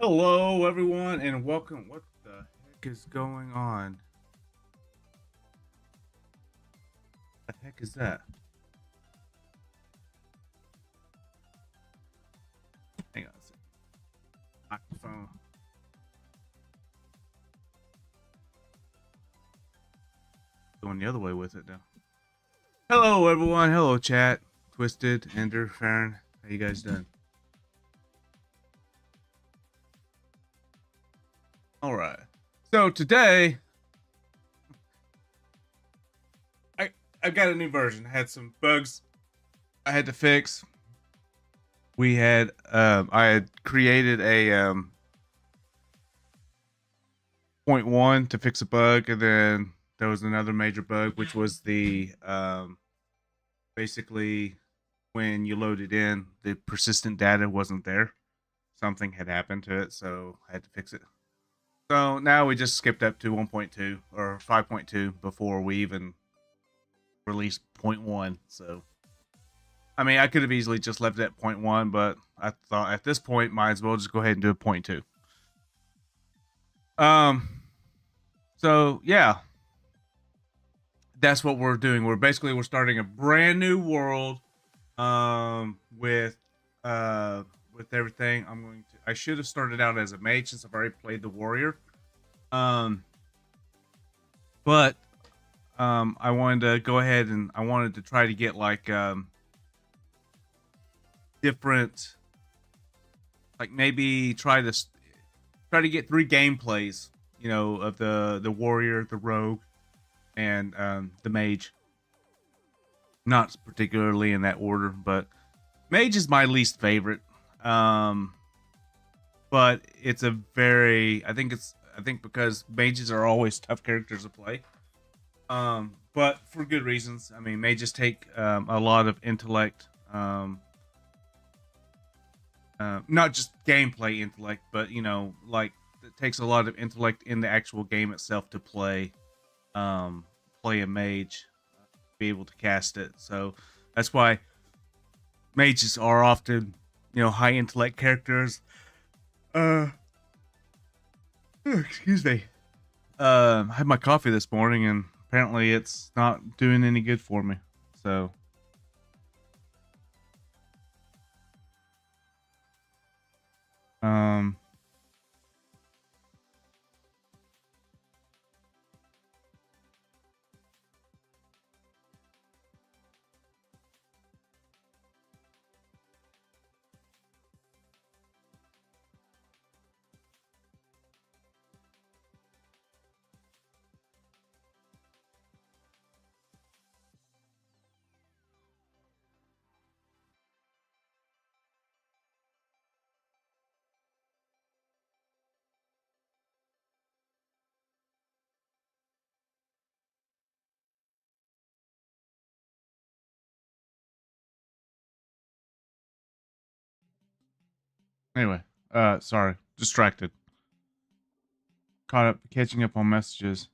Hello, everyone, and welcome. What the heck is going on? What the heck is that? Hang on a second. Microphone. Going the other way with it now. Hello, everyone. Hello, chat. Twisted, Ender, Farron. How you guys doing? All right. So today, I got a new version. I had some bugs I had to fix. I had created a point one to fix a bug, and then there was another major bug, which was the basically when you load it in, the persistent data wasn't there. Something had happened to it, so I had to fix it. So now we just skipped up to 1.2 or 5.2 before we even released point one. So I mean, I could have easily just left it at point one, but I thought at this point, might as well just go ahead and do a point two. Um, so yeah, that's what we're doing. We're starting a brand new world with everything. I should have started out as a mage since I've already played the warrior. Um but I wanted to go ahead and I wanted to try to get like different, like maybe try to get 3 gameplays, you know, of the warrior, the rogue, and the mage. Not particularly in that order, but mage is my least favorite. But it's a very I think because mages are always tough characters to play. But for good reasons. I mean, mages take a lot of intellect, not just gameplay intellect, but you know, like it takes a lot of intellect in the actual game itself to play a mage, be able to cast it. So that's why mages are often, you know, high intellect characters. Excuse me. I had my coffee this morning, and apparently it's not doing any good for me. So, um, anyway, sorry, distracted, caught up, catching up on messages.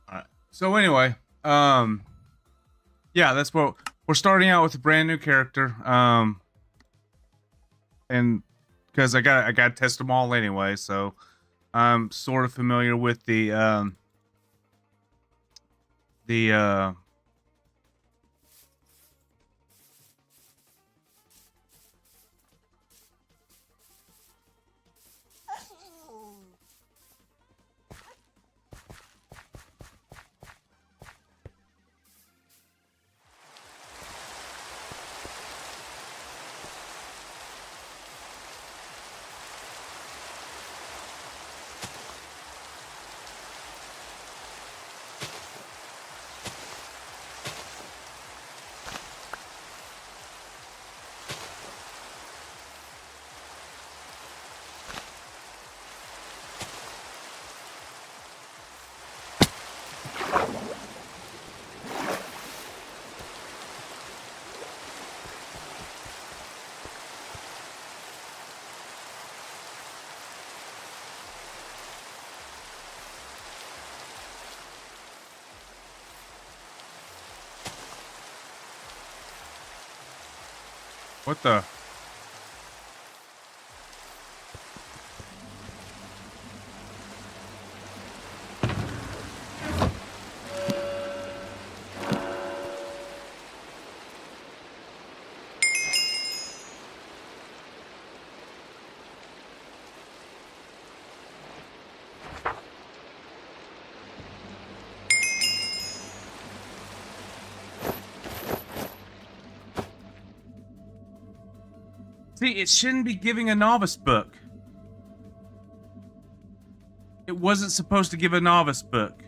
All right. So anyway, yeah, that's what we're starting out with a brand new character. And because I got to test them all anyway, so I'm sort of familiar with the What the? See, it shouldn't be giving a novice book. It wasn't supposed to give a novice book.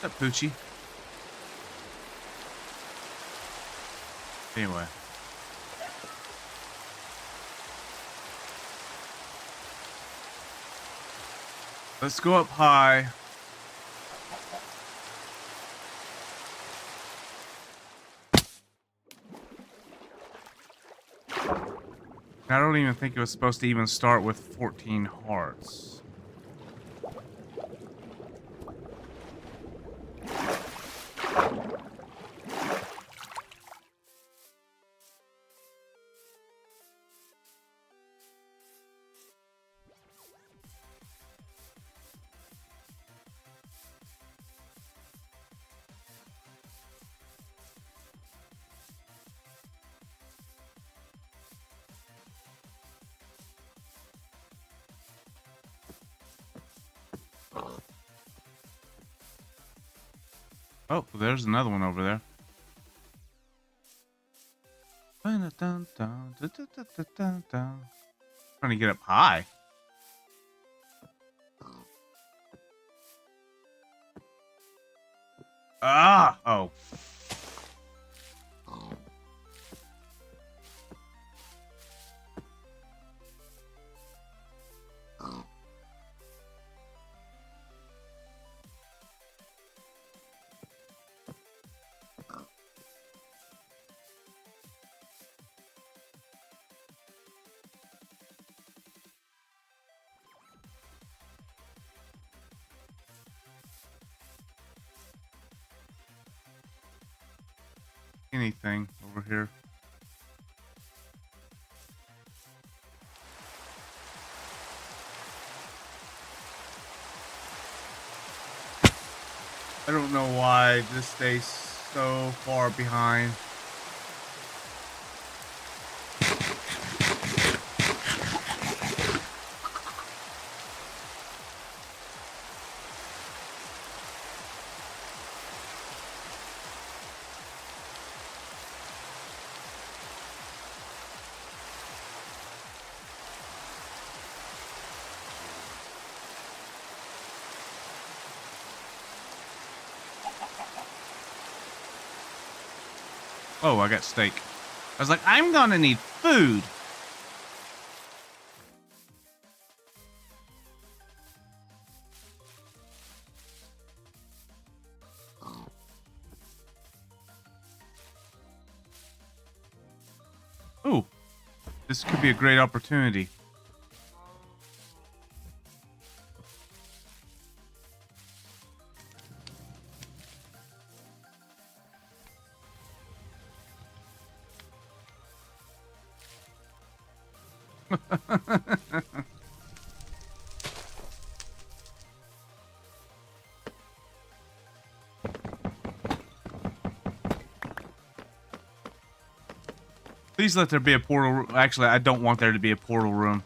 What's up, Poochie? Anyway. Let's go up high. I don't even think it was supposed to even start with 14 hearts. Oh, there's another one over there. Trying to get up high. Ah! Oh. Anything over here? I don't know why this stays so far behind. Oh, I got steak. I was like, I'm gonna need food. Ooh, this could be a great opportunity. Please let there be a portal. Actually, I don't want there to be a portal room.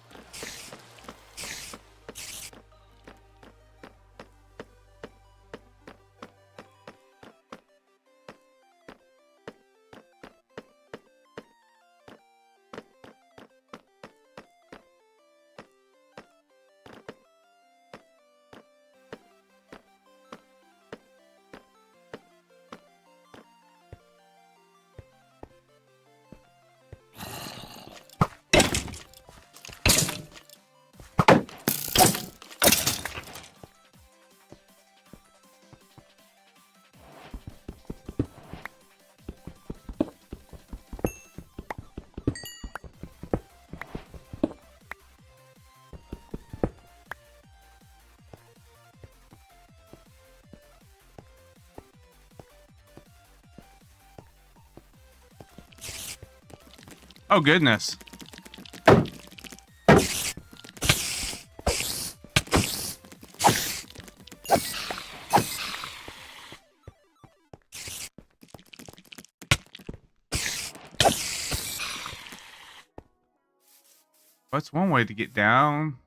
Oh, goodness. That's one way to get down.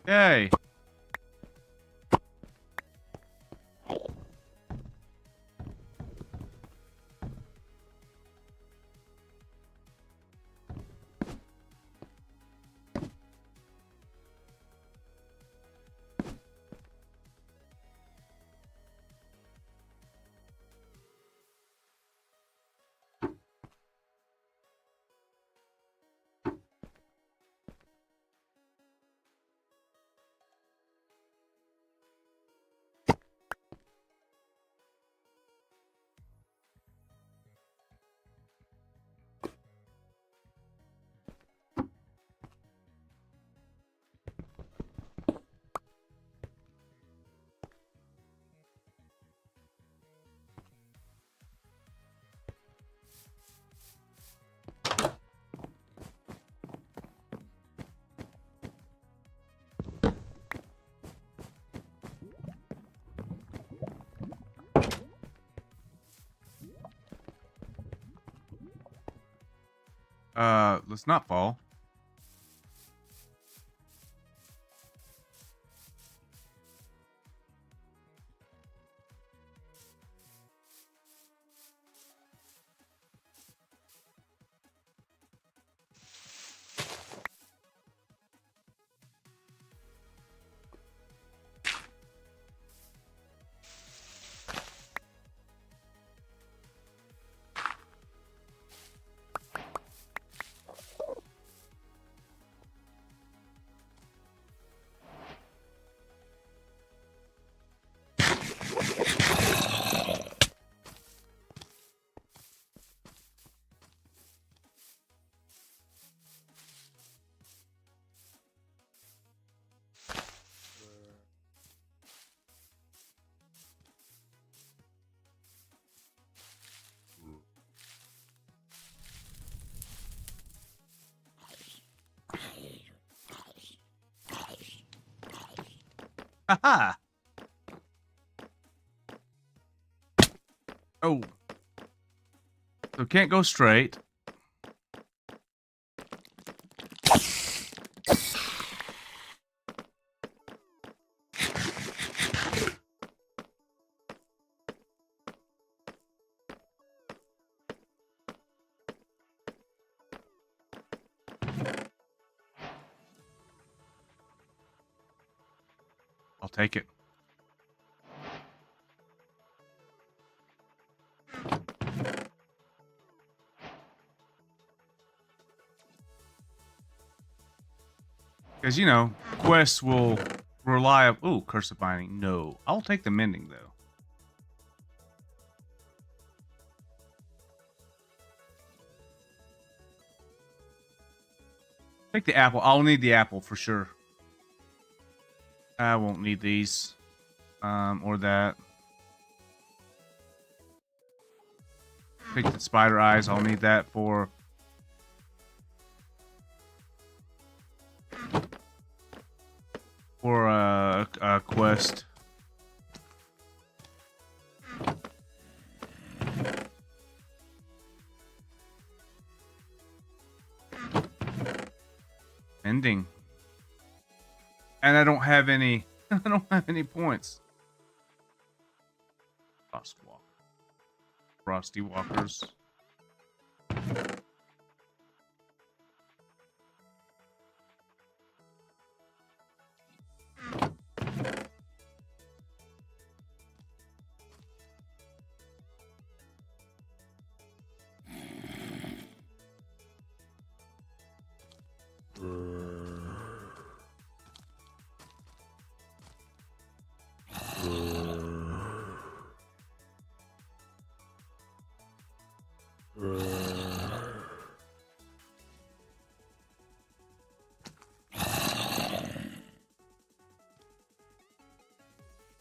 Yay. Let's not fall. Haha. Oh. So can't go straight. I'll take it. Because, you know, quests will rely on... Ooh, Curse of Binding. No. I'll take the Mending, though. Take the apple. I'll need the apple for sure. I won't need these. Or that. Take the spider eyes. I'll need that for... For a quest. Ending. And I don't have any... I don't have any points. Frostwalk. Frosty Walkers.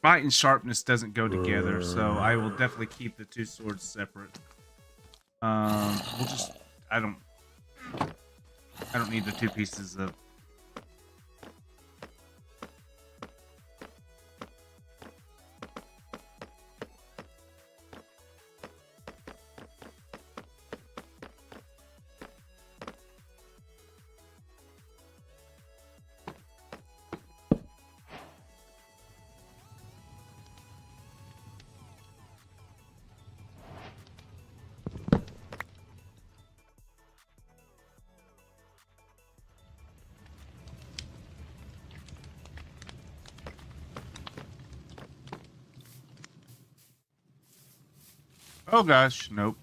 might and sharpness doesn't go together, so I will definitely keep the two swords separate. We'll just I don't need the two pieces of. Oh gosh, nope.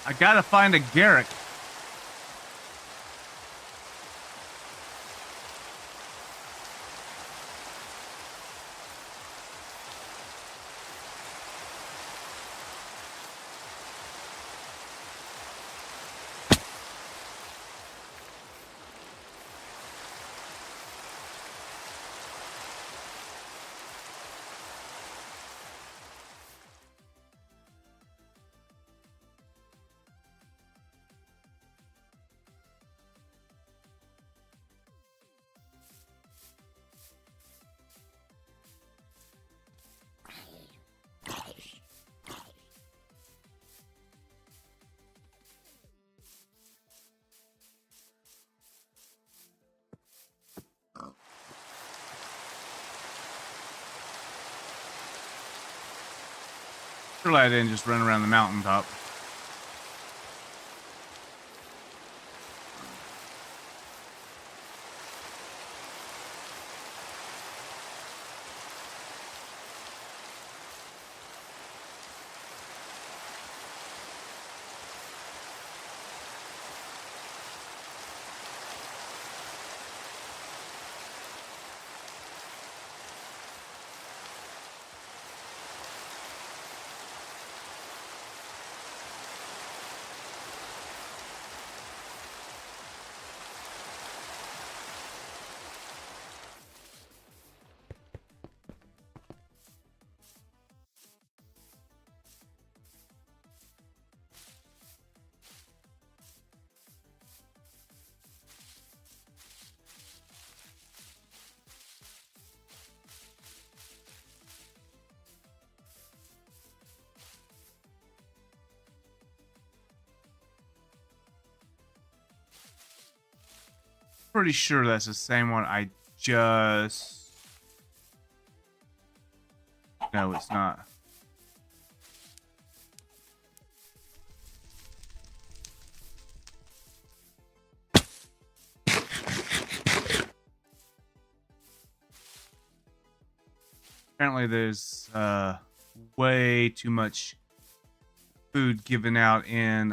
I gotta find a Garrick. Surely I didn't just run around the mountaintop. Pretty sure that's the same one I just... No, it's not. Apparently there's way too much food given out in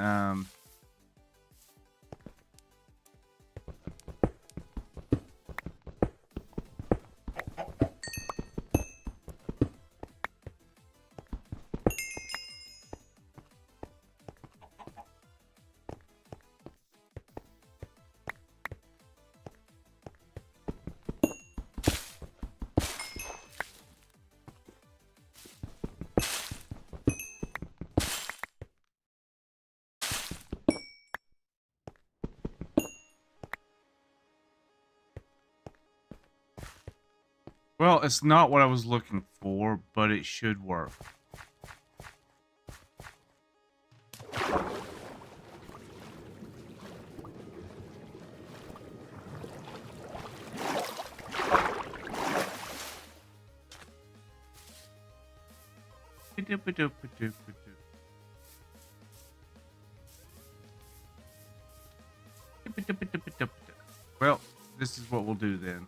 Well, it's not what I was looking for, but it should work. Well, this is what we'll do then.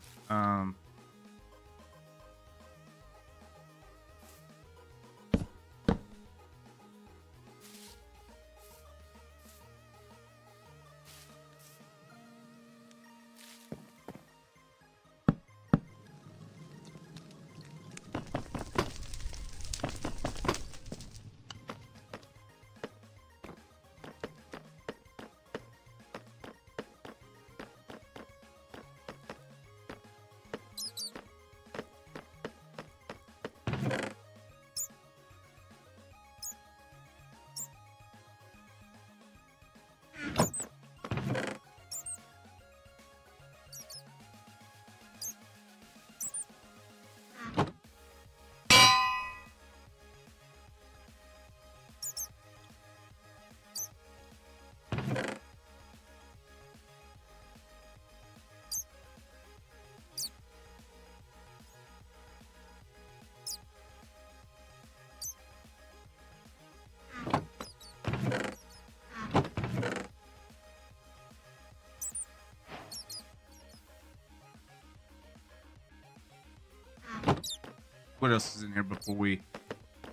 What else is in here before we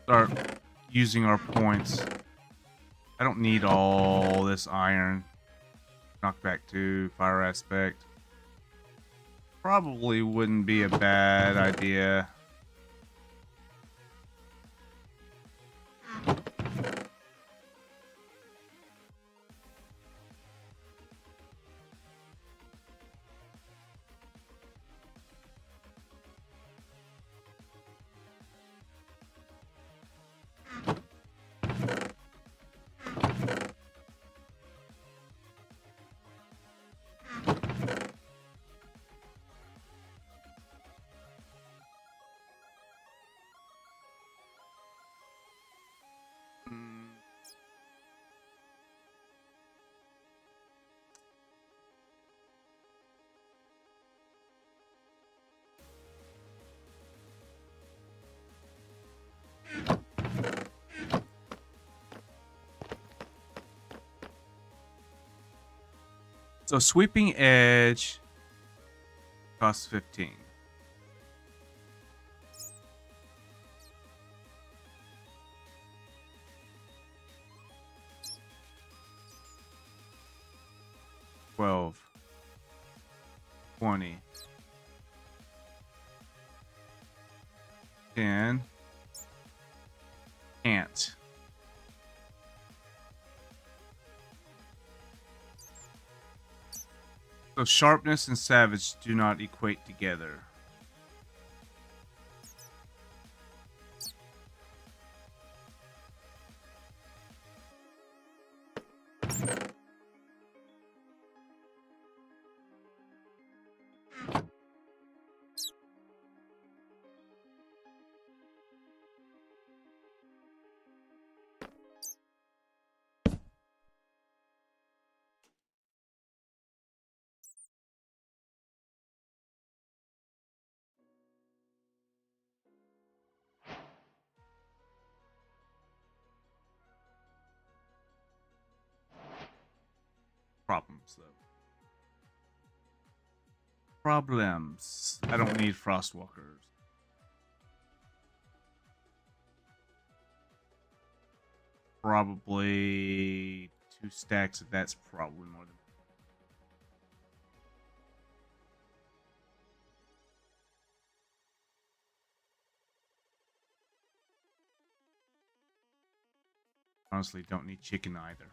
start using our points? I don't need all this iron. Knockback 2, fire aspect. Probably wouldn't be a bad idea. So sweeping edge costs 15. $12, 20, 10. Can't. So sharpness and savage do not equate together. Problems, though. Problems. I don't need frostwalkers. Probably 2 stacks of that's probably more than. Honestly, don't need chicken either.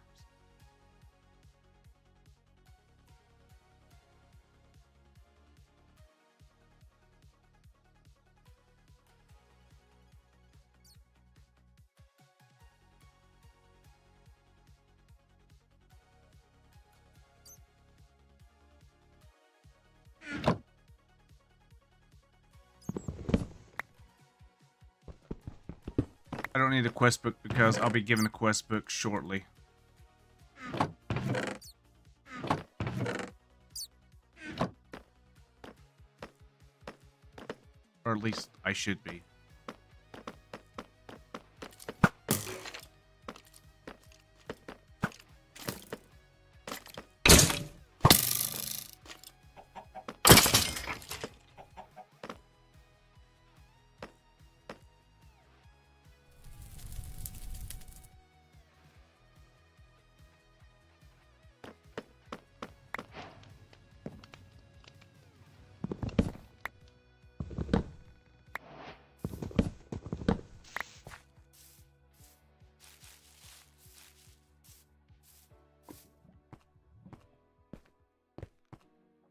I don't need a quest book because I'll be given a quest book shortly. Or at least I should be.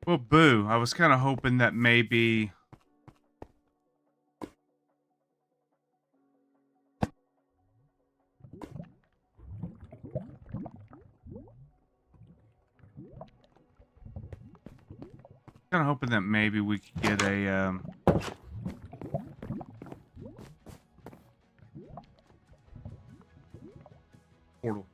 Well, boo. I was kind of hoping that maybe... kind of hoping that maybe we could get a, portal.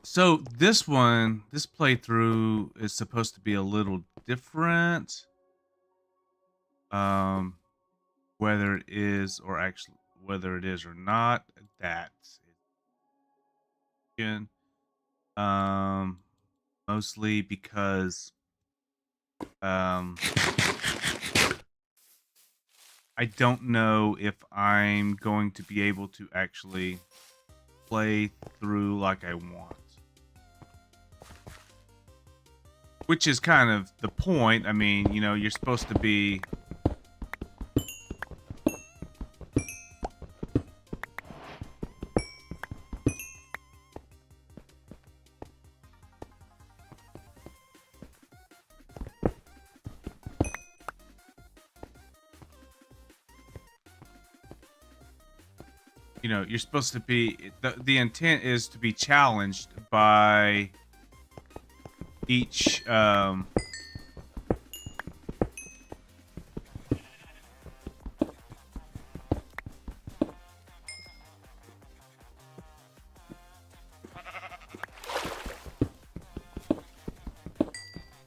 So this playthrough is supposed to be a little different. Whether it is or not, that's it. Mostly because, I don't know if I'm going to be able to actually play through like I want. Which is kind of the point. I mean, you know, you're supposed to be... You know, you're supposed to be... The intent is to be challenged by each...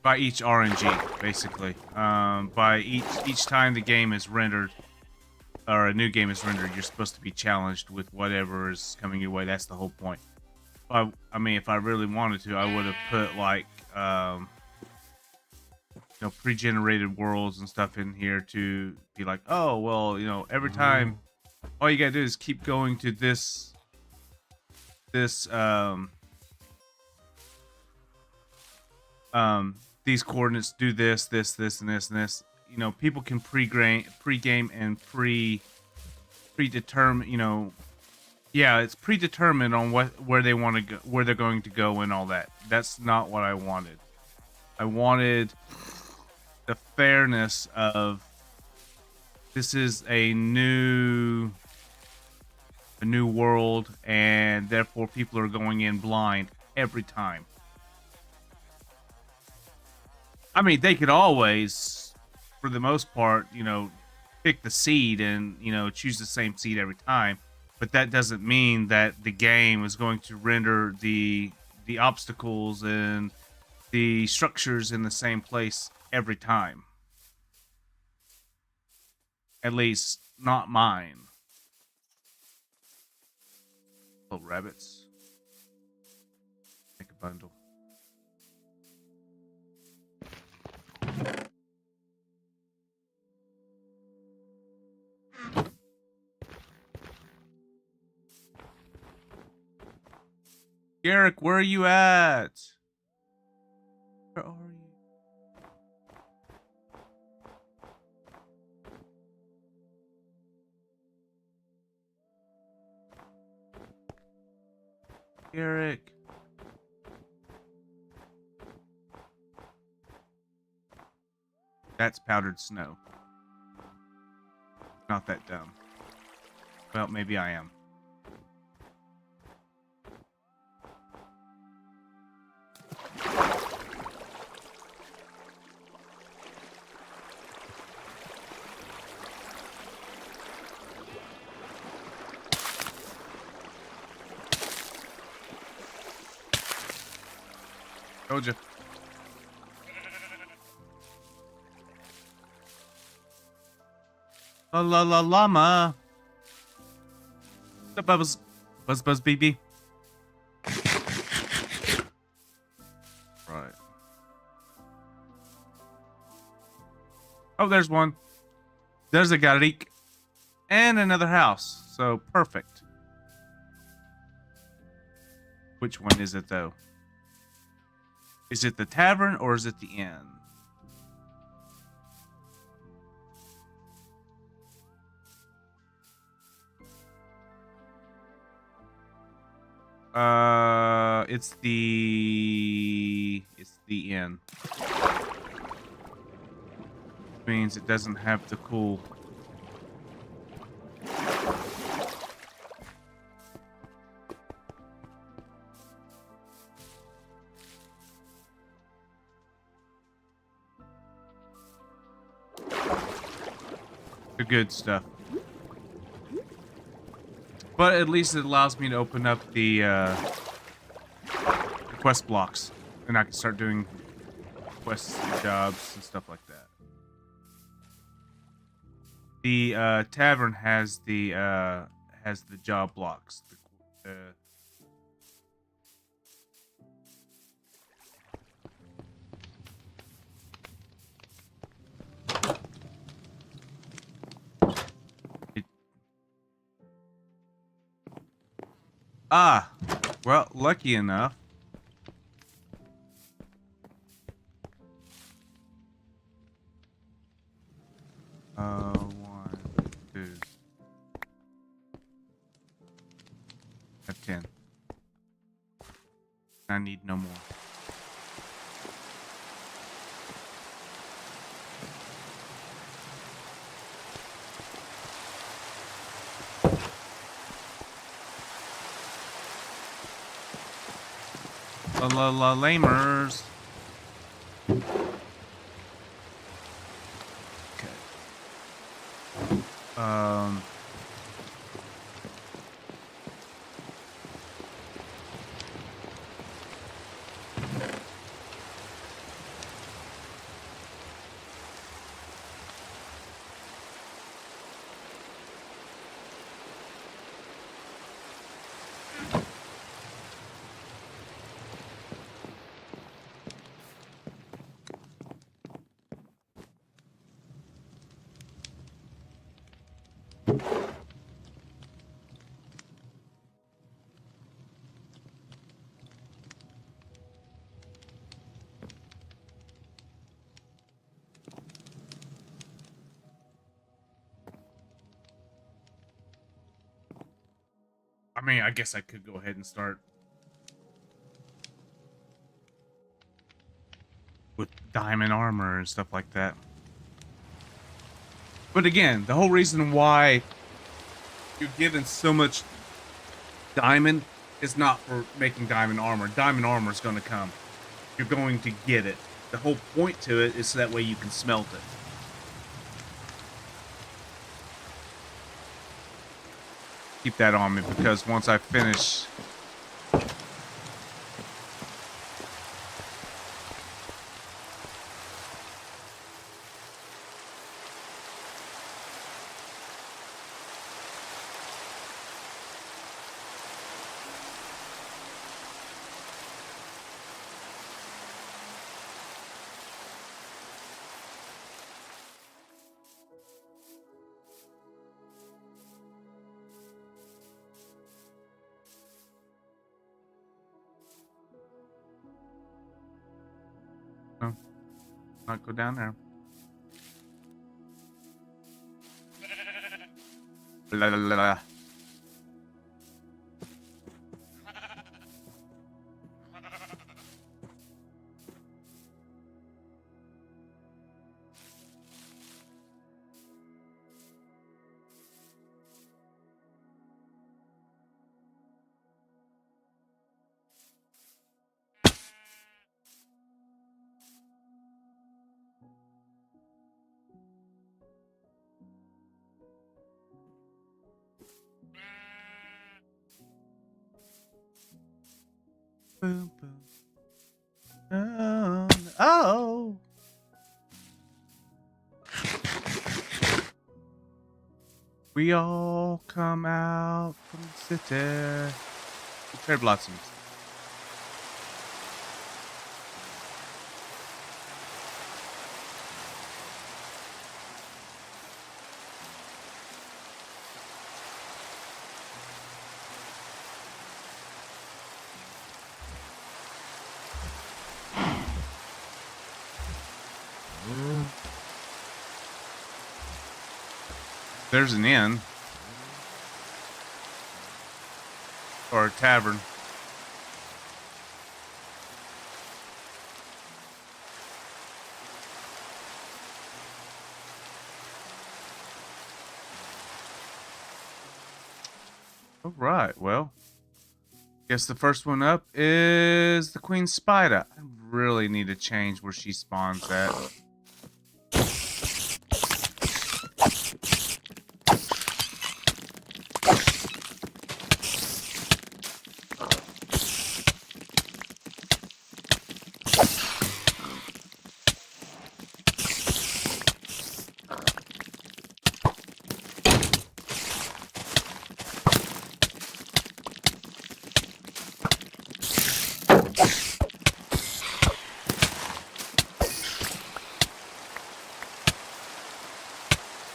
by each RNG, basically. By each time the game is rendered, or a new game is rendered, you're supposed to be challenged with whatever is coming your way. That's the whole point. I mean, if I really wanted to, I would have put like, you know, pre-generated worlds and stuff in here to be like, oh, well, you know, every time, all you gotta do is keep going to this, these coordinates, do this, and this, and this. You know, people can pre-game and predetermine, you know, yeah, it's predetermined on where they want to go, where they're going to go and all that. That's not what I wanted. I wanted the fairness of, this is a new world, and therefore people are going in blind every time. I mean, they could always, for the most part, you know, pick the seed and, you know, choose the same seed every time, but that doesn't mean that the game is going to render the obstacles and the structures in the same place every time. At least not mine. Little rabbits. Make a bundle. Garrick, where are you at? Where are you? Garrick. That's powdered snow. Not that dumb. Well, maybe I am. Told you. La la la llama. The bubbles. Buzz buzz BB. Right. Oh, there's one. There's a garrick. And another house. So perfect. Which one is it though? Is it the tavern or is it the inn? It's the inn. Which means it doesn't have the cool. The good stuff. But at least it allows me to open up the quest blocks. And I can start doing quests and jobs and stuff like that. The tavern has the job blocks. Well, lucky enough. One, two. I have 10. I need no more. La lamers. Okay. I mean, I guess I could go ahead and start with diamond armor and stuff like that. But again, the whole reason why you're given so much diamond is not for making diamond armor. Diamond armor is going to come. You're going to get it. The whole point to it is so that way you can smelt it. keep that on me because once I finish. Oh, not go down there. La, la, la, la. Boom, boom. Oh, oh. We all come out from the city. Cherry blossoms. There's an inn. Or a tavern. All right, well. Guess the first one up is the Queen Spider. I really need to change where she spawns at.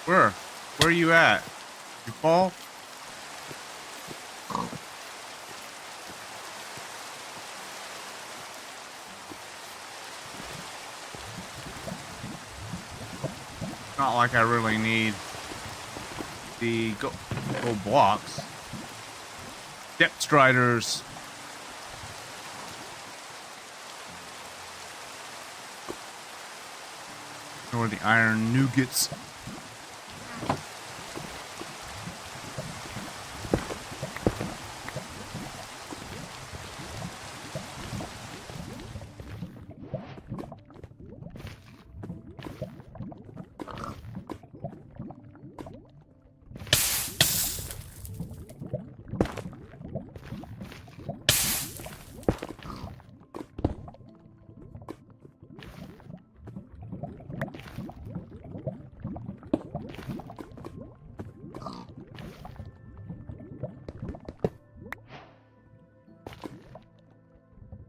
Where? Where are you at? You fall? Not like I really need the gold blocks. Depth striders. Or the iron nougats.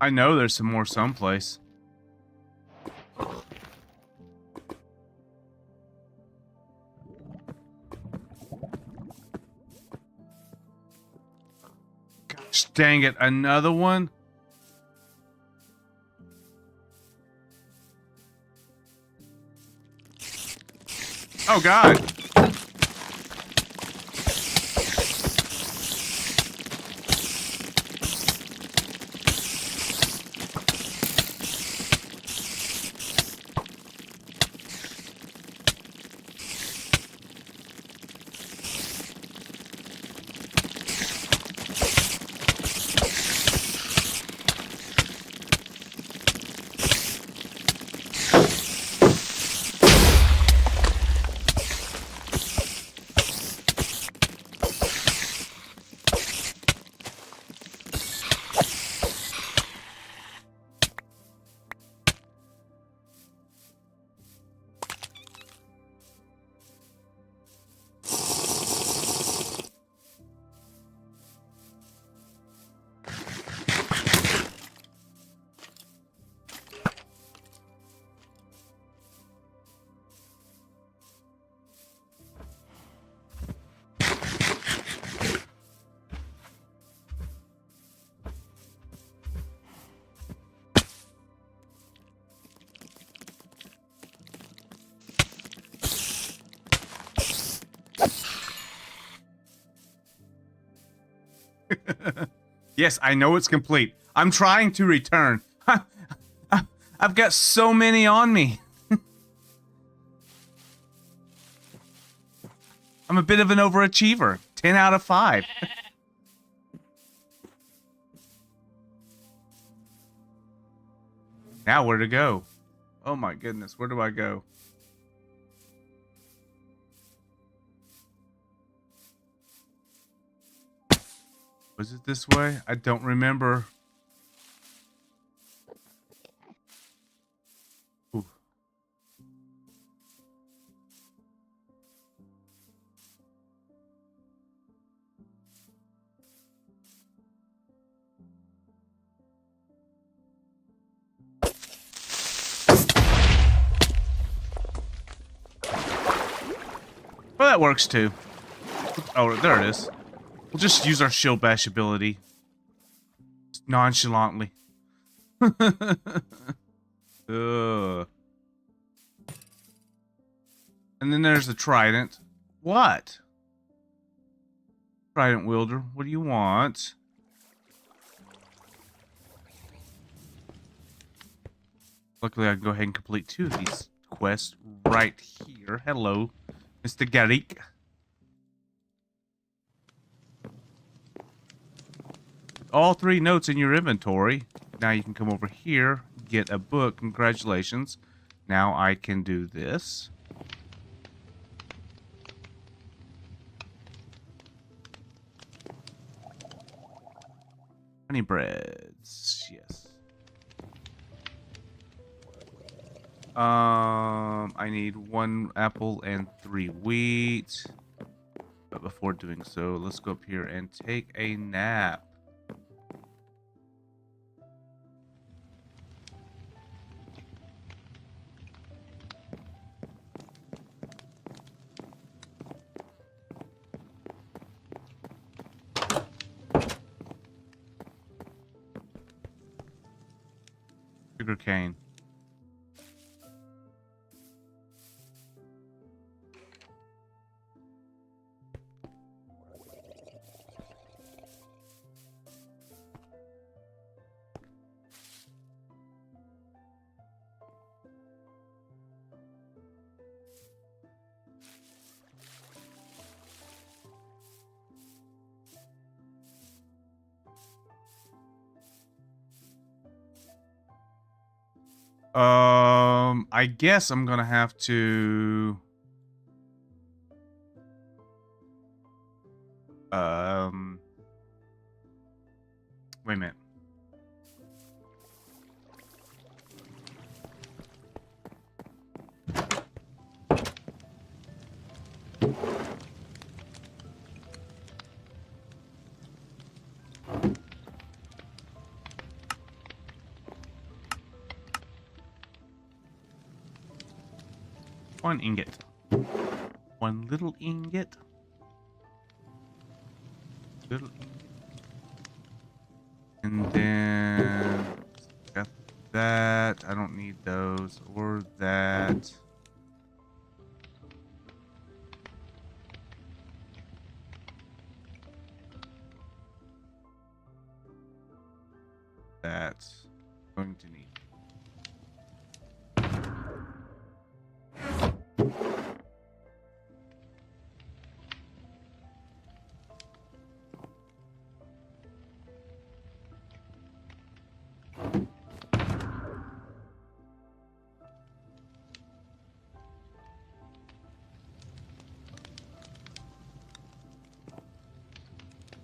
I know there's some more someplace. Gosh dang it, another one? Oh God. Yes, I know it's complete. I'm trying to return. I've got so many on me. I'm a bit of an overachiever. 10 out of 5. Now where to go? Oh my goodness, where do I go? Was it this way? I don't remember. Ooh. Well, that works too. Oh, there it is. We'll just use our shield bash ability. Just nonchalantly. Ugh. And then there's the trident. What? Trident wielder, what do you want? Luckily, I can go ahead and complete 2 of these quests right here. Hello, Mr. Garik. All 3 notes in your inventory. Now you can come over here, get a book. Congratulations. Now I can do this. Honey breads, yes. I need 1 apple and 3 wheat. But before doing so, let's go up here and take a nap. Sugar cane. I guess I'm gonna have to wait a minute. One ingot. 1 little ingot. Little ingot. And then got that. I don't need those or that. That's going to need.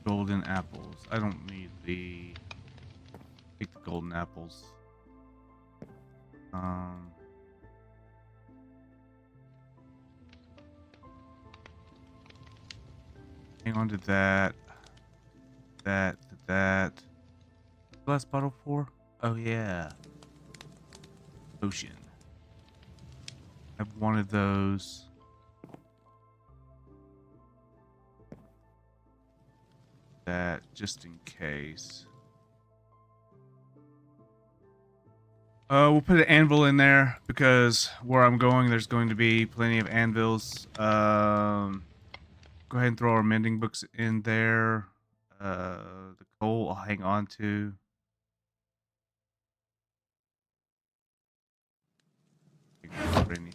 Golden apples. I don't need the. Take the golden apples. Hang on to that. That. Glass bottle 4? Oh yeah. Potion. I've wanted those. That just in case. We'll put an anvil in there because where I'm going, there's going to be plenty of anvils. Go ahead and throw our mending books in there. The coal I'll hang on to. For anything.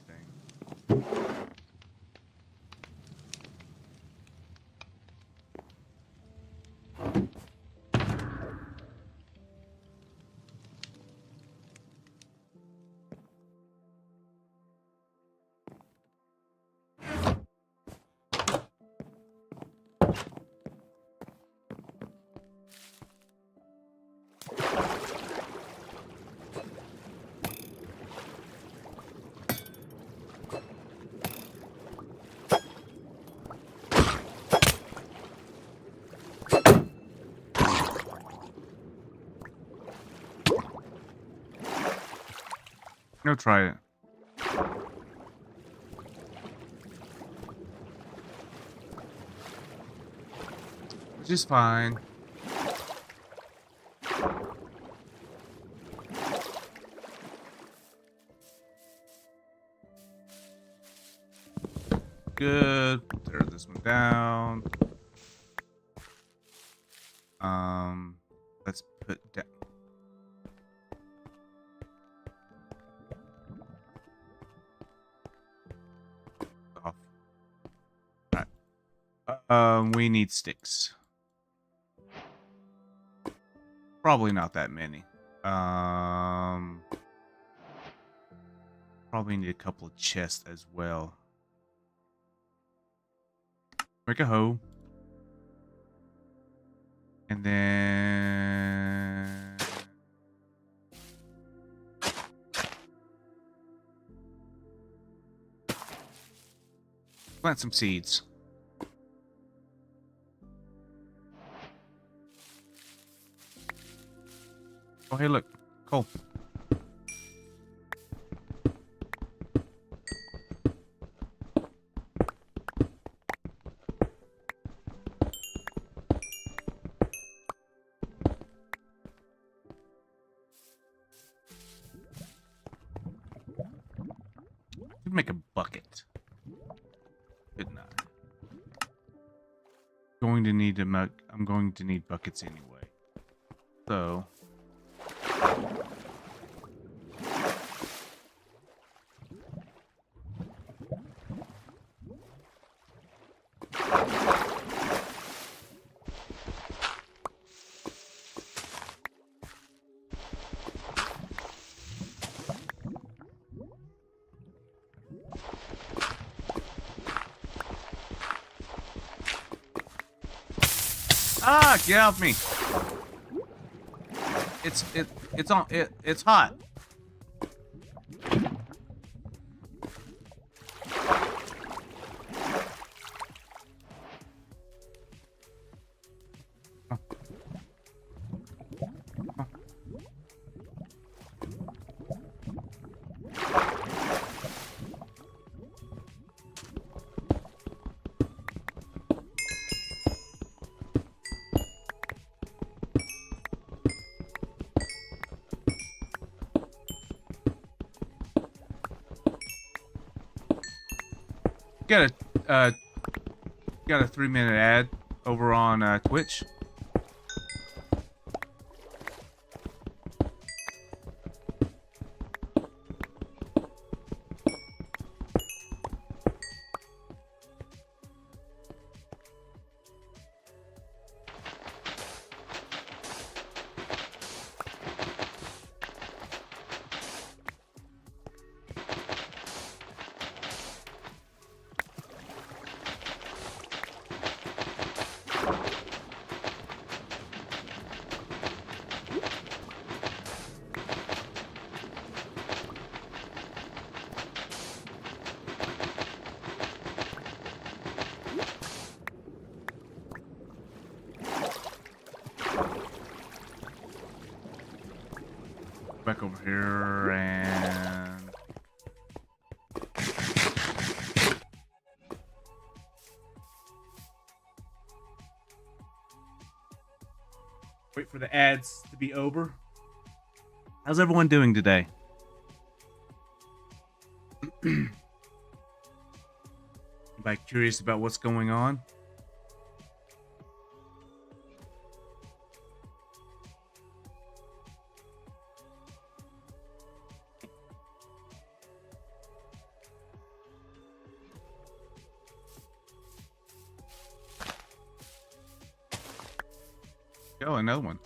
Go try it. Which is fine. Good. Tear this one down. Let's put down. Off. All right. We need sticks. Probably not that many. Probably need a couple of chests as well. Make a hoe. And then plant some seeds. Oh, hey, look. Coal. Make a bucket. Good night. Going to need I'm going to need buckets anyway. So get off me. It's hot. Got a 3-minute ad over on Twitch. Back over here and wait for the ads to be over. How's everyone doing today? Anybody curious about what's going on? Oh, another one.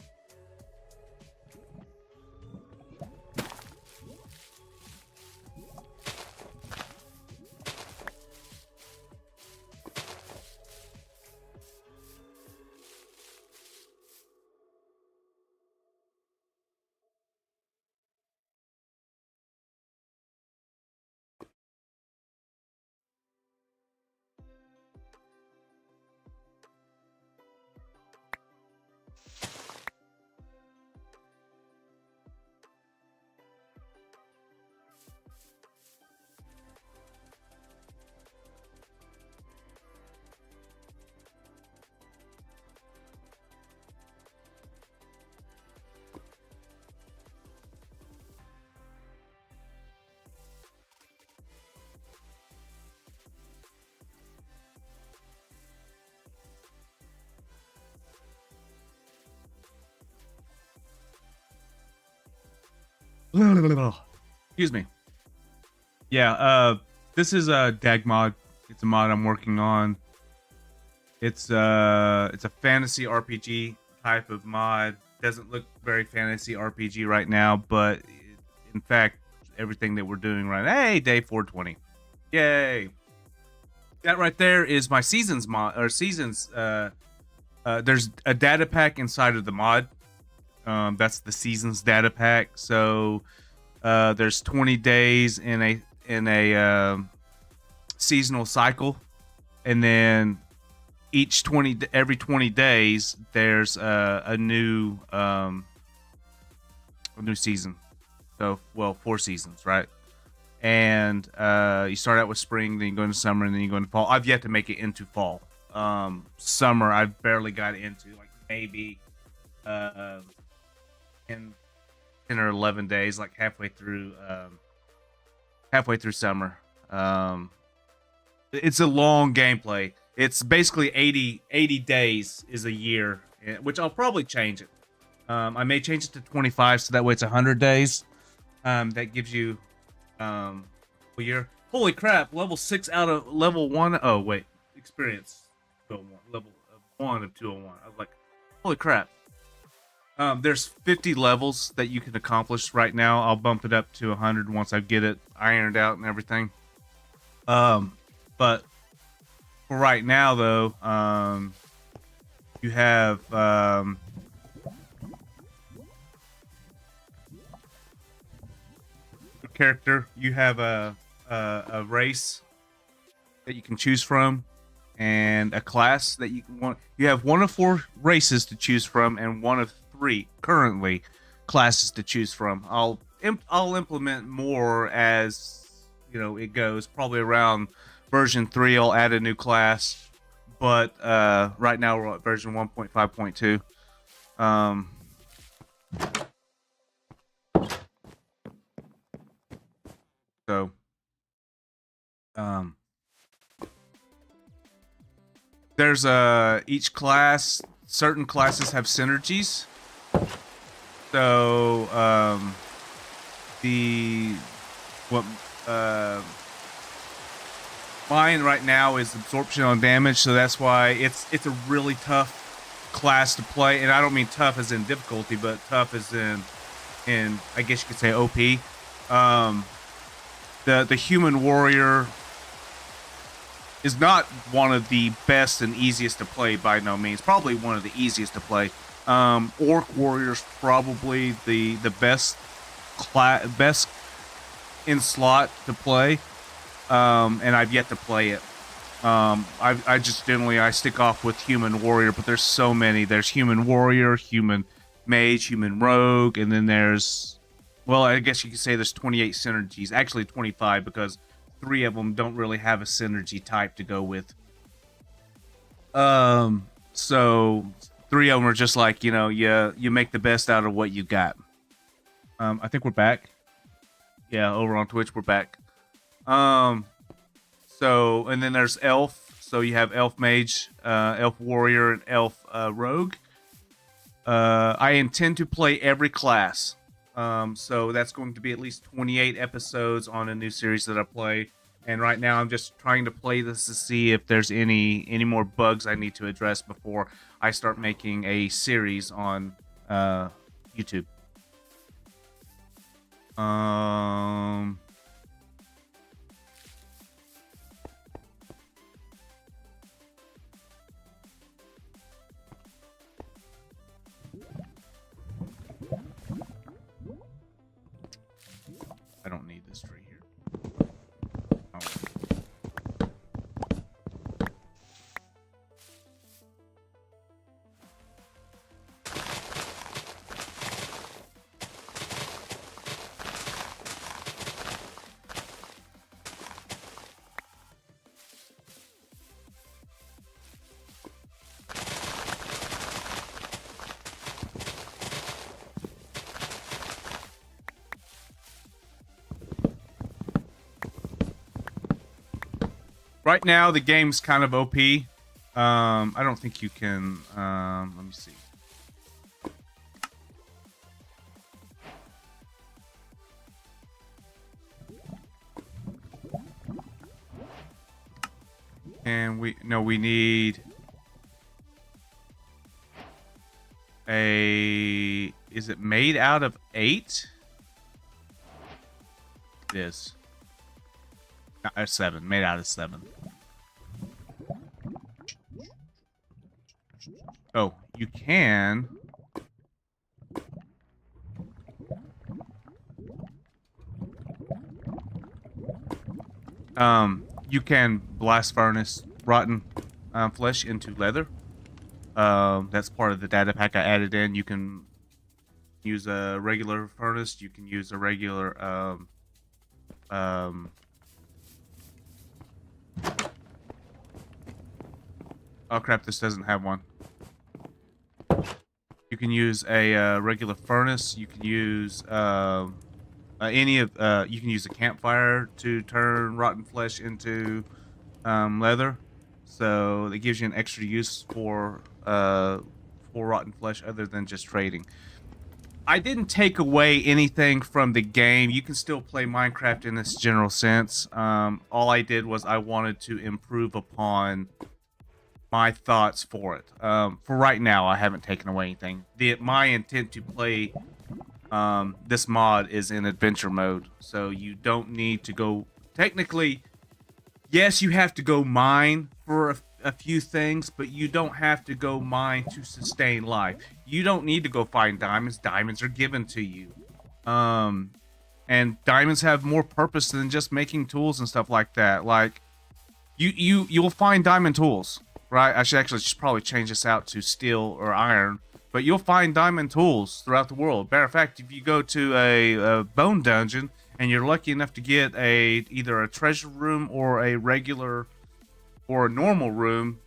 Excuse me. Yeah, this is a DAGMod. It's a mod I'm working on. It's a fantasy RPG type of mod. Doesn't look very fantasy RPG right now, but in fact, everything that we're doing right now. Hey, day 420. Yay. That right there is my seasons mod, or seasons. There's a data pack inside of the mod. That's the seasons data pack. So there's 20 days in a seasonal cycle, and then every 20 days there's a new season. So, well, 4 seasons, right? And you start out with spring, then you go into summer, and then you go into fall. I've yet to make it into fall. Summer, I've barely got into, like maybe in 10 or 11 days, like halfway through summer. It's a long gameplay. It's basically 80 days is a year, which I'll probably change it. I may change it to 25, so that way it's 100 days. That gives you a year. Holy crap, level 6 out of level 1. Oh, wait. Experience 201. Level 1 of 201. I was like, holy crap. There's 50 levels that you can accomplish right now. I'll bump it up to 100 once I get it ironed out and everything. But for right now, though, you have a character. You have a race that you can choose from, and a class that you want. You have one of 4 races to choose from, and one of 3 currently classes to choose from. I'll implement more as it goes. Probably around version 3 I'll add a new class, but right now we're at version 1.5.2. So there's each class, certain classes have synergies. So mine right now is absorption on damage, so that's why it's a really tough class to play. And I don't mean tough as in difficulty, but tough as in I guess you could say OP. The human warrior is not one of the best and easiest to play by no means. Probably one of the easiest to play. Orc warrior's probably the best in slot to play. And I've yet to play it. I just generally I stick off with human warrior, but there's so many. There's human warrior, human mage, human rogue, and then there's, well, I guess you could say there's 28 synergies. Actually 25, because 3 of them don't really have a synergy type to go with. So 3 of them are just like, you make the best out of what you got. I think we're back. Yeah, over on Twitch we're back. So, and then there's elf. So you have elf mage, elf warrior, and elf rogue. I intend to play every class. So that's going to be at least 28 episodes on a new series that I play. And right now I'm just trying to play this to see if there's any more bugs I need to address before I start making a series on YouTube. I don't need this tree here. Oh. Right now, the game's kind of OP. I don't think you can. Let me see. And we need a. Is it made out of 8? It is. 7, made out of 7. Oh, you can. You can blast furnace rotten flesh into leather. That's part of the data pack I added in. You can use a regular furnace. You can use a regular oh crap, this doesn't have one. You can use a regular furnace. You can use you can use a campfire to turn rotten flesh into leather. So it gives you an extra use for rotten flesh other than just trading. I didn't take away anything from the game. You can still play Minecraft in this general sense. All I did was I wanted to improve upon my thoughts for it. For right now, I haven't taken away anything. My intent to play this mod is in adventure mode, so you don't need to go. Technically, yes, you have to go mine for a few things, but you don't have to go mine to sustain life. You don't need to go find diamonds. Diamonds are given to you. And diamonds have more purpose than just making tools and stuff like that. Like, you'll find diamond tools, right? I should actually just probably change this out to steel or iron. But you'll find diamond tools throughout the world. Matter of fact, if you go to a bone dungeon and you're lucky enough to get either a treasure room or a regular or a normal room,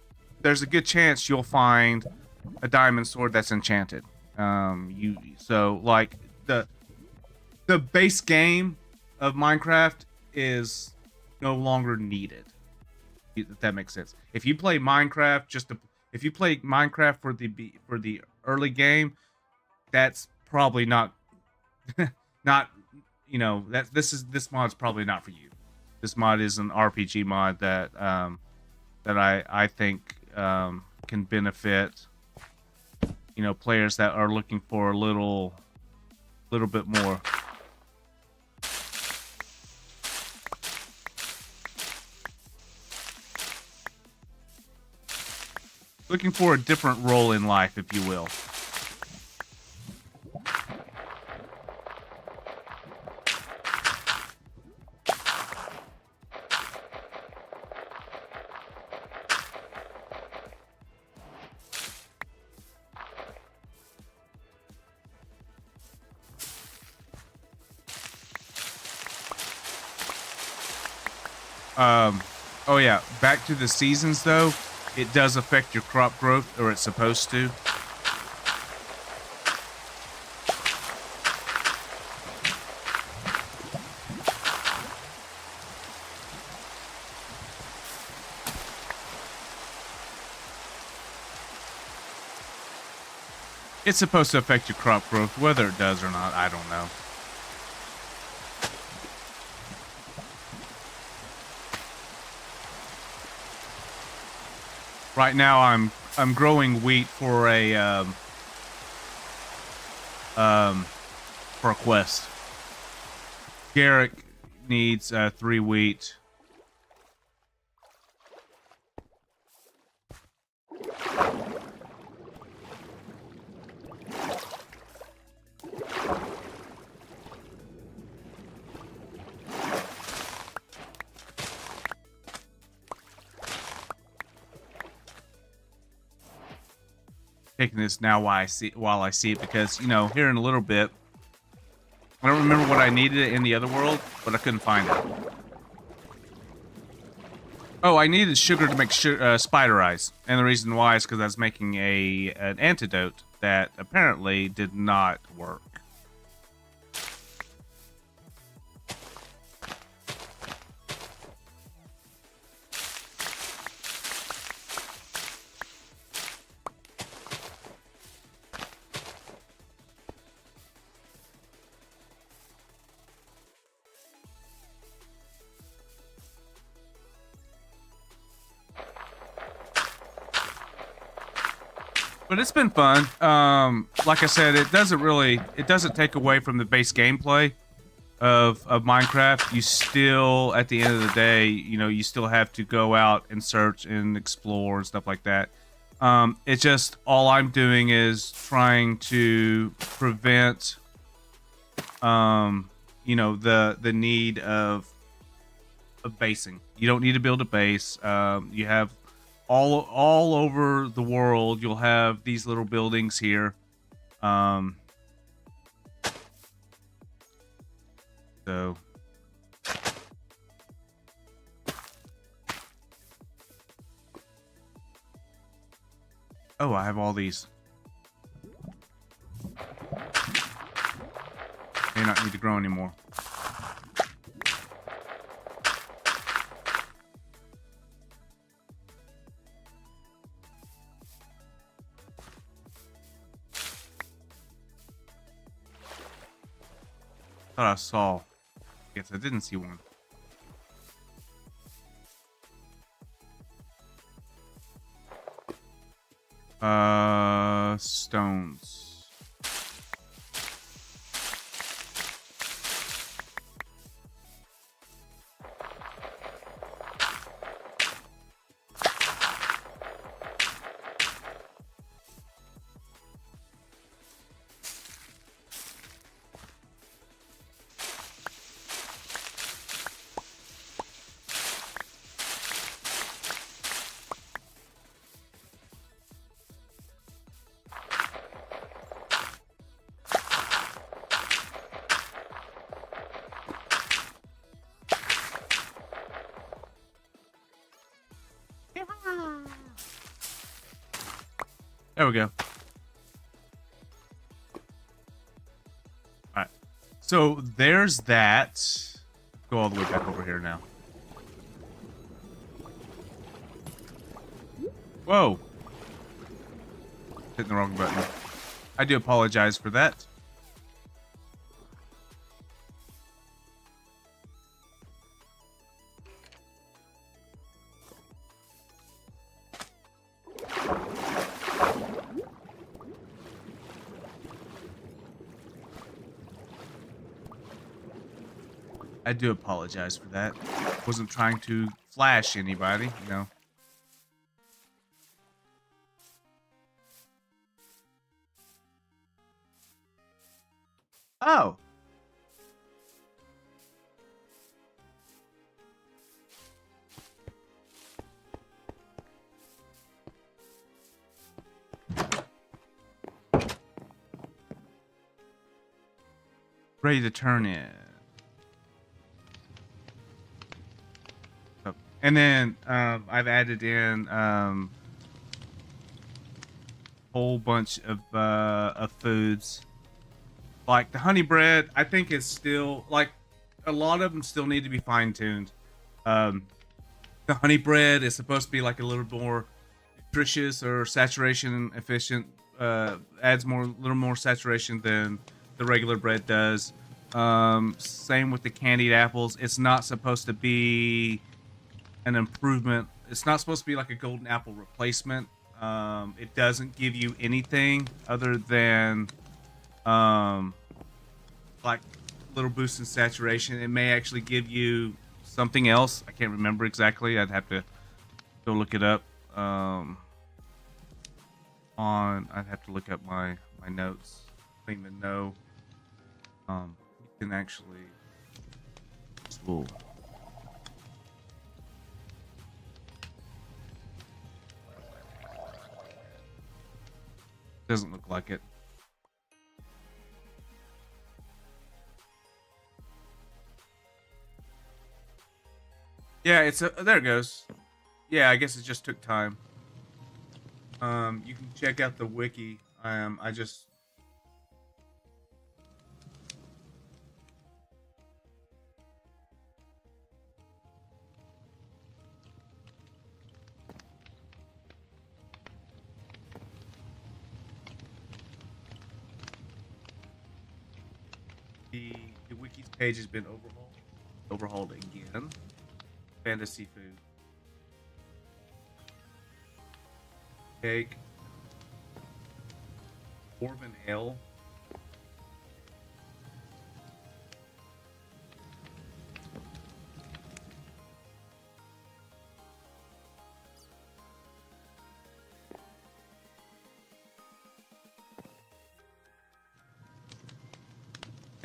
there's a good chance you'll find a diamond sword that's enchanted. So like the base game of Minecraft is no longer needed. If that makes sense. If you play Minecraft if you play Minecraft for the early game, that's probably not this mod's probably not for you. This mod is an RPG mod that I think can benefit players that are looking for a little bit more. Looking for a different role in life, if you will. Oh yeah, back to the seasons though. It does affect your crop growth, or it's supposed to. It's supposed to affect your crop growth. Whether it does or not, I don't know. Right now, I'm growing wheat for a quest. Garrick needs 3 wheat. Taking this now while I see it, because, you know, here in a little bit, I don't remember what I needed in the other world, but I couldn't find it. Oh, I needed sugar to make spider eyes, and the reason why is because I was making an antidote that apparently did not work. But it's been fun. Like I said, it doesn't take away from the base gameplay of Minecraft. You still, at the end of the day, you know, you still have to go out and search and explore and stuff like that. It's just, all I'm doing is trying to prevent, you know, the need of basing. You don't need to build a base. You have all over the world, you'll have these little buildings here. So oh, I have all these. May not need to grow anymore. Thought I saw. Yes, I didn't see one. Stones. There we go. Alright. So there's that. Go all the way back over here now. Whoa. Hitting the wrong button. I do apologize for that. I do apologize for that. Wasn't trying to flash anybody, you know. Oh. Ready to turn in. And then I've added in whole bunch of foods, like the honey bread. I think is still, like, a lot of them still need to be fine-tuned. The honey bread is supposed to be like a little more nutritious or saturation efficient. Adds a little more saturation than the regular bread does. Same with the candied apples. It's not supposed to be an improvement. It's not supposed to be like a golden apple replacement. It doesn't give you anything other than like little boost in saturation. It may actually give you something else. I can't remember exactly. I'd have to go look it up. I'd have to look up my notes. I don't even know. You can actually. Ooh. Doesn't look like it. Yeah, it's a, there it goes. Yeah, I guess it just took time. You can check out the wiki. I just the wiki's page has been overhauled again. Fantasy food. Cake. Dwarven ale.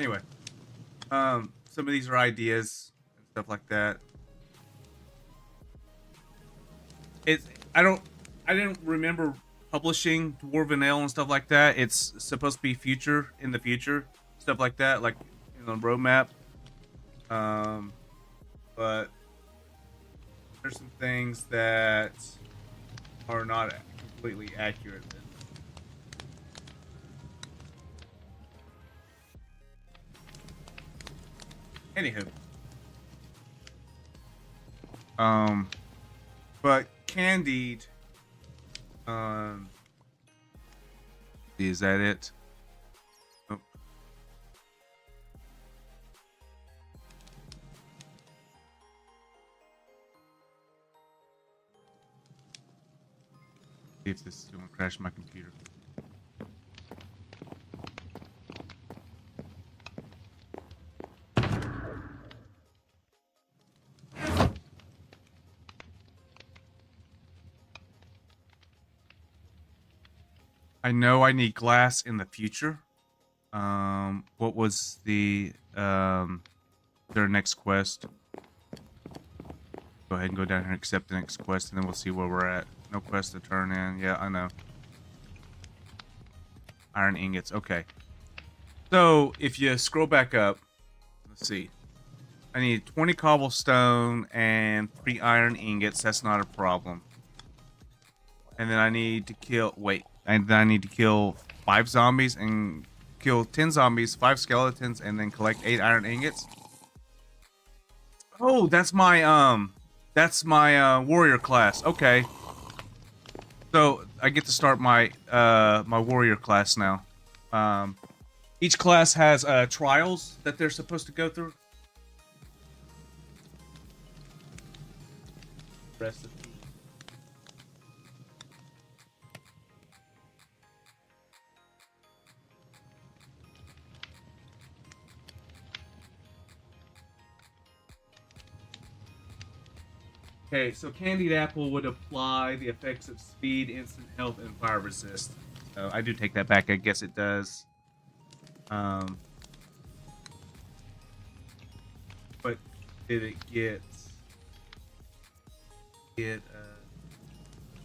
Anyway, some of these are ideas and stuff like that. I didn't remember publishing Dwarven Ale and stuff like that. It's supposed to be in the future, stuff like that, like in the roadmap. But there's some things that are not completely accurate. Anywho, but Candied, is that it? Oh. See if this is going to crash my computer. I know I need glass in the future. What was their next quest? Go ahead and go down here and accept the next quest, and then we'll see where we're at. No quest to turn in. Yeah, I know. Iron ingots. Okay. So if you scroll back up, let's see. I need 20 cobblestone and 3 iron ingots. That's not a problem. And then I need to kill. Wait. And then I need to kill 5 zombies and kill 10 zombies, 5 skeletons, and then collect 8 iron ingots. Oh, that's my warrior class. Okay. So I get to start my my warrior class now. Each class has trials that they're supposed to go through. Recipe. Okay, so Candied Apple would apply the effects of speed, instant health, and fire resist. So I do take that back. I guess it does. But did it get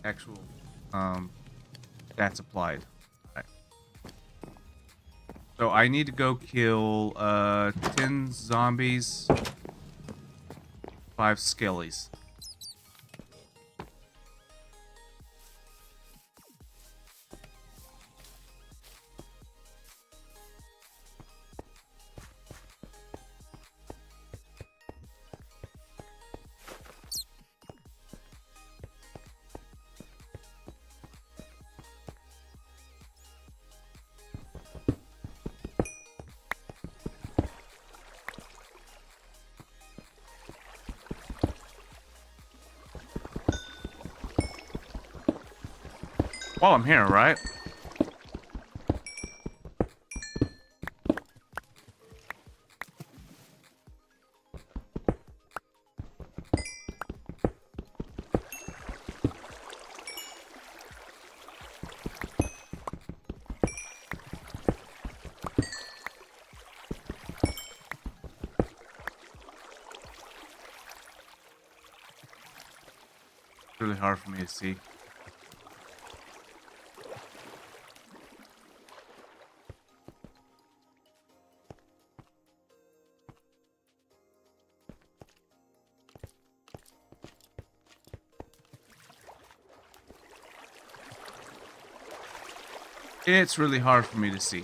actual stats applied? Right. So I need to go kill 10 zombies, 5 skellies. while I'm here, right? Really hard for me to see. It's really hard for me to see.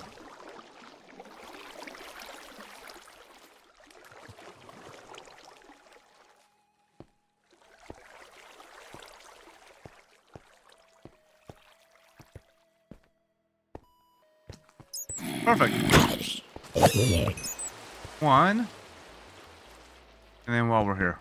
Perfect. One. And then while we're here.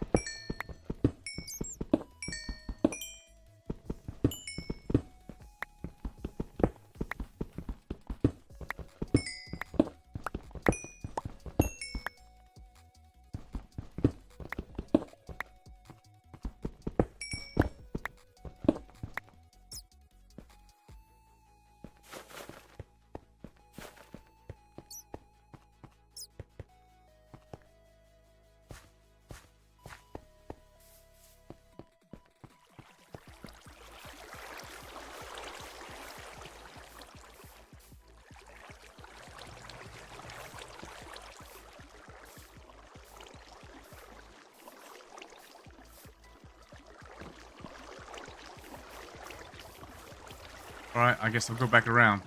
Alright, I guess I'll go back around.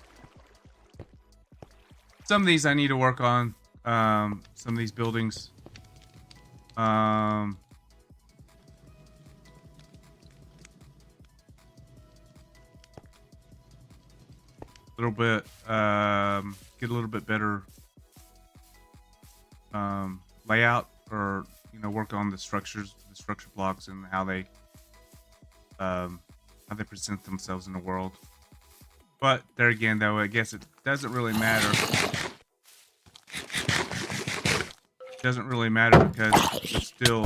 Some of these I need to work on. Some of these buildings. A little bit, get a little bit better layout, or work on the structures, the structure blocks, and how they present themselves in the world. But there again, though, I guess it doesn't really matter. It doesn't really matter because it's still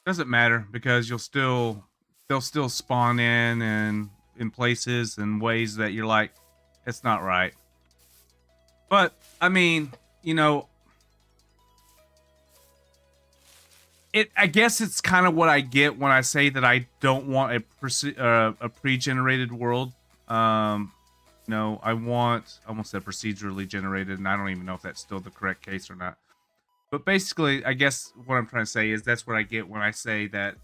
doesn't matter because they'll still spawn in places and ways that you're like, it's not right. But I mean, I guess it's kind of what I get when I say that I don't want a pre-generated world. I almost said procedurally generated, and I don't even know if that's still the correct case or not. But basically, I guess what I'm trying to say is that's what I get when I say that,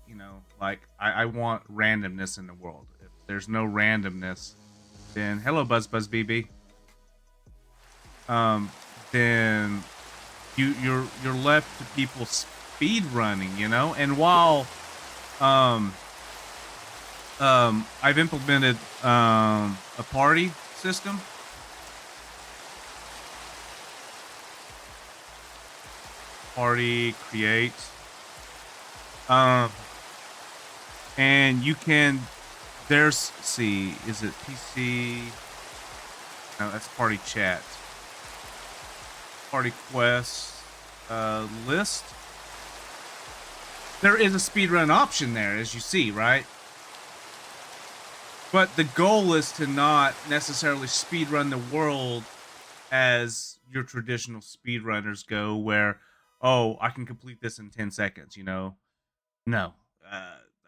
like, I want randomness in the world. If there's no randomness, then hello, BuzzBuzzBB. Then you're left to people speed running, And while I've implemented a party system. Party, create. And you can, see, is it PC? No, that's party chat. Party quest list. There is a speedrun option there, as you see, right? But the goal is to not necessarily speedrun the world as your traditional speedrunners go, where, oh, I can complete this in 10 seconds, No.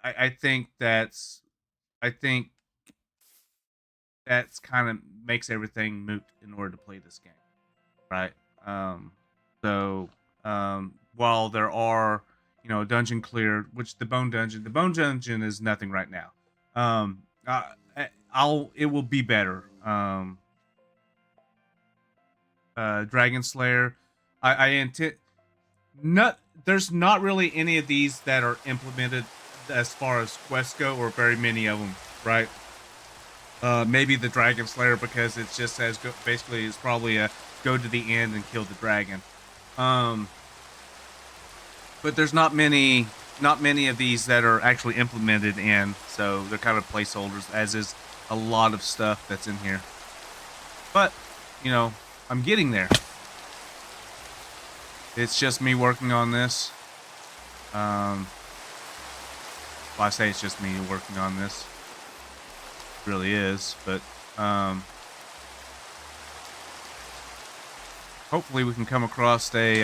I think that's kind of makes everything moot in order to play this game, right? While there are, dungeon cleared, which the bone dungeon is nothing right now. It will be better. Dragon Slayer, I intend there's not really any of these that are implemented as far as quests go, or very many of them, right? Maybe the Dragon Slayer, because it just says basically it's probably a go to the end and kill the dragon. But there's not many of these that are actually implemented in, so they're kind of placeholders, as is a lot of stuff that's in here. But, you know, I'm getting there. It's just me working on this. Well, I say it's just me working on this. It really is, but hopefully we can come across a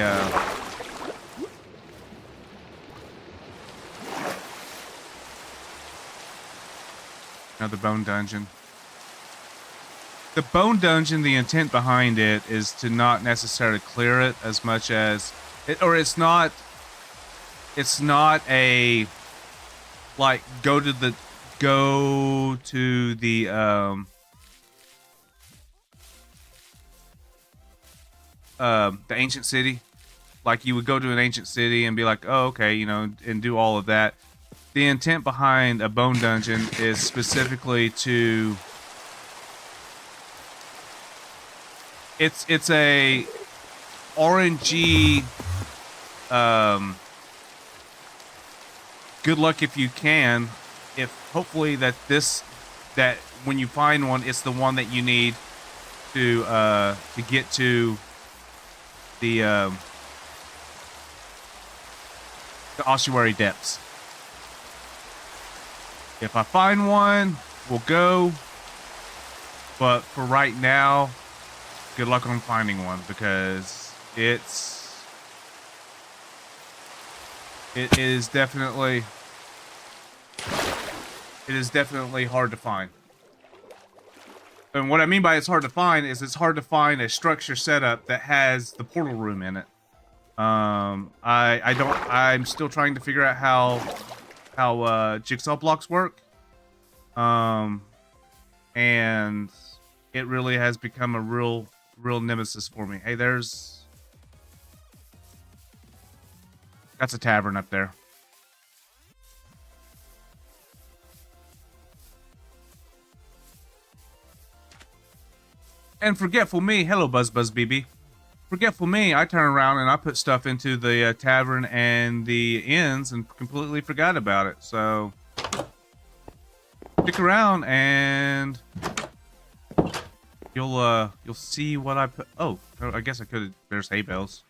another bone dungeon. The bone dungeon, the intent behind it is to not necessarily clear it as much as it, or it's not a like go to the ancient city. Like you would go to an ancient city and be like, oh, okay, you know, and do all of that. The intent behind a bone dungeon is specifically to it's a RNG good luck if you can, if hopefully that when you find one, it's the one that you need to get to the ossuary depths. If I find one, we'll go. But for right now, good luck on finding one, because it is definitely hard to find. And what I mean by it's hard to find is it's hard to find a structure setup that has the portal room in it. I'm still trying to figure out how jigsaw blocks work. And it really has become a real nemesis for me. Hey, that's a tavern up there. And forgetful me, hello Buzz BB. Forgetful me, I turn around and I put stuff into the tavern and the inns and completely forgot about it. So stick around and you'll see what I put. Oh, I guess I could. There's hay bales.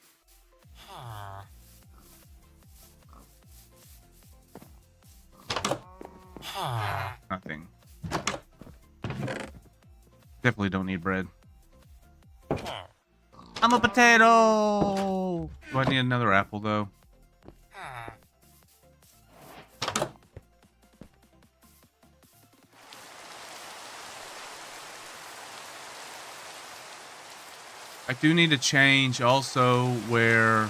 Nothing. Definitely don't need bread. I'm a potato! Do I need another apple, though? I do need to change also where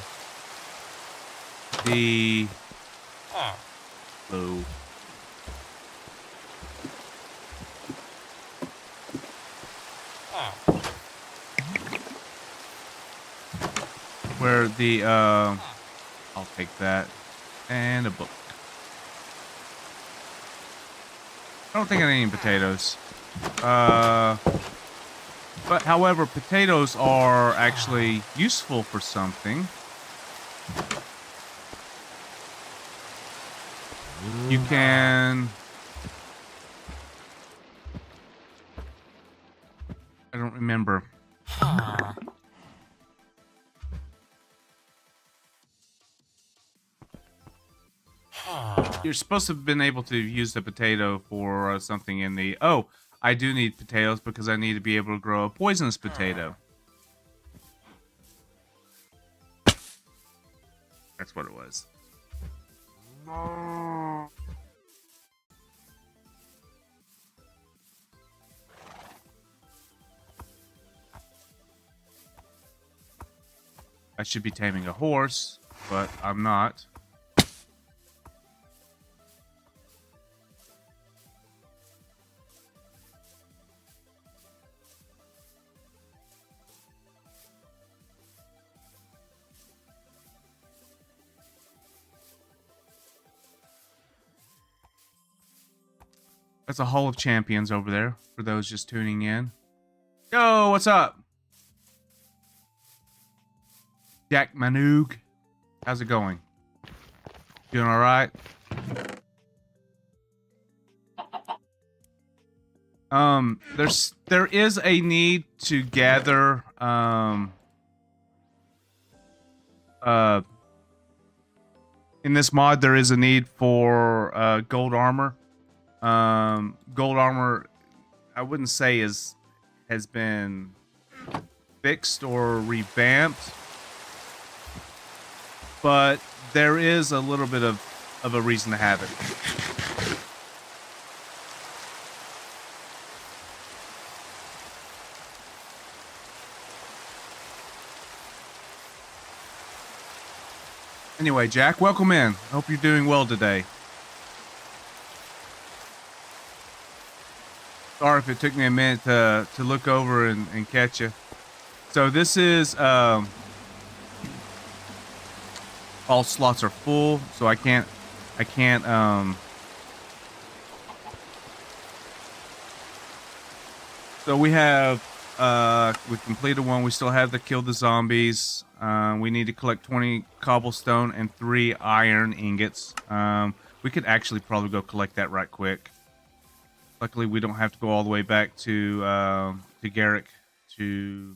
the... Oh. Where the, I'll take that. And a book. I don't think I need any potatoes. But however, potatoes are actually useful for something. You can... I don't remember. You're supposed to have been able to use the potato for something in the... Oh, I do need potatoes because I need to be able to grow a poisonous potato. That's what it was. I should be taming a horse, but I'm not. That's a Hall of Champions over there for those just tuning in. Yo, what's up? Jack Manoog. How's it going? Doing all right? There is a need to gather in this mod there is a need for gold armor. Gold armor I wouldn't say has been fixed or revamped, but there is a little bit of a reason to have it. Anyway, Jack, welcome in. I hope you're doing well today. Sorry if it took me a minute to look over and catch you. So this is all slots are full, so I can't so we have we completed one. We still have to kill the zombies. We need to collect 20 cobblestone and 3 iron ingots. We could actually probably go collect that right quick. Luckily, we don't have to go all the way back to Garrick to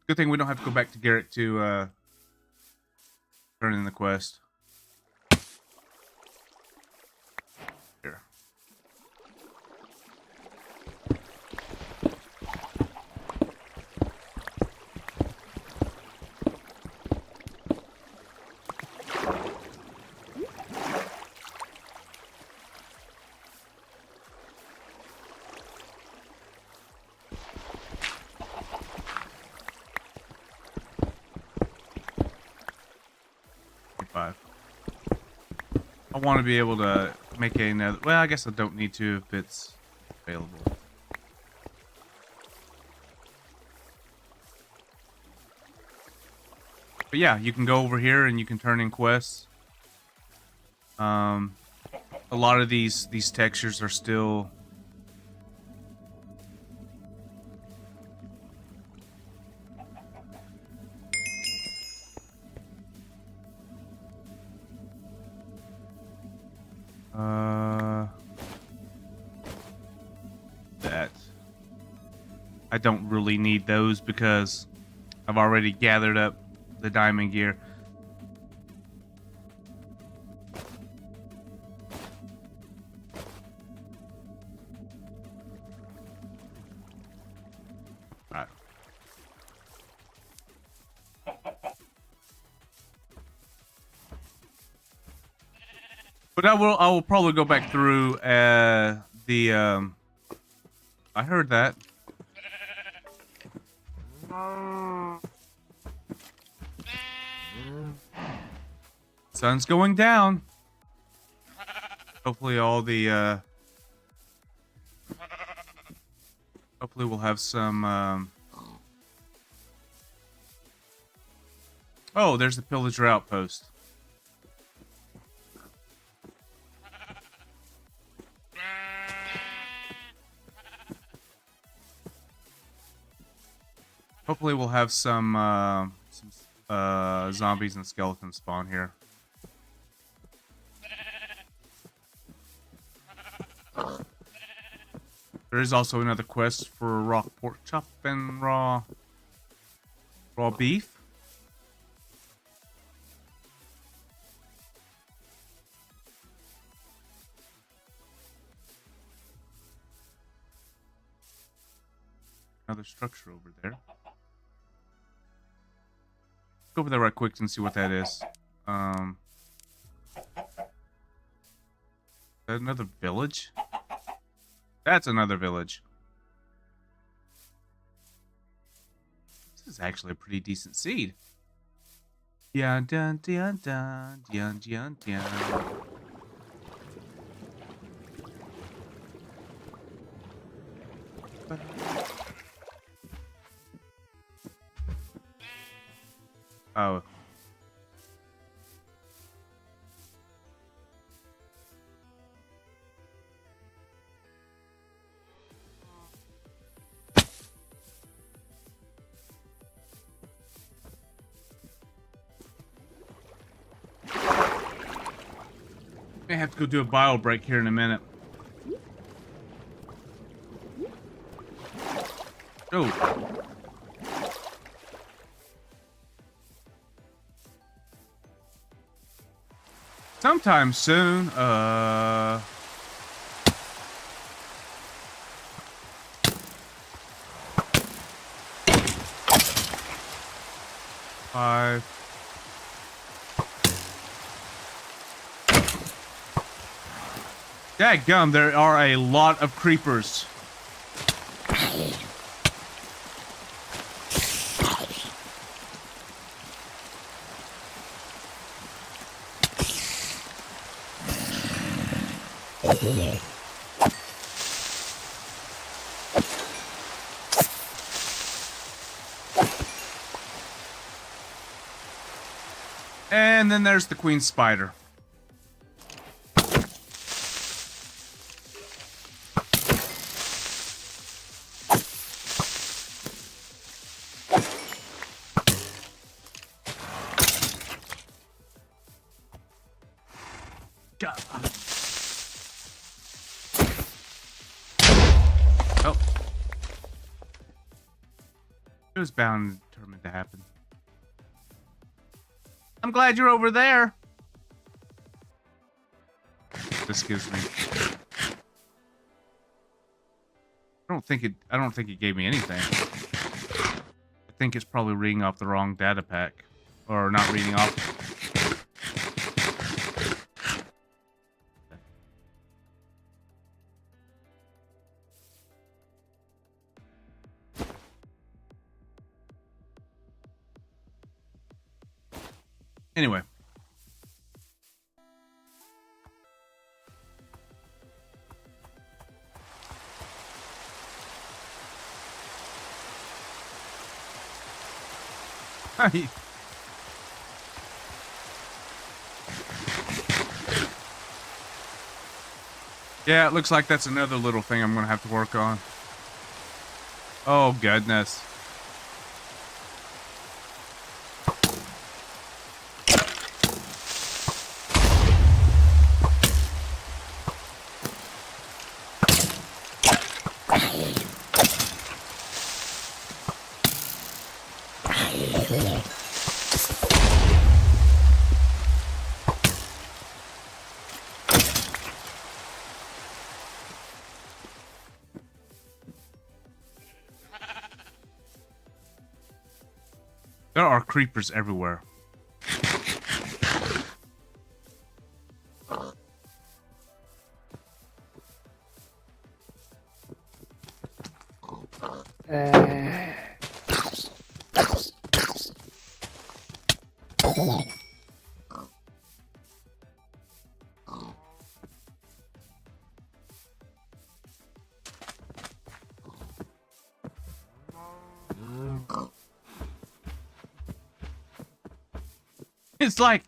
good thing we don't have to go back to Garrick to turn in the quest. Here. I want to be able to make another. Well, I guess I don't need to if it's available. But yeah, you can go over here and you can turn in quests. A lot of these textures are still. That I don't really need those because I've already gathered up the diamond gear. All right. But I will probably go back through the I heard that. Sun's going down. Hopefully all the hopefully we'll have some oh, there's the pillager outpost. Hopefully we'll have some zombies and skeletons spawn here. There is also another quest for raw pork chop and raw beef. Another structure over there. Go over there right quick and see what that is. Is that another village? That's another village. This is actually a pretty decent seed. Dun dun dun dun dun dun dun. Oh. May have to go do a bio break here in a minute. Oh. Sometime soon, 5. Dadgum, there are a lot of creepers. And then there's the queen spider. Oh. It was bound and determined to happen. I'm glad you're over there. This gives me. I don't think it gave me anything. I think it's probably reading off the wrong data pack. Or not reading off. Anyway. Hi. Yeah, it looks like that's another little thing I'm gonna have to work on. Oh, goodness. There are creepers everywhere. It's like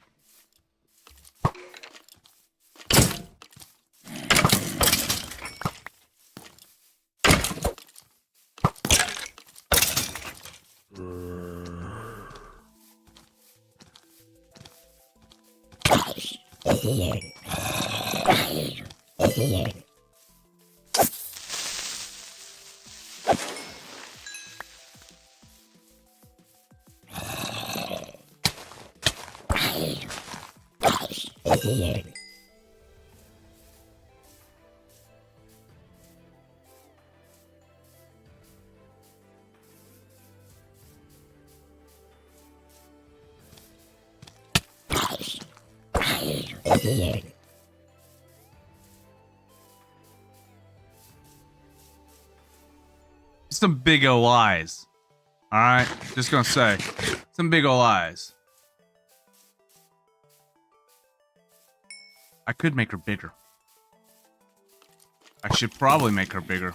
some big ol' eyes. Alright, just gonna say. Some big ol' eyes. I could make her bigger. I should probably make her bigger.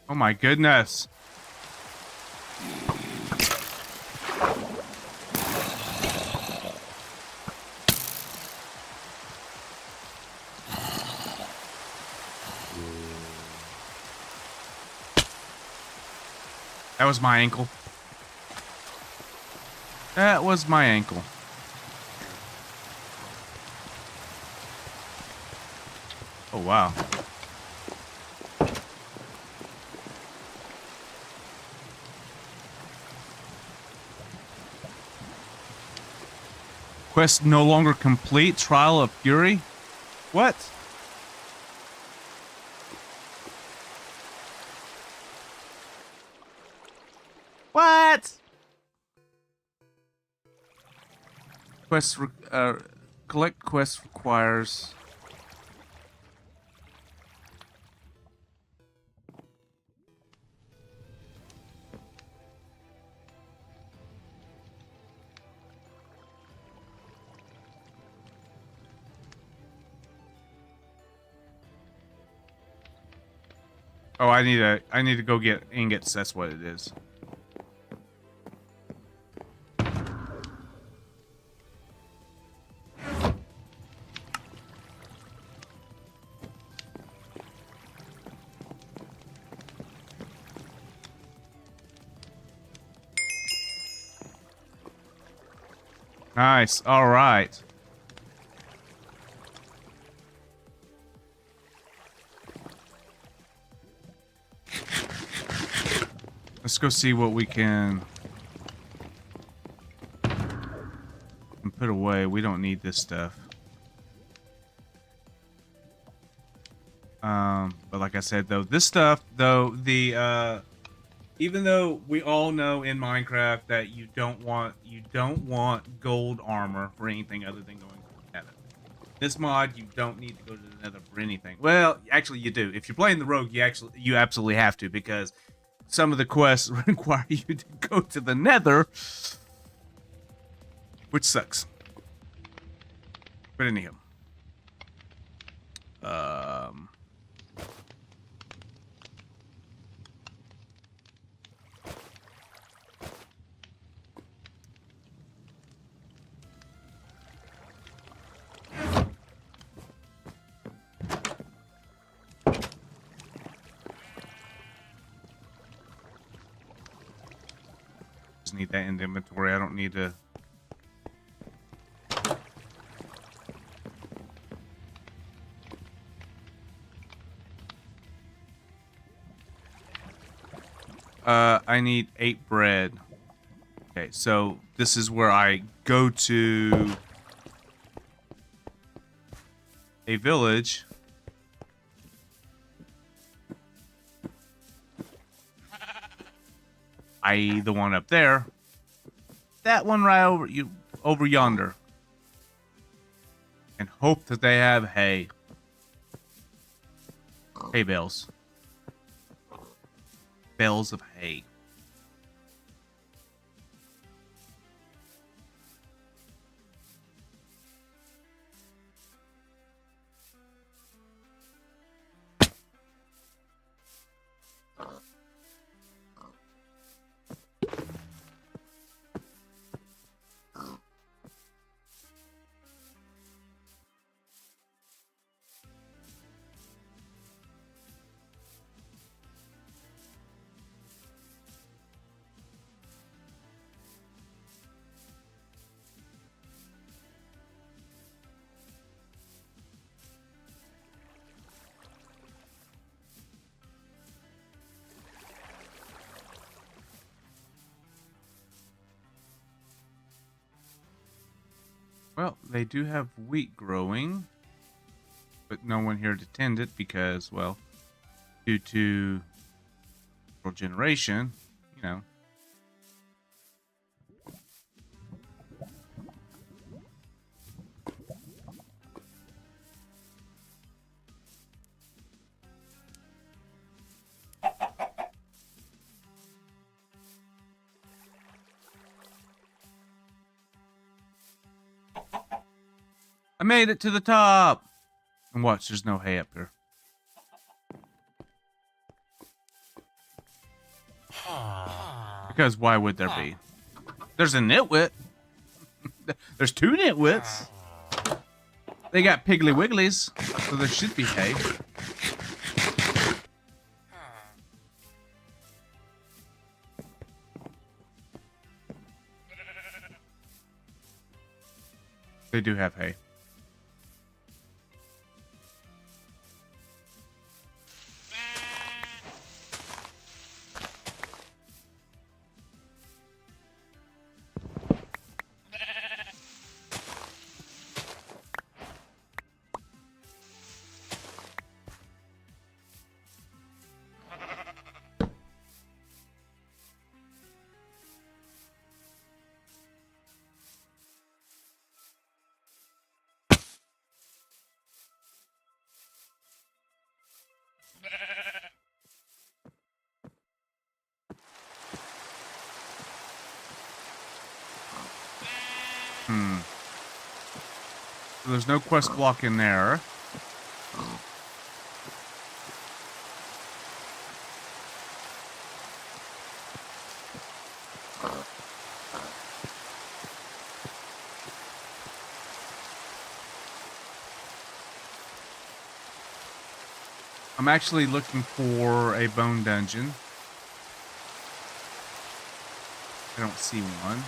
Oh my goodness. That was my ankle. That was my ankle. Oh, wow. Quest no longer complete. Trial of Fury? What? What? Quest, collect quest requires... Oh, I need to go get ingots. That's what it is. Nice. All right. Let's go see what we can put away. We don't need this stuff. But like I said, though, this stuff, though, even though we all know in Minecraft that you don't want gold armor for anything other than going to the Nether. This mod, you don't need to go to the Nether for anything. Well, actually, you do. If you're playing the Rogue, you absolutely have to, because some of the quests require you to go to the Nether, which sucks. But anyhow, just need that in the inventory. I don't need to. I need 8 bread. Okay, so this is where I go to a village. I.e. the one up there. That one right over yonder. And hope that they have hay. Hay bales. Bales of hay. Well, they do have wheat growing, but no one here to tend it because, well, due to generation, you know. I made it to the top. And watch, there's no hay up here. Because why would there be? There's a nitwit. There's two nitwits. They got Piggly Wigglies, so there should be hay. They do have hay. So there's no quest block in there. I'm actually looking for a bone dungeon. I don't see one.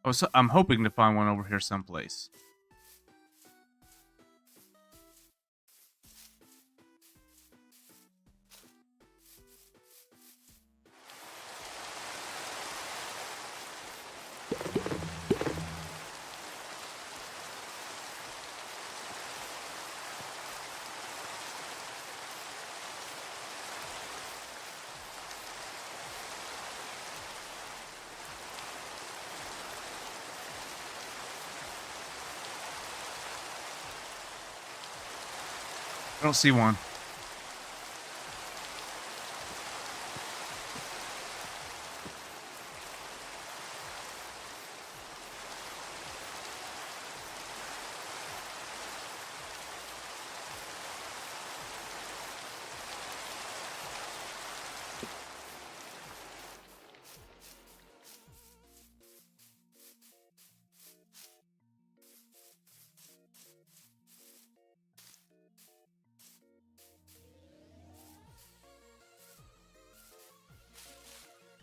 Oh, so I'm hoping to find one over here someplace. I don't see one.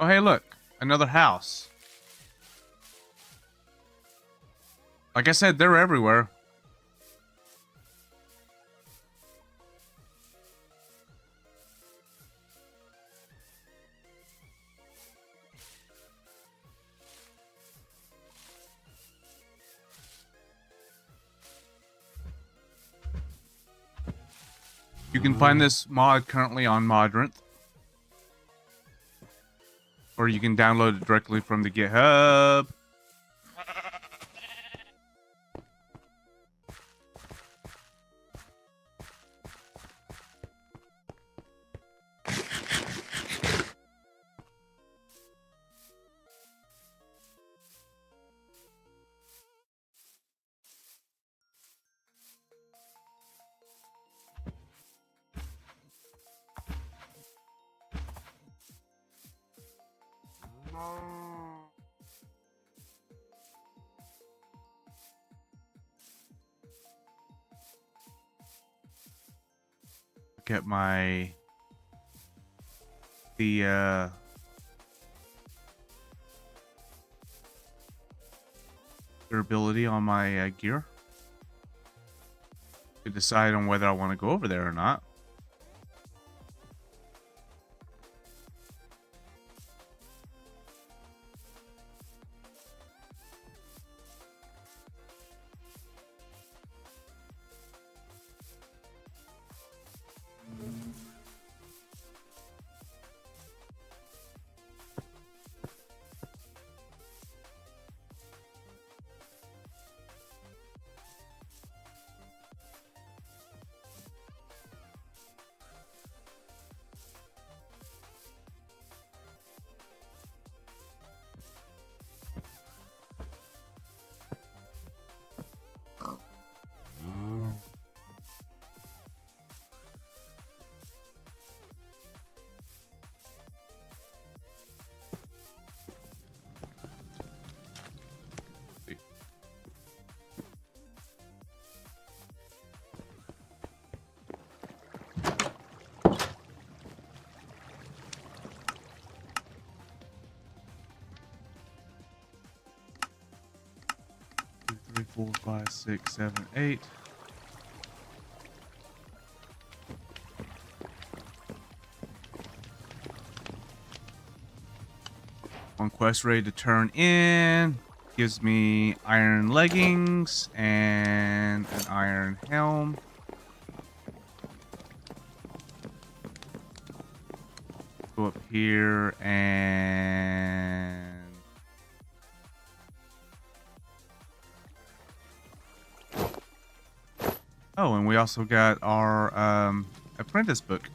Oh, hey, look. Another house. Like I said, they're everywhere. You can find this mod currently on Modrinth. Or you can download it directly from the GitHub. Get my durability on my gear to decide on whether I want to go over there or not. 4, 5, 6, 7, 8. On quest ready to turn in. Gives me iron leggings and an iron helm. Go up here and oh, and we also got our apprentice book.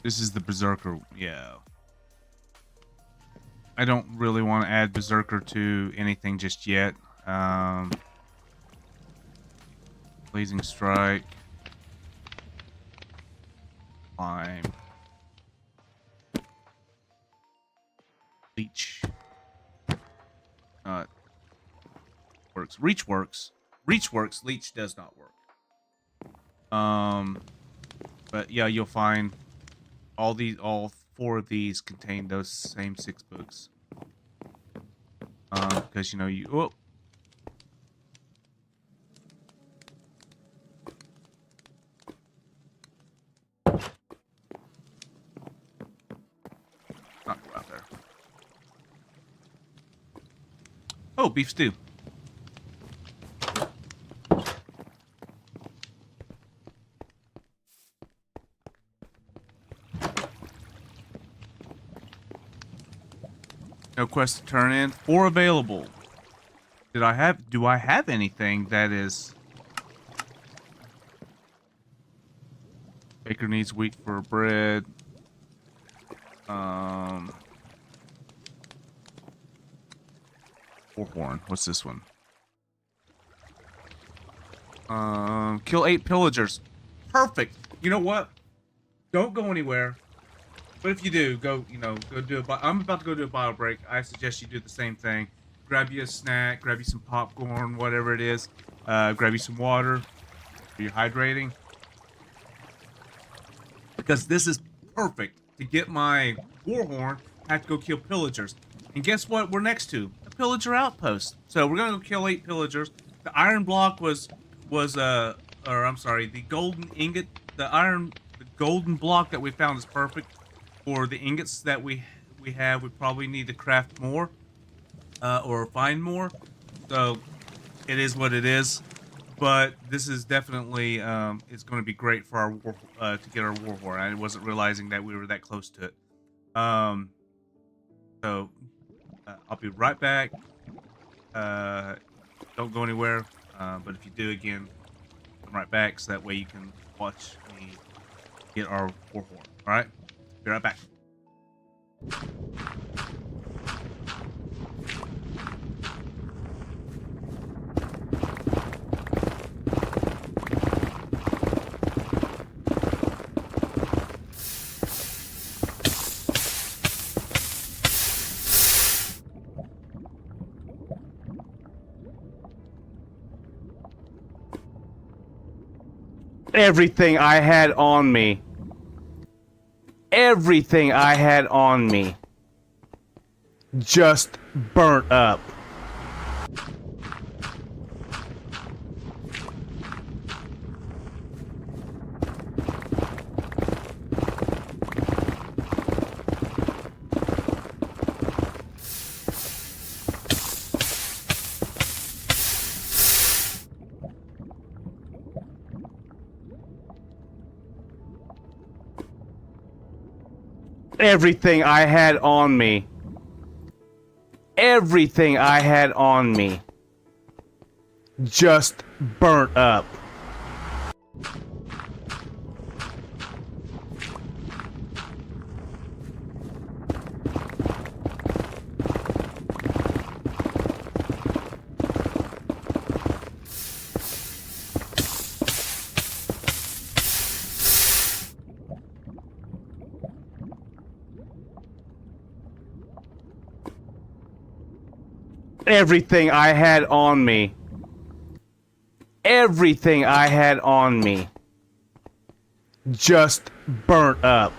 This is the Berserker, yeah. I don't really want to add Berserker to anything just yet. Blazing Strike. Climb. Leech. Works. Reach works. Reach works. Leech does not work. But yeah, you'll find all 4 of these contain those same 6 books. Because oh. Not go out there. Oh, beef stew. No quest to turn in. 4 available. Do I have anything that is... Baker needs wheat for bread. Warhorn. What's this one? Kill 8 pillagers. Perfect. You know what? Don't go anywhere. But if you do, go do a... I'm about to go do a bio break. I suggest you do the same thing. Grab you a snack, grab you some popcorn, whatever it is. Grab you some water for your hydrating. Because this is perfect. To get my Warhorn, I have to go kill pillagers. And guess what we're next to? A pillager outpost. So we're going to go kill 8 pillagers. The iron block was the golden ingot. The golden block that we found is perfect. For the ingots that we have, we probably need to craft more or find more. So it is what it is. But this is definitely it's going to be great for our to get our Warhorn. I wasn't realizing that we were that close to it. So I'll be right back. Don't go anywhere. But if you do, again, come right back so that way you can watch me get our Warhorn. All right. Be right back. Everything I had on me. Everything I had on me just burnt up. Everything I had on me. Everything I had on me just burnt up. Everything I had on me. Everything I had on me just burnt up.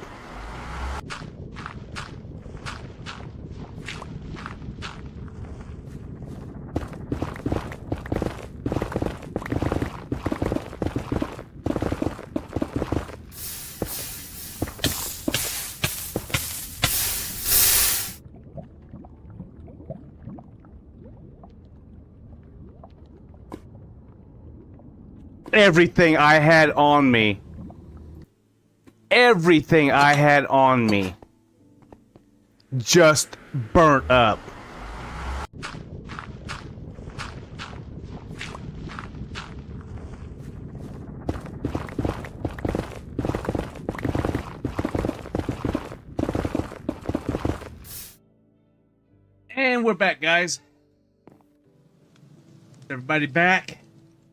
Everything I had on me. Everything I had on me just burnt up. And we're back, guys. Everybody back?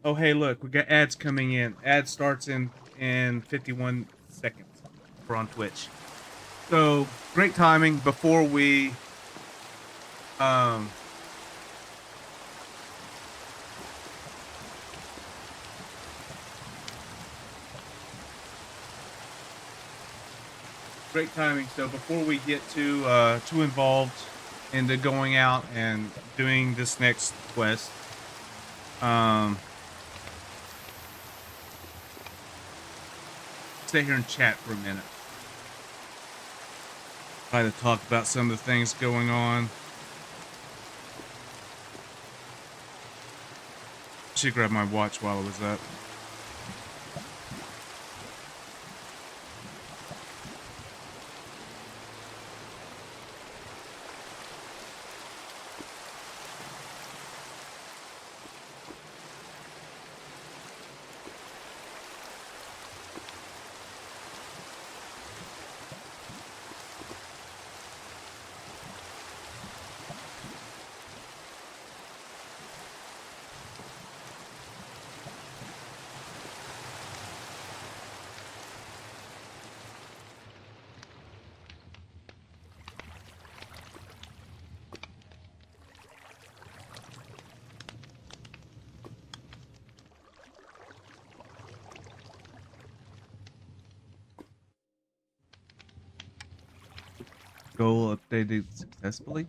Oh, hey, look, we got ads coming in. Ad starts in 51 seconds. We're on Twitch. So, great timing before we great timing. So before we get too involved into going out and doing this next quest, stay here and chat for a minute. Try to talk about some of the things going on. Should grab my watch while I was up. Goal updated successfully.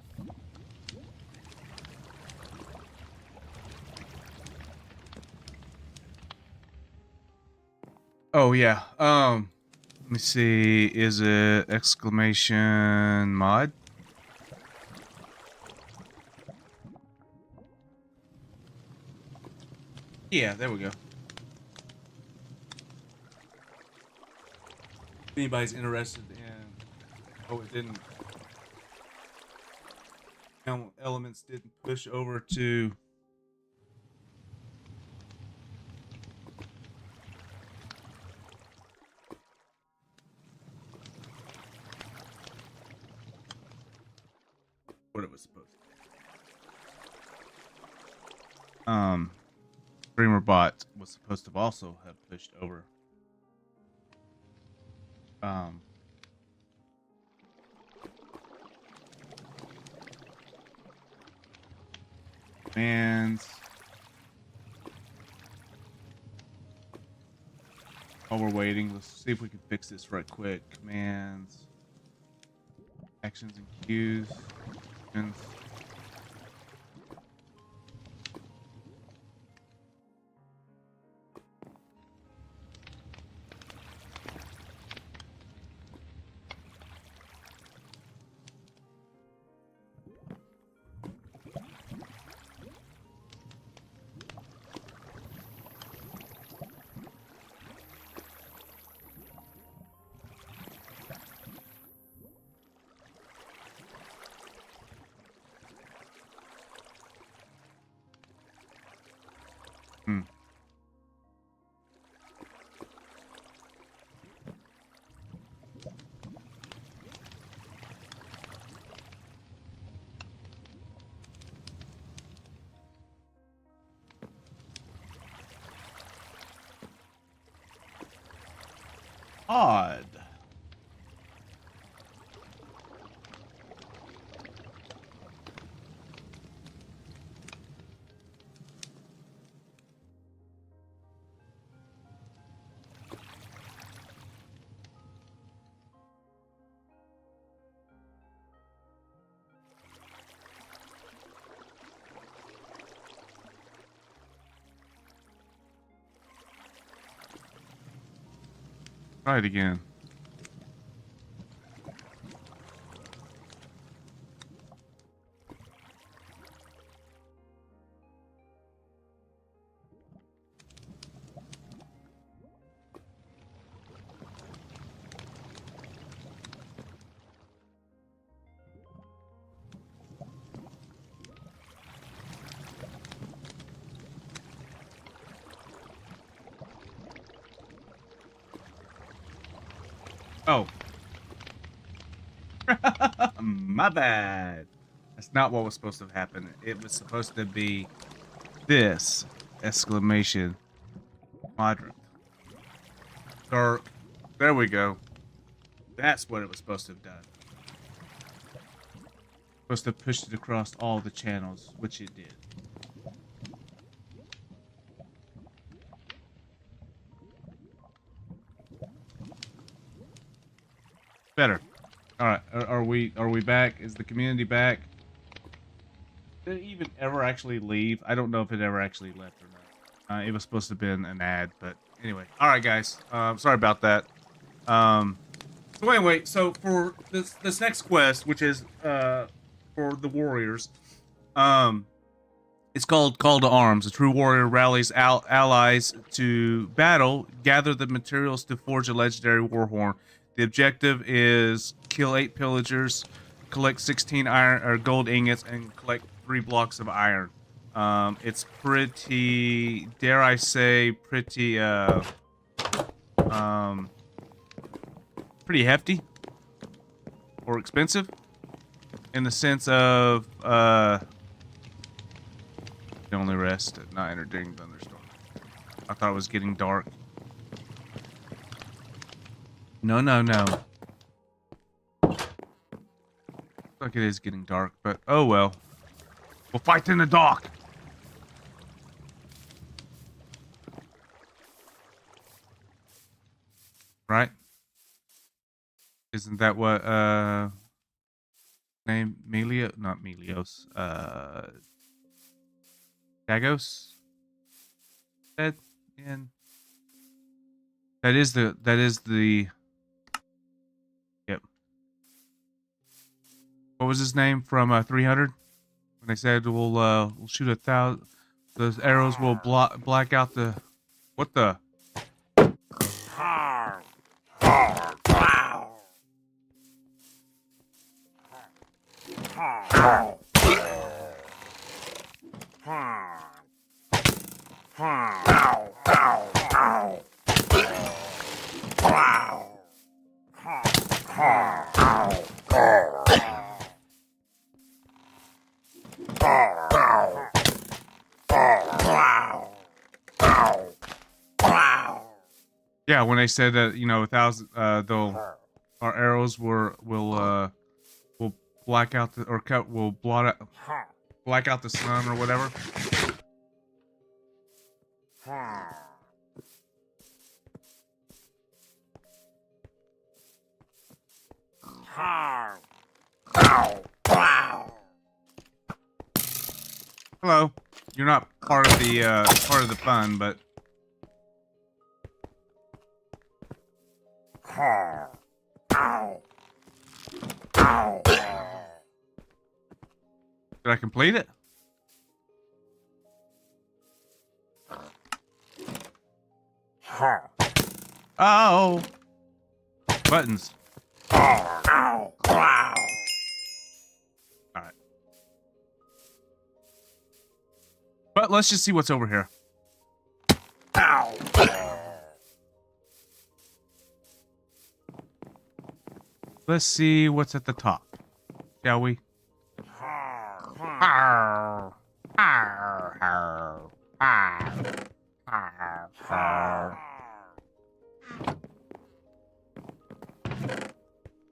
Oh yeah. Let me see. Is it exclamation mod? Yeah, there we go. If anybody's interested in, oh, it didn't. Elements didn't push over to. What it was supposed to. Streamer bot was supposed to also have pushed over. And while we're waiting, let's see if we can fix this right quick. Commands, actions and queues. And odd. Try it again. Oh. My bad. That's not what was supposed to happen. It was supposed to be this exclamation quadrant. Dark. There we go. That's what it was supposed to have done. Supposed to have pushed it across all the channels, which it did. Better. All right. Are we back? Is the community back? Did it even ever actually leave? I don't know if it ever actually left or not. It was supposed to have been an ad, but anyway. All right, guys. Sorry about that. So anyway, so for this next quest, which is for the warriors, it's called Call to Arms. A true warrior rallies allies to battle, gather the materials to forge a legendary warhorn. The objective is kill 8 pillagers, collect 16 iron or gold ingots, and collect 3 blocks of iron. It's pretty, dare I say, pretty pretty hefty or expensive in the sense of you only rest at night or during thunderstorm. I thought it was getting dark. No, no, no. Looks like it is getting dark, but oh well. We'll fight in the dark. Right? Isn't that what name Melio, not Melios, Dagos said? And that is the yep. What was his name from 300? When they said we'll shoot 1,000, those arrows will black out the, what the? Yeah, when they said that, you know, 1,000, our arrows will black out the, or cut, will black out the sun or whatever. Hello. You're not part of the fun, but did I complete it? Oh, buttons. All right, but let's just see what's over here. Let's see what's at the top, shall we?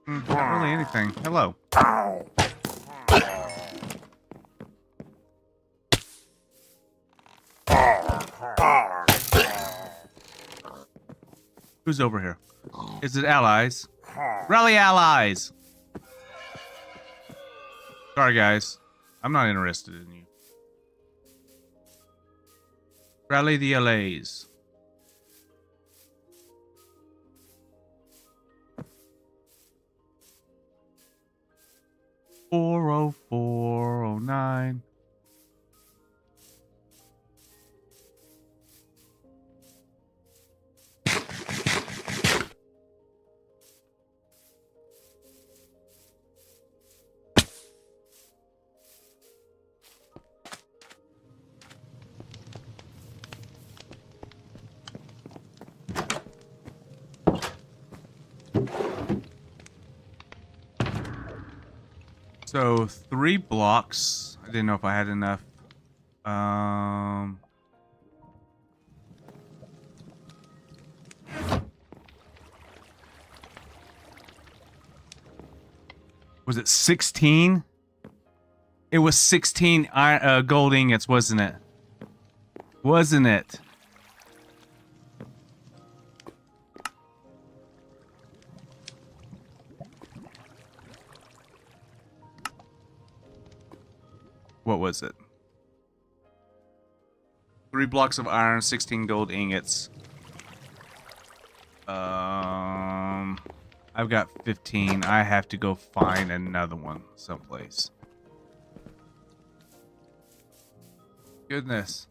Not really anything. Hello. Who's over here? Is it allies? Rally allies! Sorry, guys. I'm not interested in you. Rally the allies. 0409. So 3 blocks. I didn't know if I had enough. Was it 16? It was 16 gold ingots, wasn't it? Wasn't it? What was it? 3 blocks of iron, 16 gold ingots. I've got 15. I have to go find another one someplace. Goodness.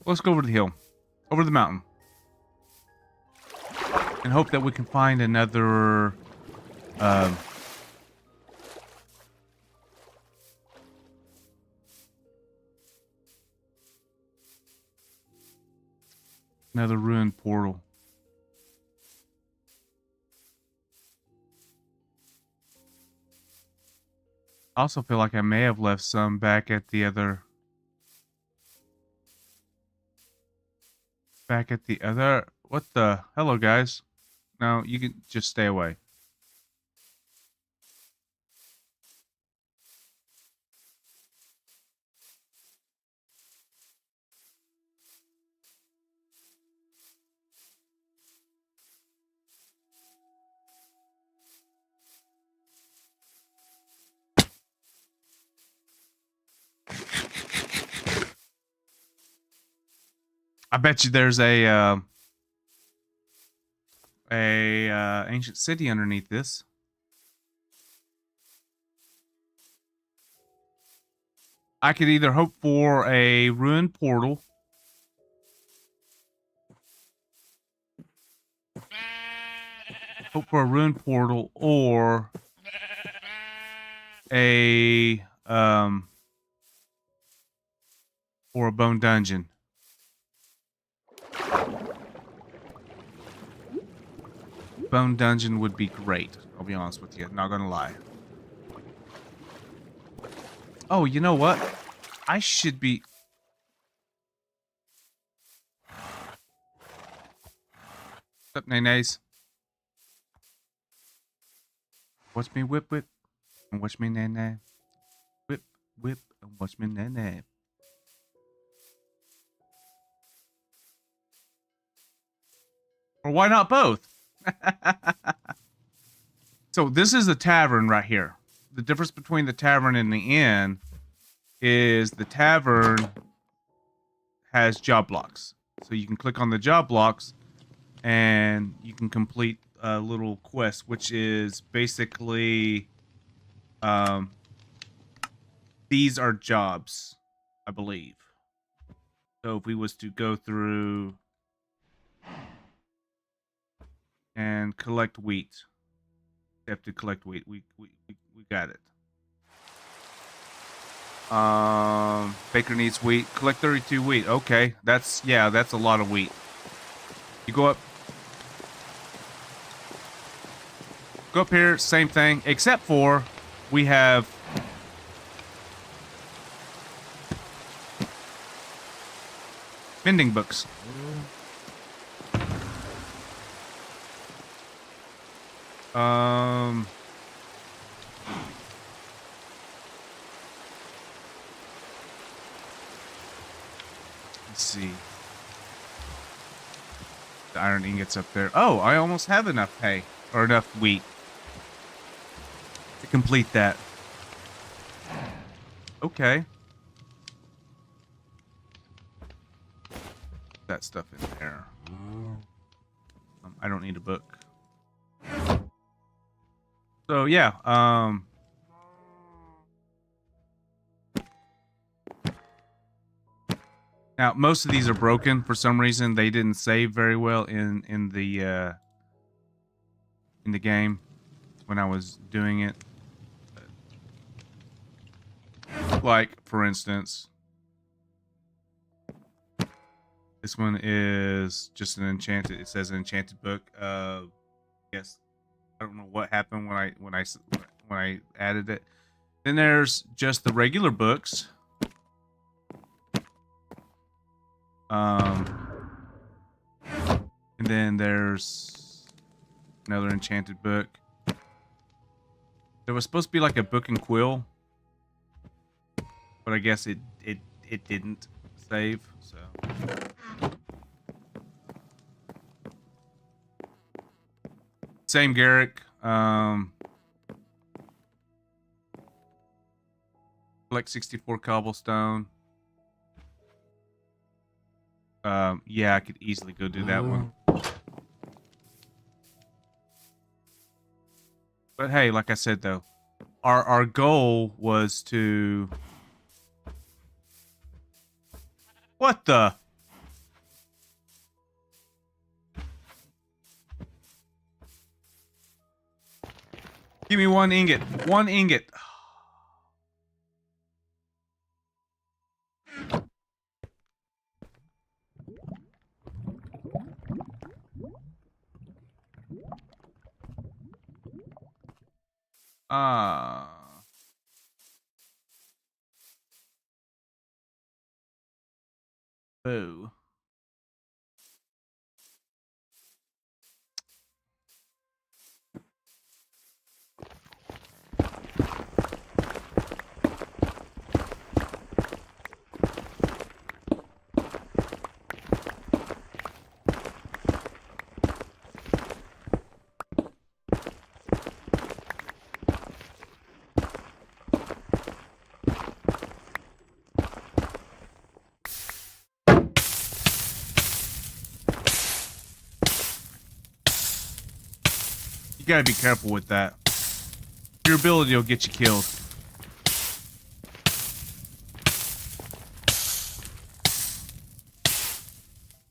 Let's go over the hill. Over the mountain. And hope that we can find another... another ruined portal. I also feel like I may have left some back at the other... What the... Hello, guys. No, you can just stay away. I bet you there's a ancient city underneath this. I could either hope for a ruined portal, or a bone dungeon. Bone dungeon would be great. I'll be honest with you. Not gonna lie. Oh, you know what? I should be... What's up, nays? Watch me whip whip. And watch me nay. Whip whip. And watch me nay. Or why not both? So this is the tavern right here. The difference between the tavern and the inn is the tavern has job blocks. So you can click on the job blocks and you can complete a little quest, which is basically these are jobs, I believe. So if we was to go through and collect wheat. We have to collect wheat. We got it. Baker needs wheat. Collect 32 wheat. Okay, that's a lot of wheat. You go up here, same thing, except for we have mending books. Let's see. The iron ingots up there. Oh, I almost have enough hay or enough wheat to complete that. Okay. that stuff in there. I don't need a book. So yeah, now most of these are broken for some reason. They didn't save very well in the game when I was doing it. Like for instance, this one is just an enchanted. It says an enchanted book. Yes, I don't know what happened when I added it. Then there's just the regular books. And then there's another enchanted book. There was supposed to be like a book and quill, but I guess it didn't save. So. Same Garrick. Like 64 cobblestone. Yeah, I could easily go do that one. But hey, like I said though, our goal was to... What the? Give me 1 ingot. 1 ingot. Boo. You gotta be careful with that. Your ability will get you killed.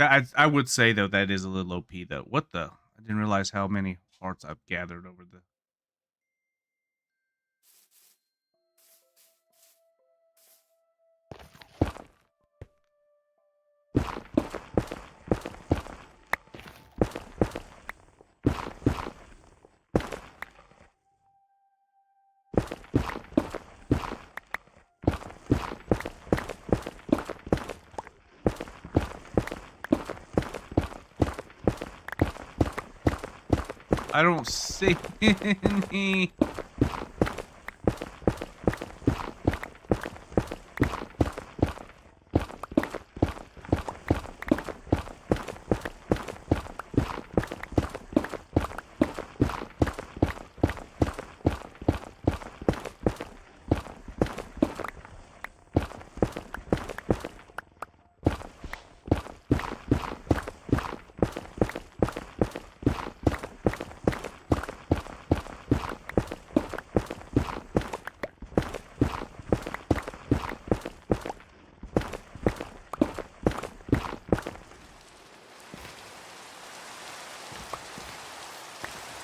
I would say though that is a little OP though. What the? I didn't realize how many hearts I've gathered over the... I don't see any.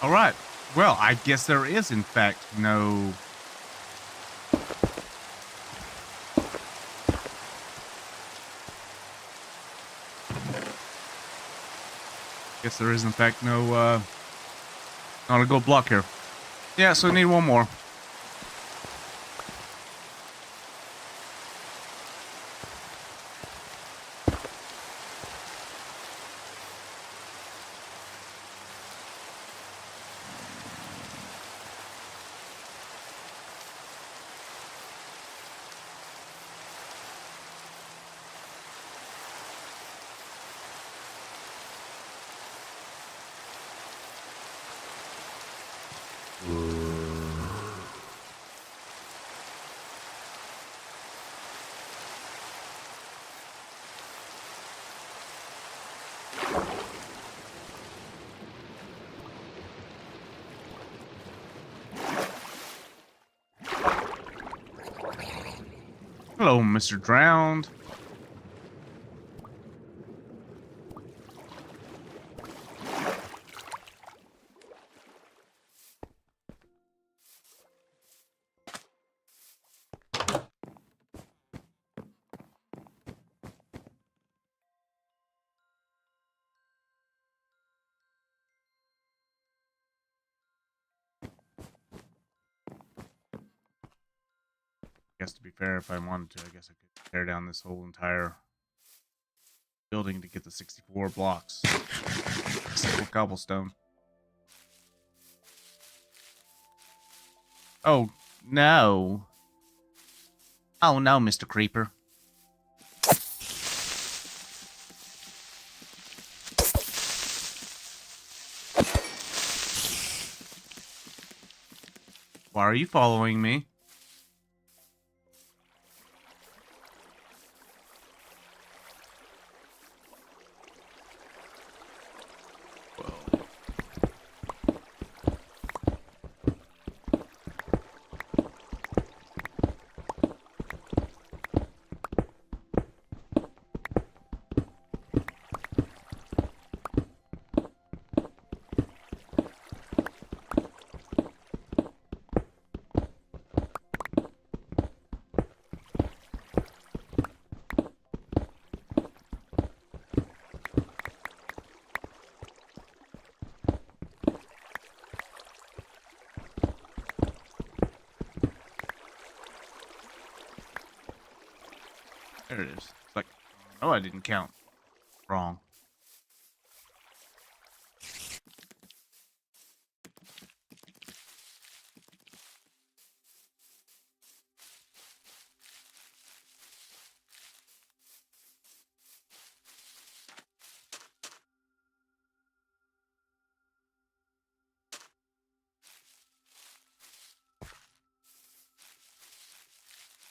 All right. Well, I guess there is, in fact, no... Guess there is, in fact, no, not a gold block here. Yeah, so we need one more. Hello, Mr. Drowned. I guess to be fair, if I wanted to, I guess I could tear down this whole entire building to get the 64 blocks. 64 cobblestone. Oh, no. Oh, no, Mr. Creeper. Why are you following me? There it is. It's like, oh, I didn't count. Wrong.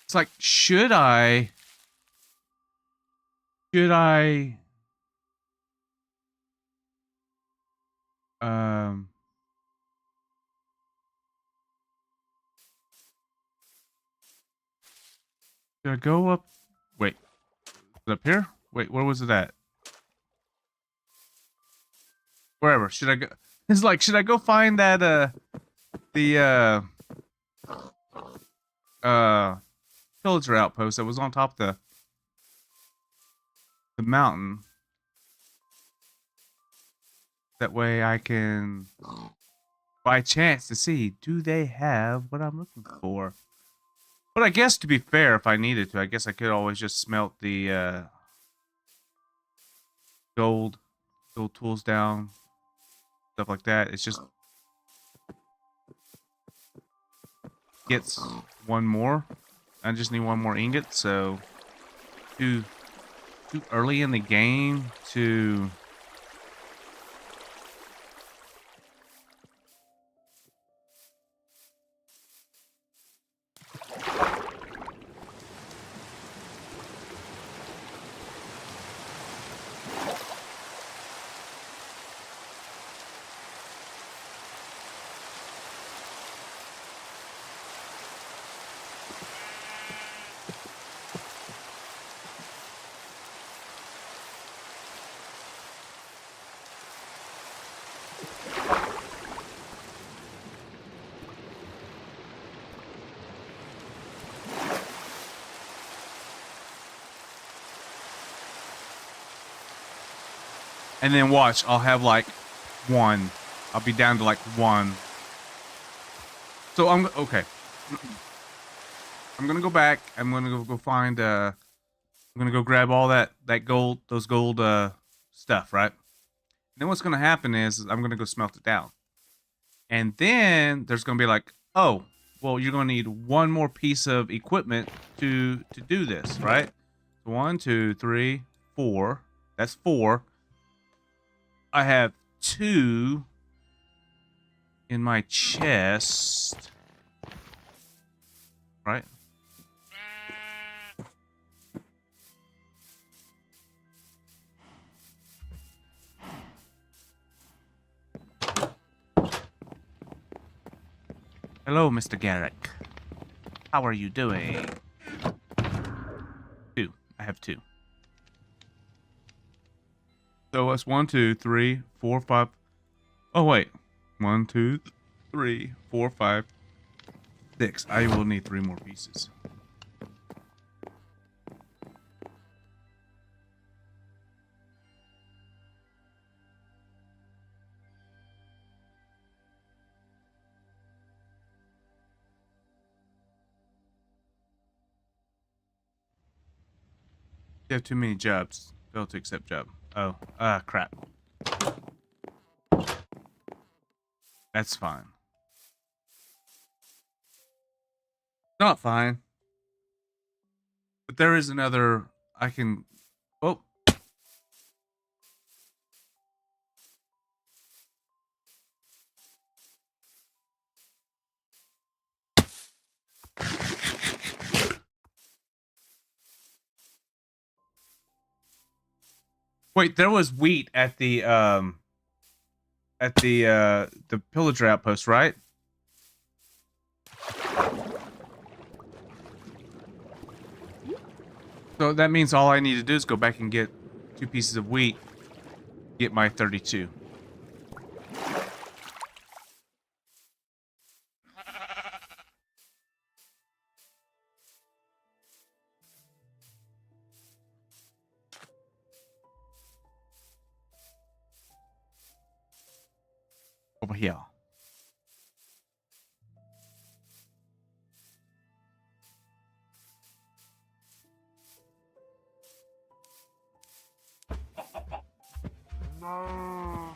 It's like, should I um should I go up? Wait, is it up here? Wait, where was it at? Wherever. Should I go? It's like, should I go find that the pillager outpost that was on top of the mountain? That way I can, by chance, to see, do they have what I'm looking for? But I guess to be fair, if I needed to, I guess I could always just smelt the gold tools down, stuff like that. It's just gets one more. I just need one more ingot, so too early in the game to and then watch, I'll have like one. I'll be down to like one. So I'm okay. I'm gonna go back. I'm gonna go find. I'm gonna go grab all that gold, those gold stuff, right? And then what's gonna happen is I'm gonna go smelt it down, and then there's gonna be like, oh, well, you're gonna need one more piece of equipment to do this, right? 1, 2, 3, 4. That's 4. I have 2 in my chest, right? Hello, Mr. Garrick. How are you doing? I have 2. So it's 1, 2, 3, 4, 5. Oh wait, 1, 2, 3, 4, 5, 6. I will need 3 more pieces. You have too many jobs. Fail to accept job. Oh, crap. That's fine. Not fine. But there is another. I can. Oh. Wait, there was wheat at the pillager outpost, right? So that means all I need to do is go back and get 2 pieces of wheat, get my 32. Over here. No.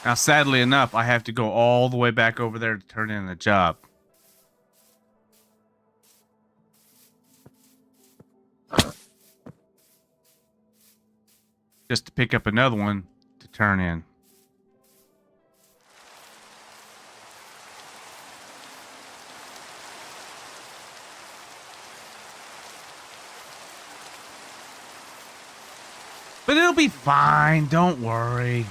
Now, sadly enough, I have to go all the way back over there to turn in a job. Just to pick up another one to turn in. But it'll be fine, don't worry.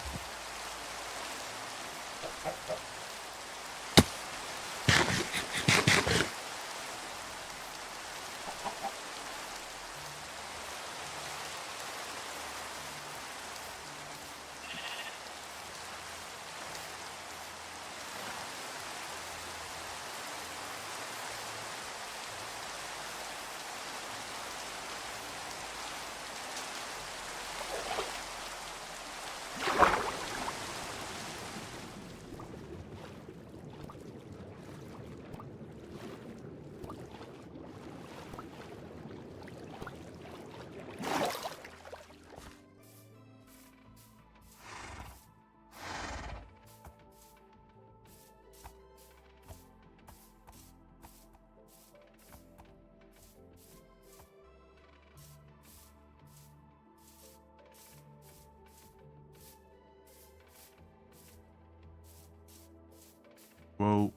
Whoa.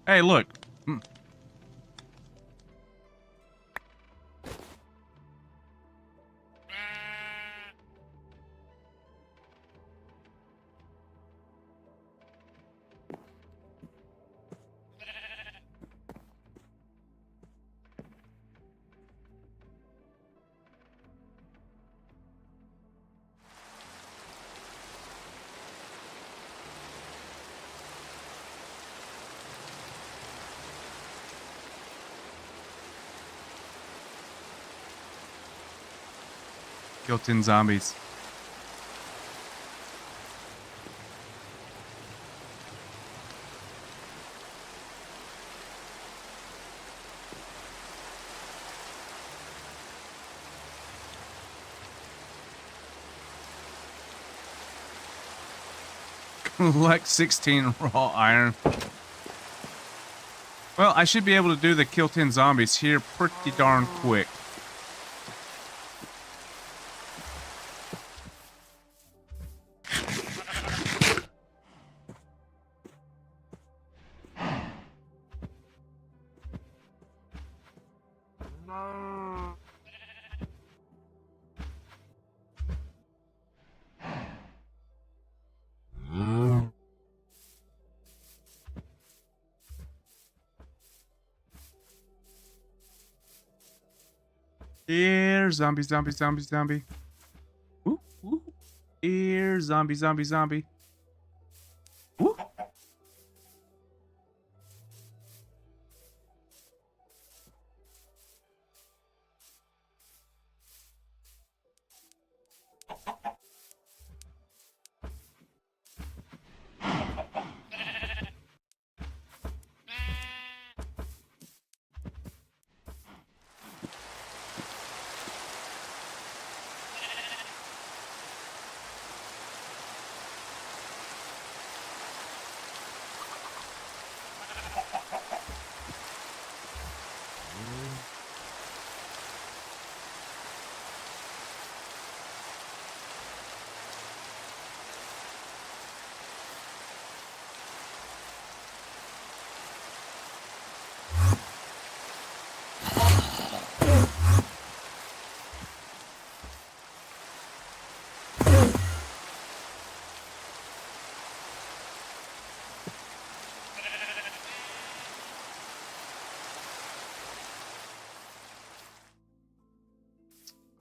Hey, look. Kill 10 zombies. Collect 16 raw iron. Well, I should be able to do the kill 10 zombies here pretty darn quick. Here, zombie, zombie, zombie, zombie. Woo, woo. Here, zombie, zombie, zombie. Woo.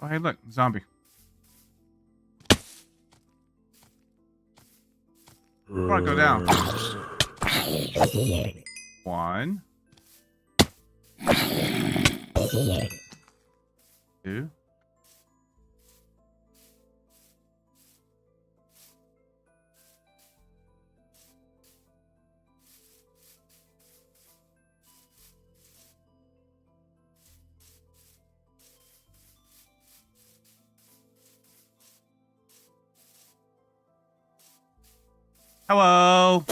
Oh, hey, look, zombie. Before I go down. 1, 2. Hello.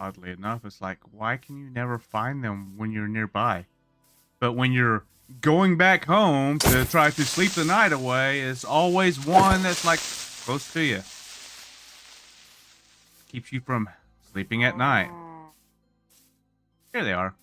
Oddly enough, it's like, why can you never find them when you're nearby? But when you're going back home to try to sleep the night away, it's always one that's like close to you. Keeps you from sleeping at night. Here they are.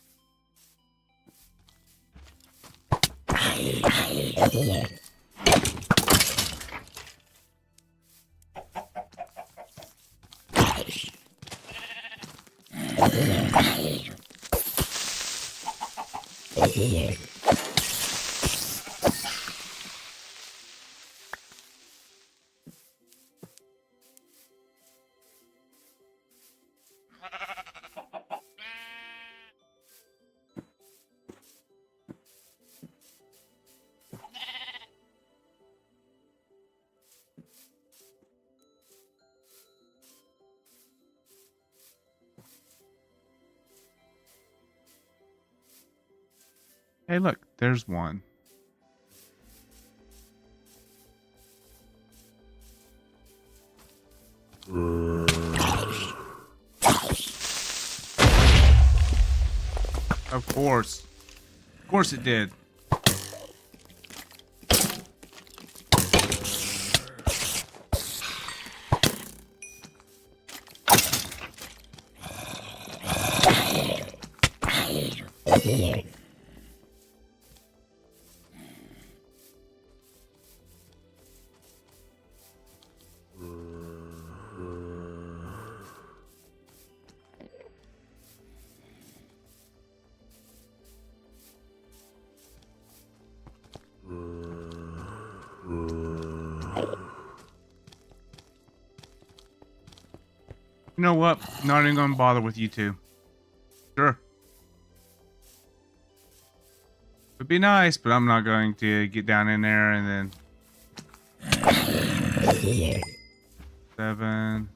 Hey, look, there's one. Of course. Of course it did. You know what? Not even gonna bother with you two. Sure. It'd be nice, but I'm not going to get down in there and then 7.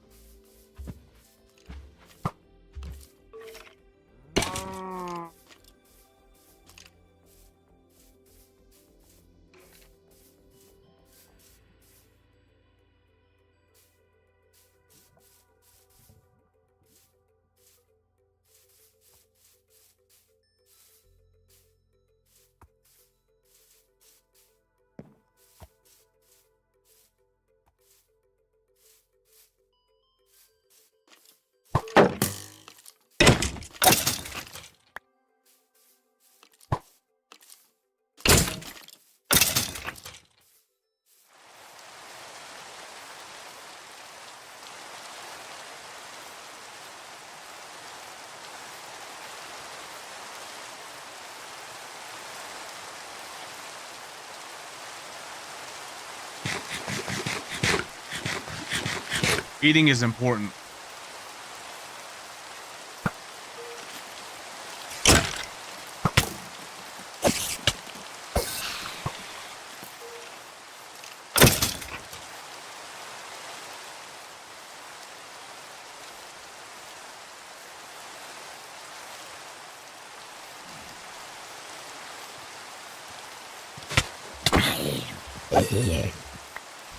Eating is important.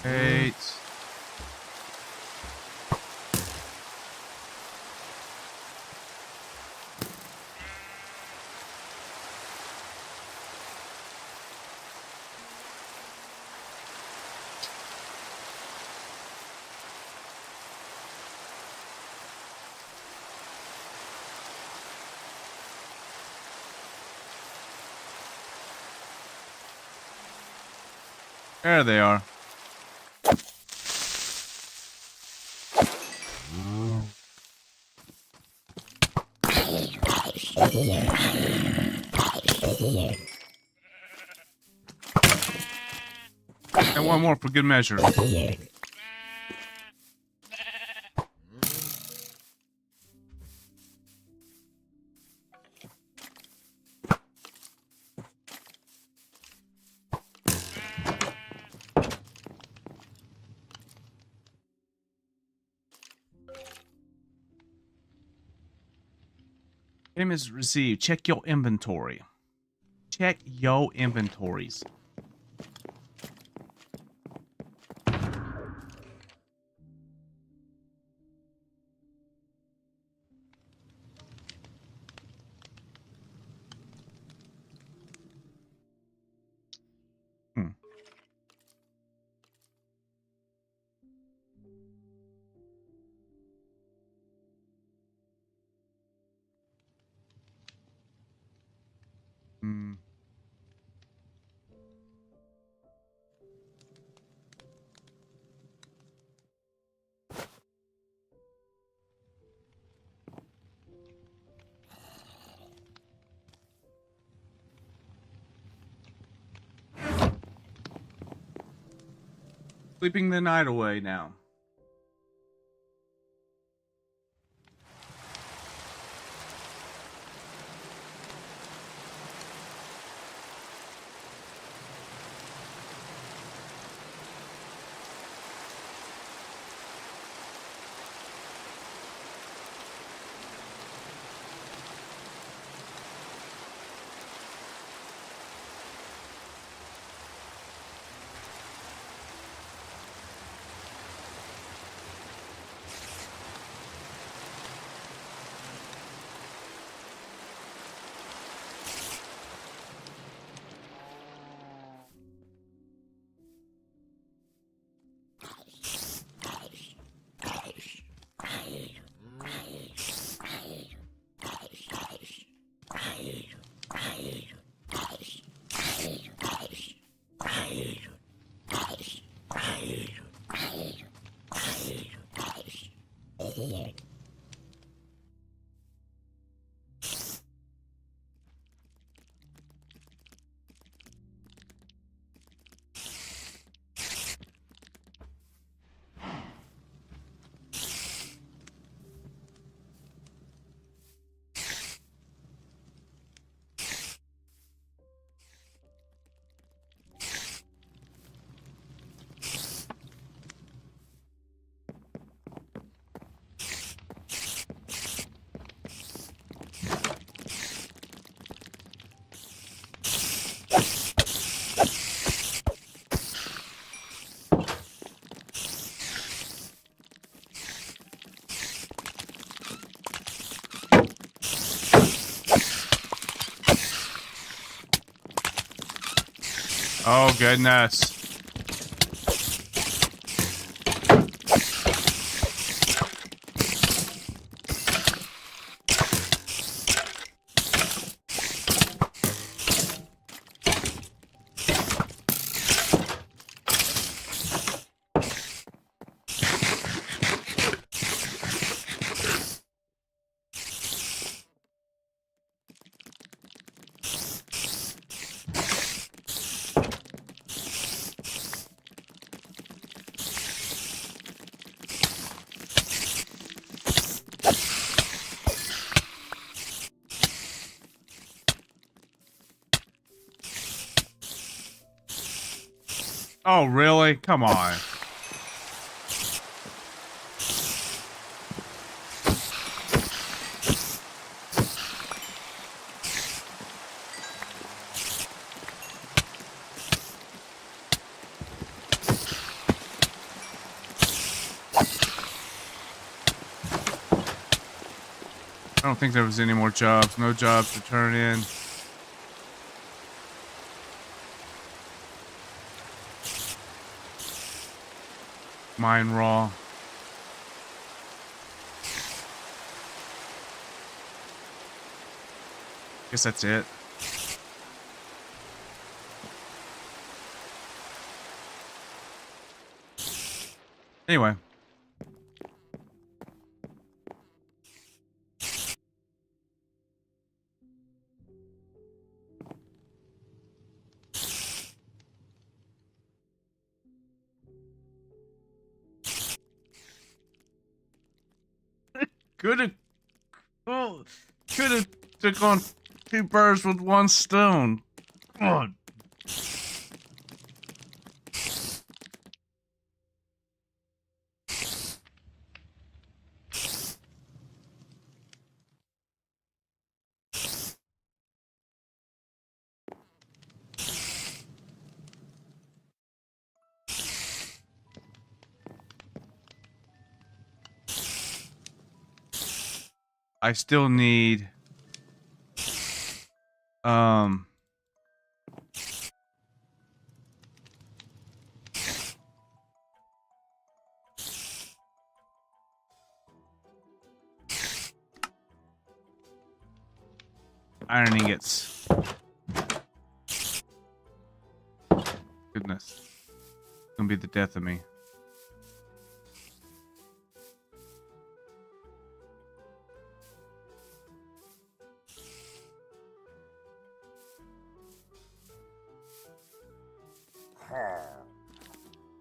Eight. There they are. And one more for good measure. Payments received. Check your inventory. Check your inventories. Hmm. Sleeping the night away now. Oh, goodness. Oh, really? Come on. I don't think there was any more jobs. No jobs to turn in. Mine raw. Guess that's it. Anyway. Could have took on 2 birds with 1 stone. God. I still need iron ingots. Goodness. It's gonna be the death of me.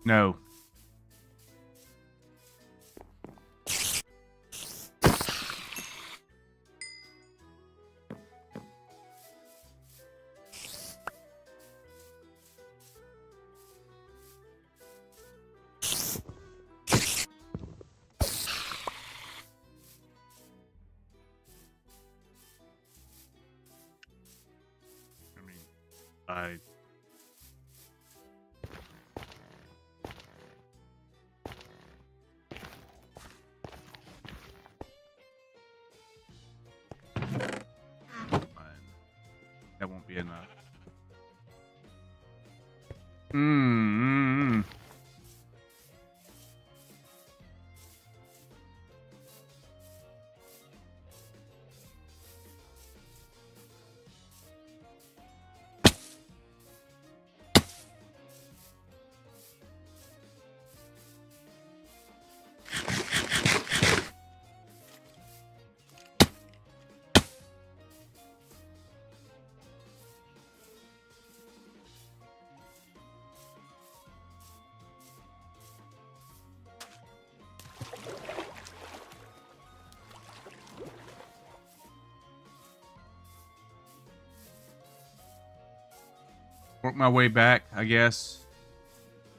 No. I that won't be enough. Work my way back, I guess.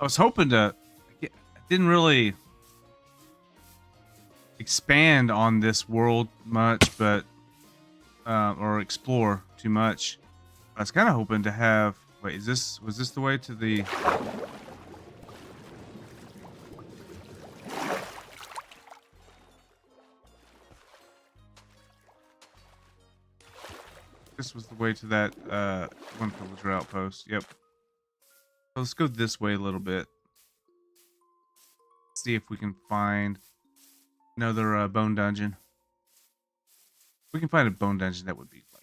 I was hoping to. I didn't really expand on this world much, but or explore too much. I was kind of hoping to have Wait, was this the way to the... This was the way to that one villager outpost. Yep. So let's go this way a little bit. See if we can find another bone dungeon. If we can find a bone dungeon, that would be like...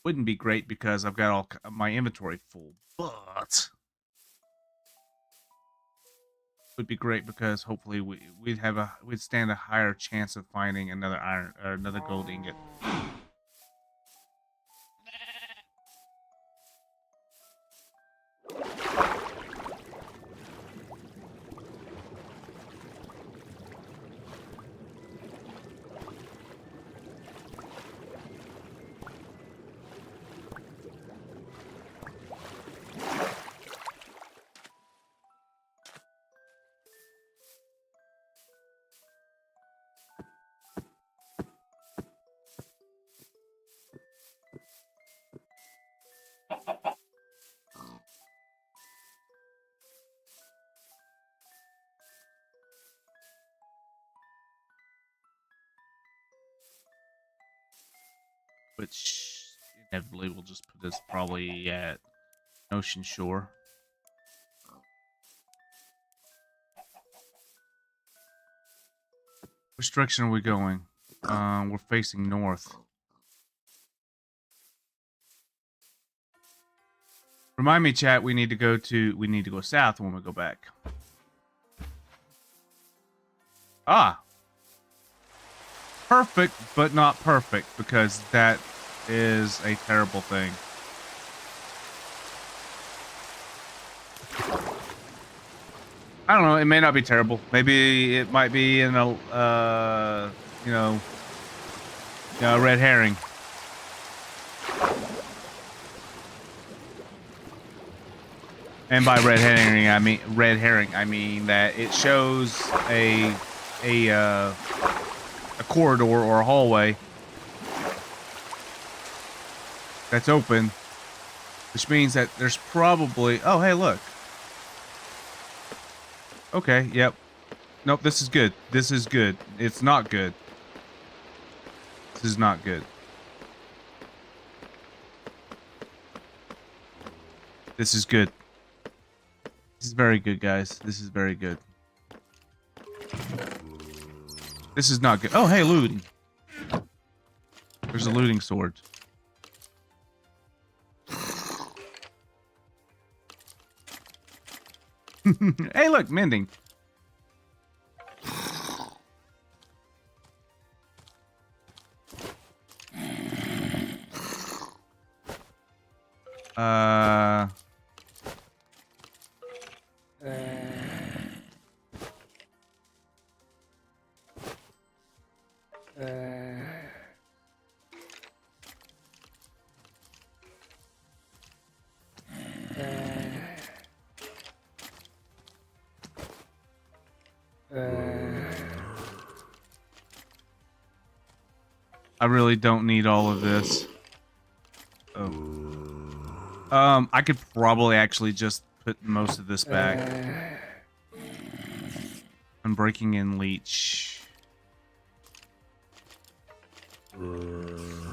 Wouldn't be great because I've got all my inventory full, but would be great because hopefully we'd stand a higher chance of finding another iron or another gold ingot. Which inevitably will just put us probably at Ocean Shore. Which direction are we going? We're facing north. Remind me, chat, we need to go south when we go back. Ah. Perfect, but not perfect, because that is a terrible thing. I don't know, it may not be terrible. Maybe it might be in a, you know, red herring. And by red herring, I mean that it shows a corridor or a hallway that's open, which means that there's probably... Oh, hey, look. Okay, yep. Nope, this is good. This is good. It's not good. This is not good. This is good. This is very good, guys. This is very good. This is not good. Oh, hey, looting. There's a looting sword. Hey, look, mending. I really don't need all of this. Oh. I could probably actually just put most of this back. I'm breaking in leech. I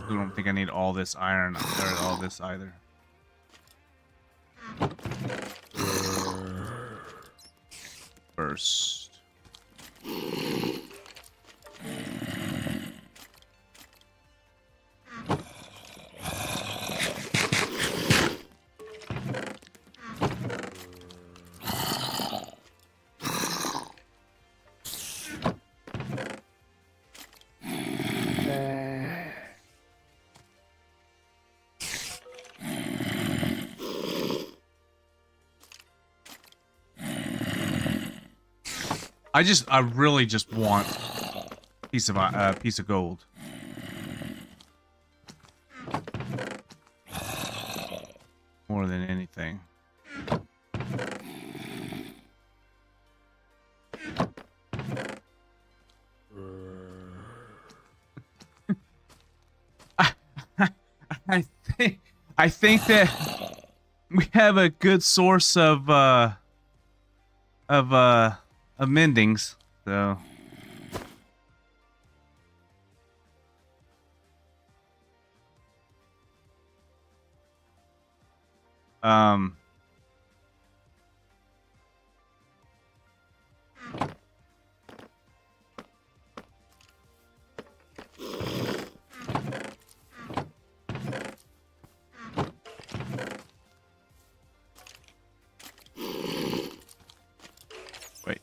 don't think I need all this iron or all this either. First. I really just want a piece of gold. More than anything. I think that we have a good source of of uh of mendings. So um wait.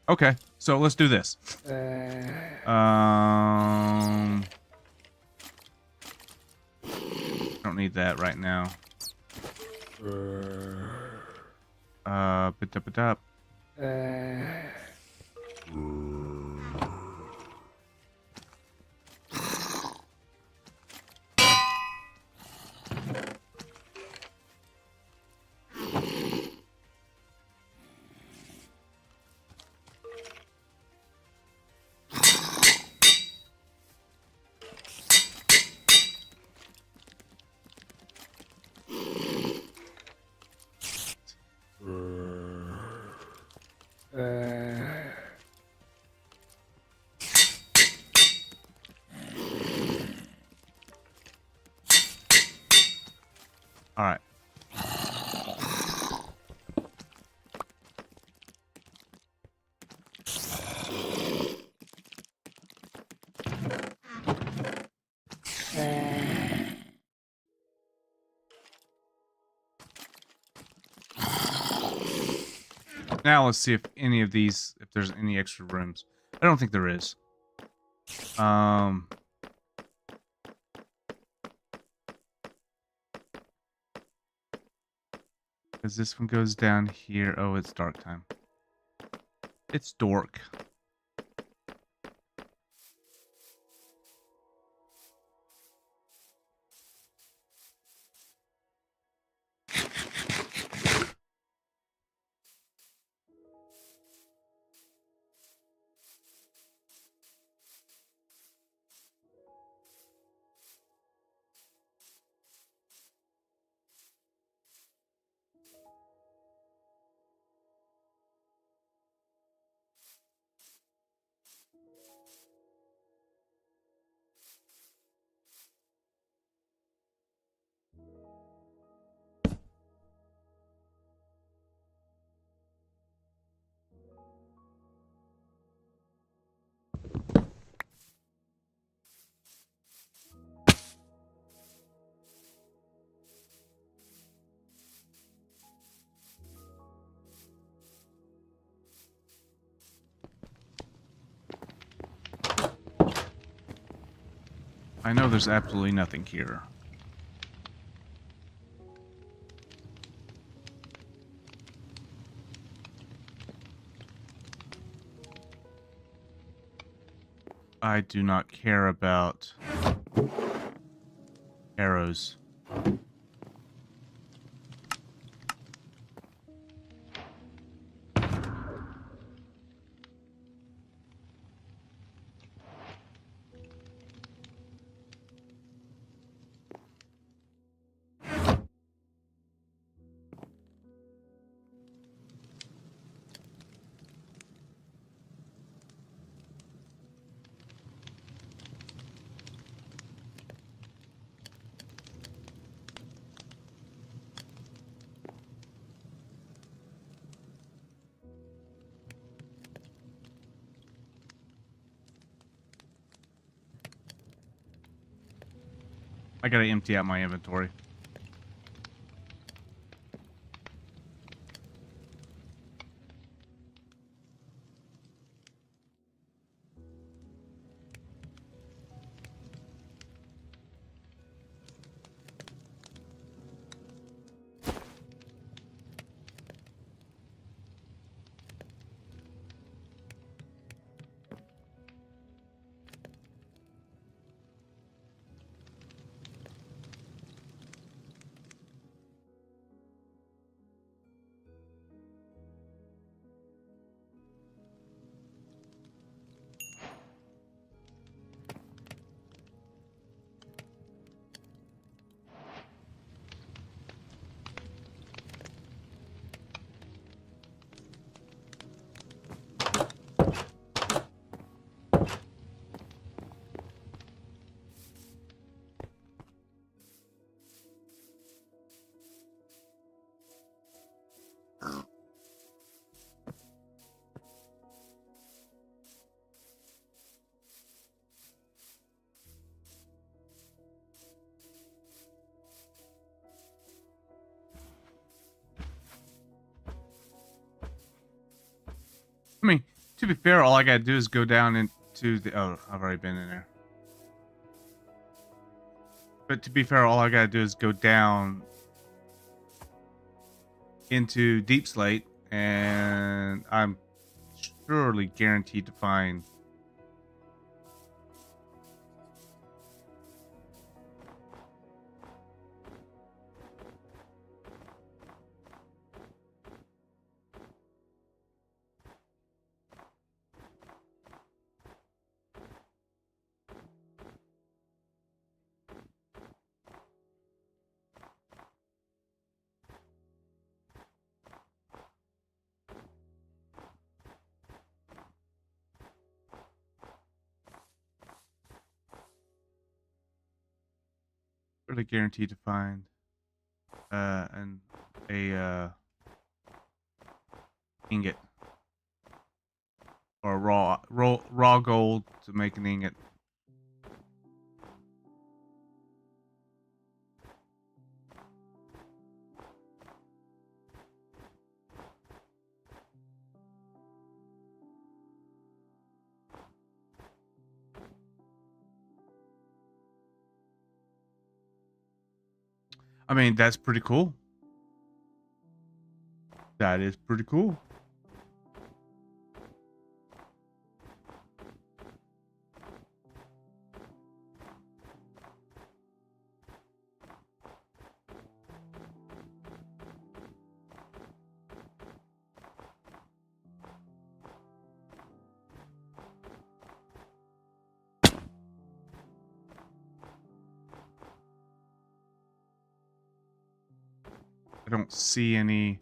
Okay, so let's do this. Don't need that right now. Ba-da-ba-da. All right. Now let's see if any of these, if there's any extra rooms. I don't think there is. Because this one goes down here. Oh, it's dark time. It's dork. I know there's absolutely nothing here. I do not care about arrows. I gotta empty out my inventory. To be fair, all I gotta do is go down into the... Oh, I've already been in there. But to be fair, all I gotta do is go down into Deep Slate, and I'm surely guaranteed to find... Really guaranteed to find a ingot or raw gold to make an ingot. I mean, that's pretty cool. That is pretty cool. I don't see any...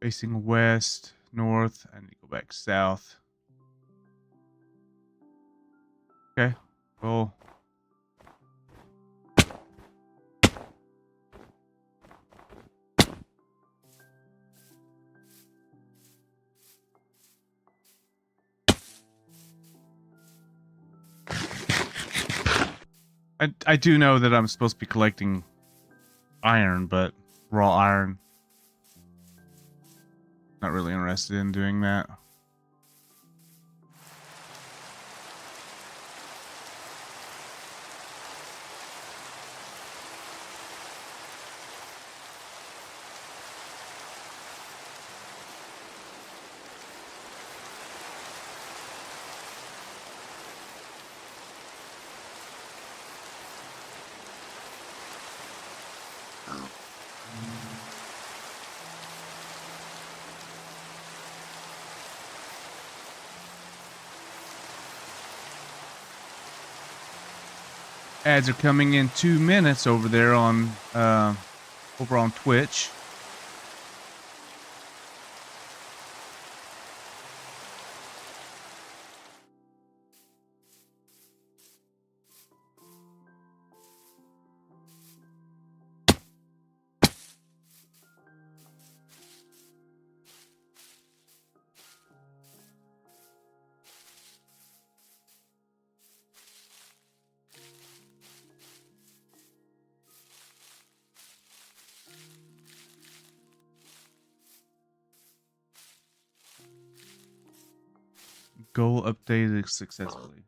Facing west, north, I need to go back south. Okay, well... I do know that I'm supposed to be collecting iron, but raw iron. Not really interested in doing that. Ads are coming in 2 minutes over there on Twitch. Goal updated successfully.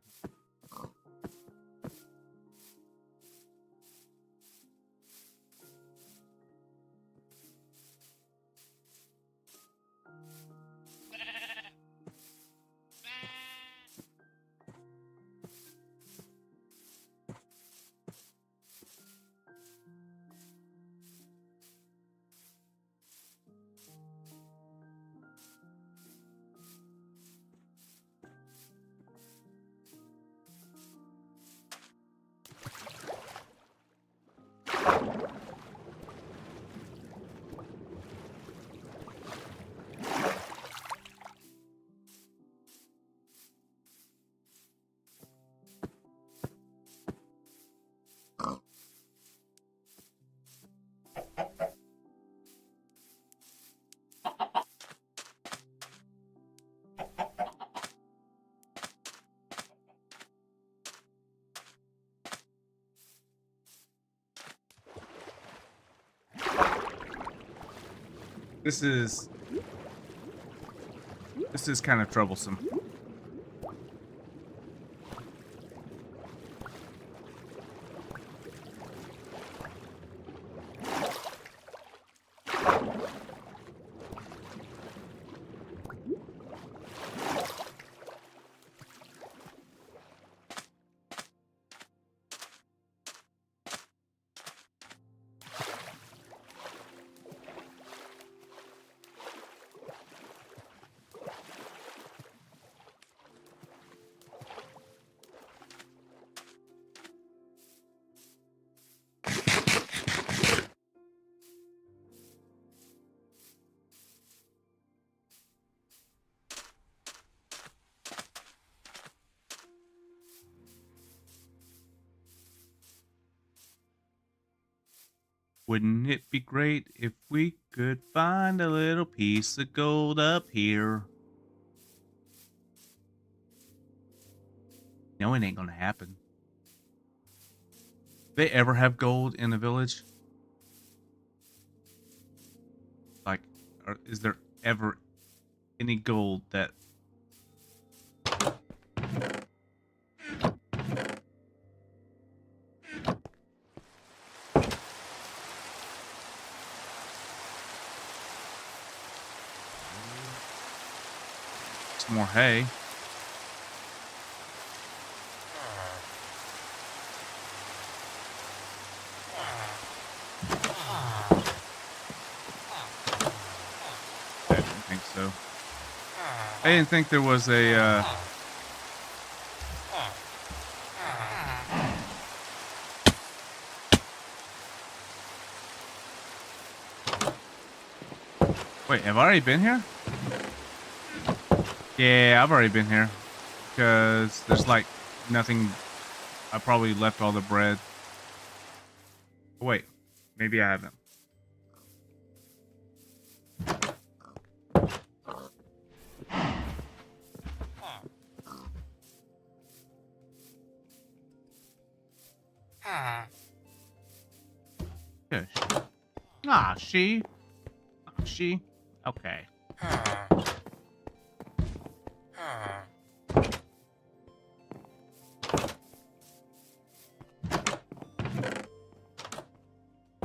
This is kind of troublesome. Wouldn't it be great if we could find a little piece of gold up here? No, it ain't gonna happen. They ever have gold in the village? Like, is there ever any gold that... Some more hay. I didn't think so. I didn't think there was a, Wait, have I already been here? Yeah, I've already been here. Because there's like nothing. I probably left all the bread. Oh, wait, maybe I haven't. Gosh. Ah, she. She. Okay.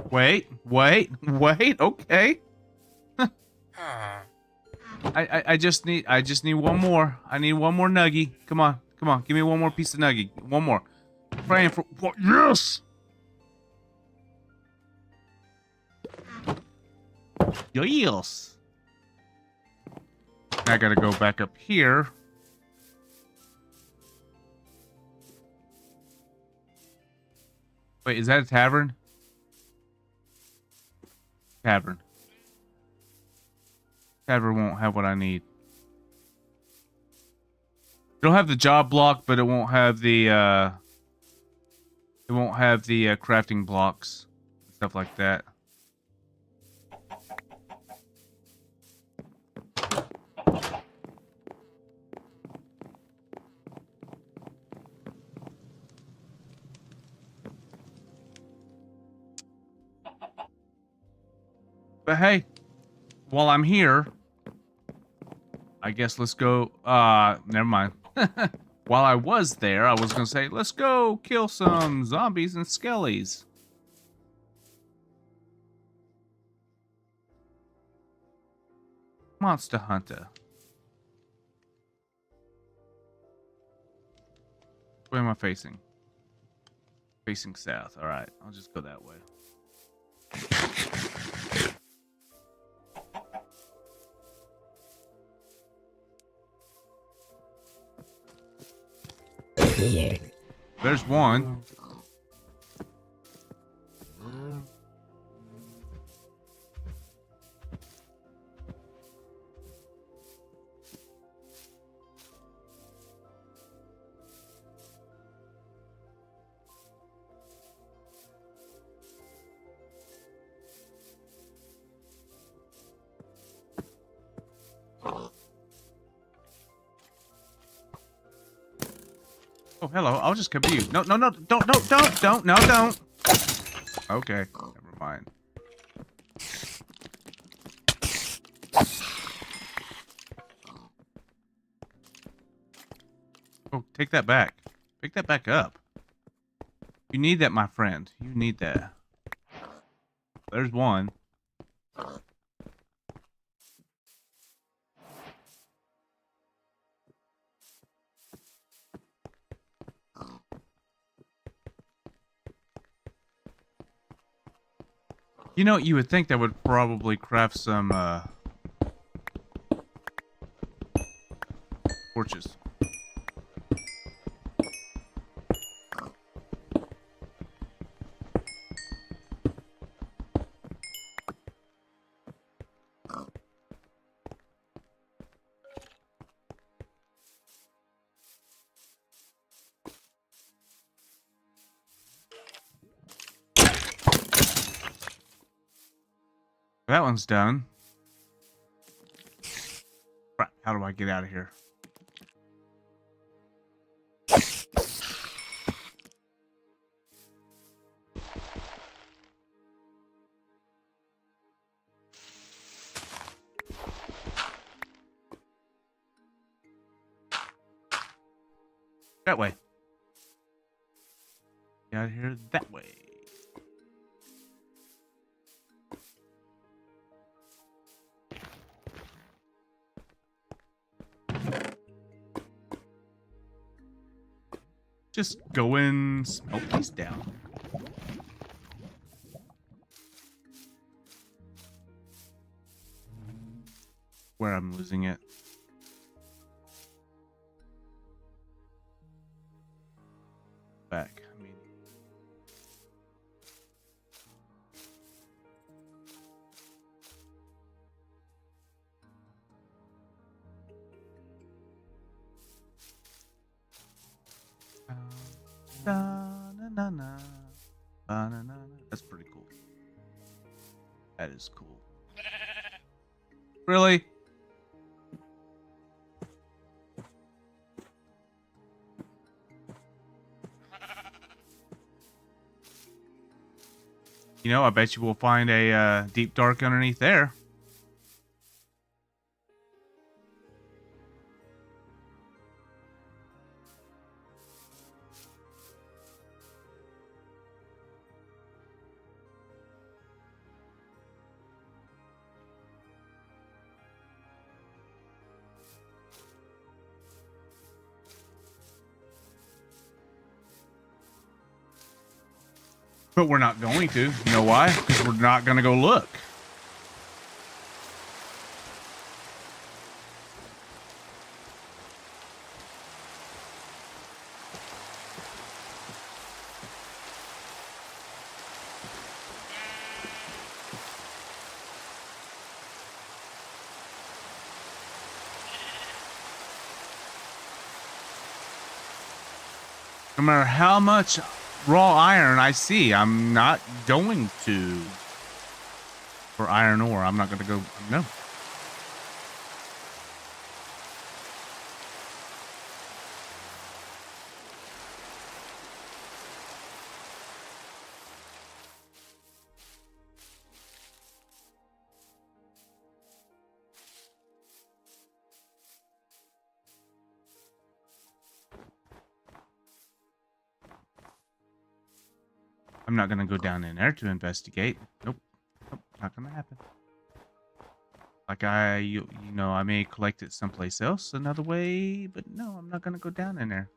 Wait. Okay. I just need one more. I need one more nuggy. Come on. Give me one more piece of nuggy. One more. Praying for what? Yes. Yes. I gotta go back up here. Wait, is that a tavern? Tavern won't have what I need. It'll have the job block, but it won't have the crafting blocks, stuff like that. But hey, while I'm here, I guess let's go. Never mind. While I was there, I was gonna say, let's go kill some zombies and skellies. Monster Hunter. Where am I facing? Facing south. Alright, I'll just go that way. There's one. Oh, hello. I'll just come to you. No, don't. Okay, never mind. Take that back. Pick that back up. You need that, my friend. You need that. There's one. You know, you would think that would probably craft some, torches. That one's done. Crap, how do I get out of here? That way. Get out of here that way. Just go and smoke these down. Where I'm losing it. Back. I mean. That's pretty cool. That is cool. Really? You know, I bet you will find a deep dark underneath there. But we're not going to. You know why? Because we're not going to go look. No matter how much raw iron I see, I'm not going to. For iron ore, I'm not going to go. No. I'm not going to go down in there to investigate. Nope. Nope. Not going to happen. Like you know, I may collect it someplace else another way, but no, I'm not going to go down in there.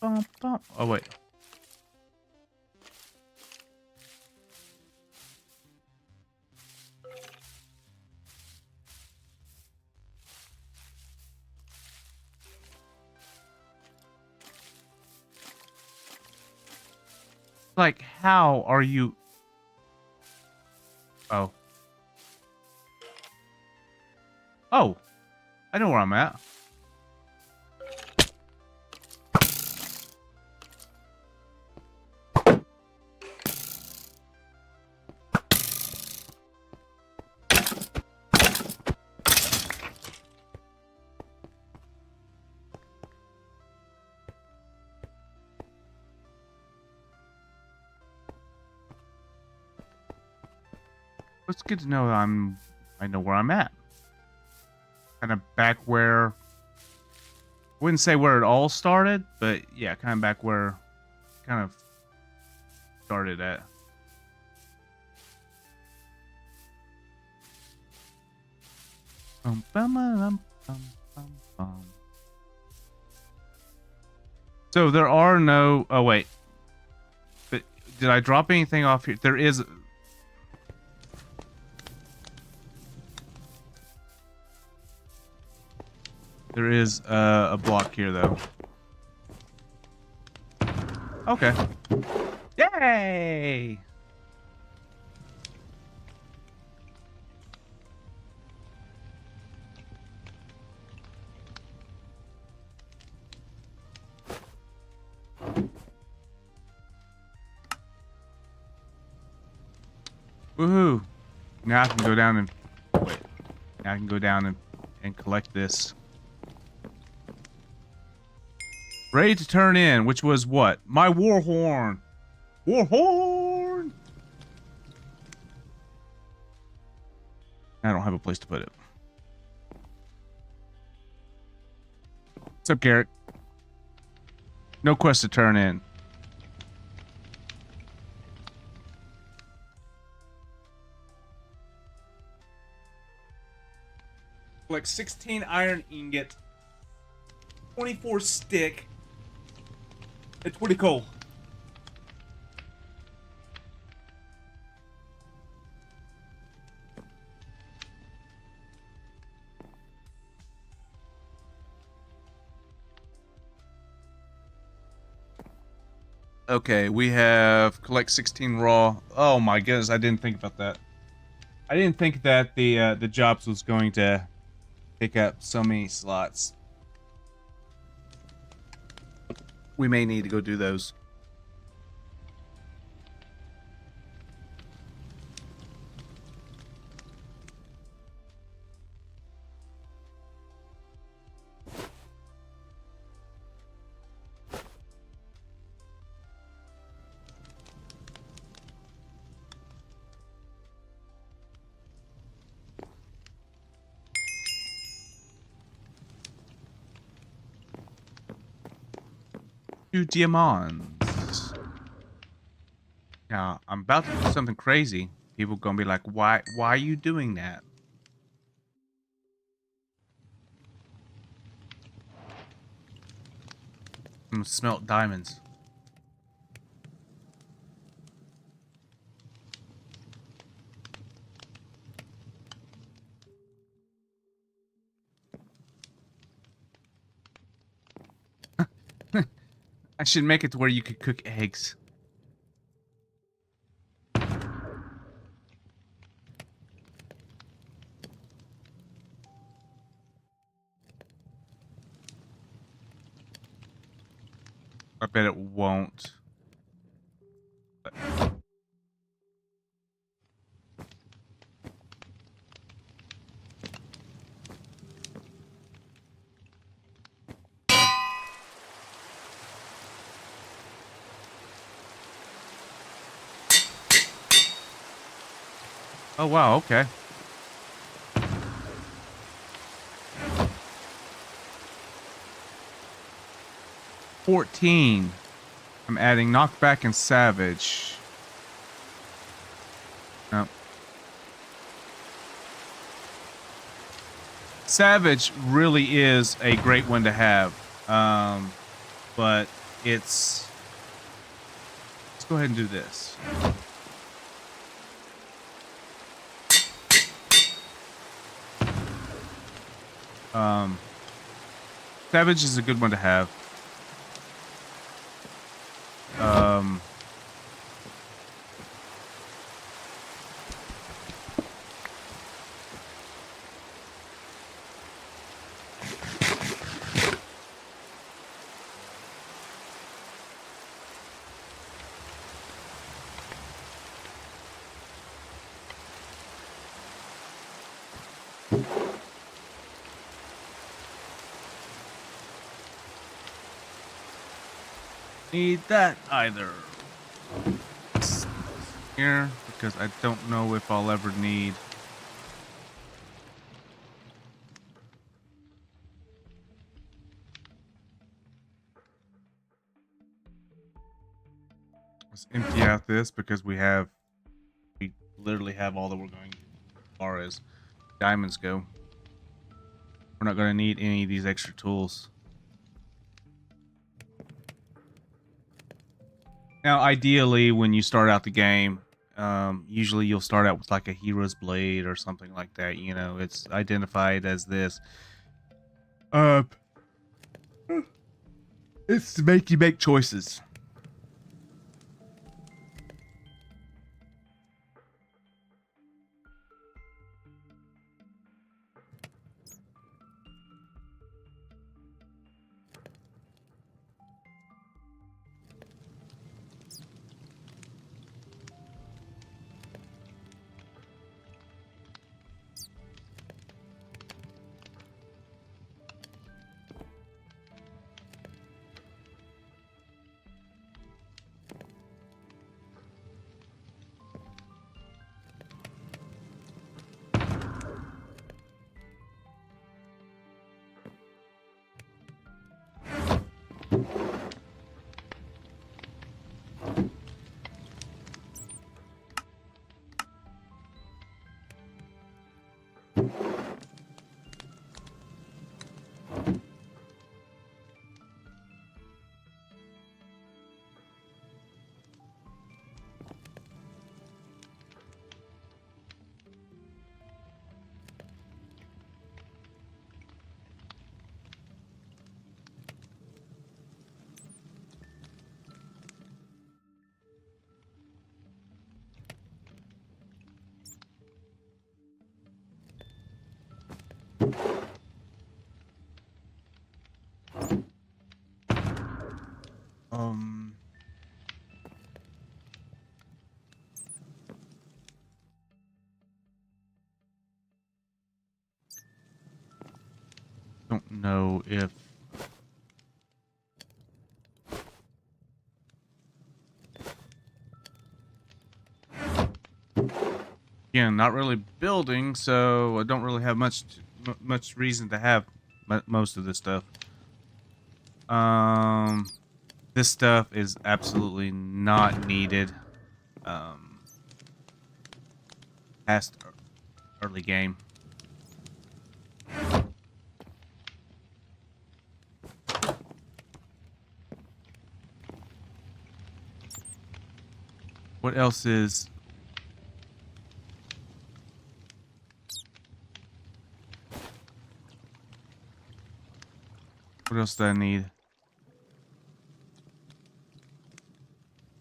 Bum, bum. Oh, wait. Like, how are you? Oh. Oh. I know where I'm at. It's good to know I know where I'm at. Kind of back where, wouldn't say where it all started, but yeah, kind of back where kind of started at. So there are no, oh wait, but did I drop anything off here? There is a block here though. Okay. Yay! Woohoo! Now I can go down and wait. Now I can go down and collect this. Ready to turn in, which was what? My war horn. War horn. I don't have a place to put it. What's up, Garrett? No quest to turn in. Like 16 iron ingot, 24 stick, and 20 coal. Okay, we have collect 16 raw. Oh my goodness, I didn't think about that. I didn't think that the jobs was going to pick up so many slots. We may need to go do those. Two diamonds. Now, I'm about to do something crazy. People gonna be like, why are you doing that? I'm gonna smelt diamonds. I should make it to where you could cook eggs. I bet it won't. Oh wow, okay. $14. I'm adding knockback and savage. No. Savage really is a great one to have. But let's go ahead and do this. Savage is a good one to have. Need that either. Here, put because I don't know if I'll ever need. Let's empty out this because we literally have all that we're going as far as diamonds go. We're not going to need any of these extra tools. Now, ideally, when you start out the game, usually you'll start out with like a hero's blade or something like that. You know, it's identified as this. It's to make you make choices. Don't know if again, not really building, so I don't really have much reason to have most of this stuff. This stuff is absolutely not needed. Past early game. What else is? What else do I need?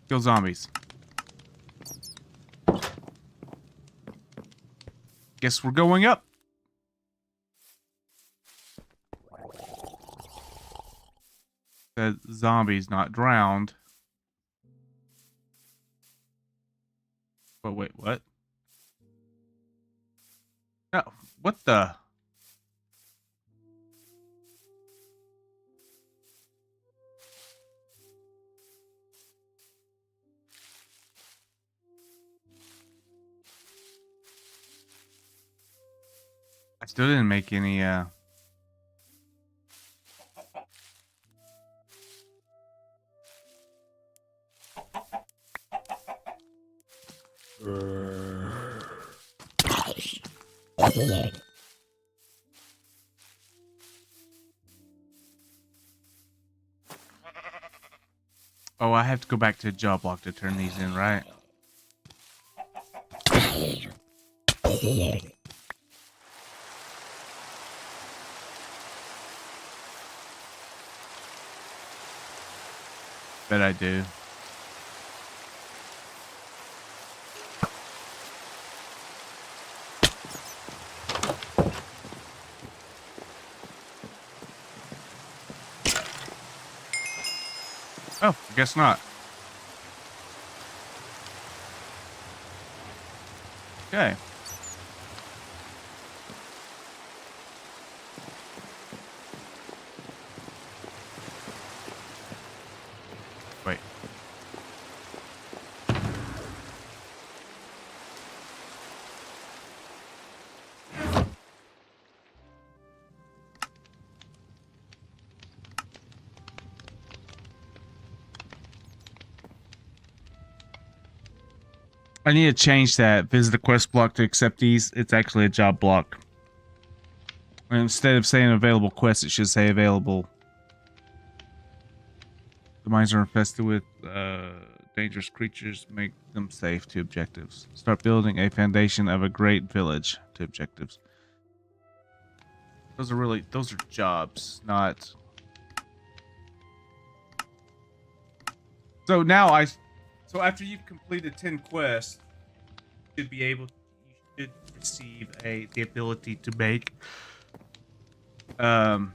Kill zombies. Guess we're going up. The zombies not drowned. But wait, what? No, what the? I still didn't make any, Oh, I have to go back to job block to turn these in, right? Bet I do. Oh, I guess not. Okay. Wait. I need to change that. Visit a quest block to accept these. It's actually a job block. And instead of saying available quest, it should say available. The mines are infested with dangerous creatures. Make them safe to objectives. Start building a foundation of a great village to objectives. Those are jobs, not. So now so after you've completed 10 quests, you should receive the ability to make oh,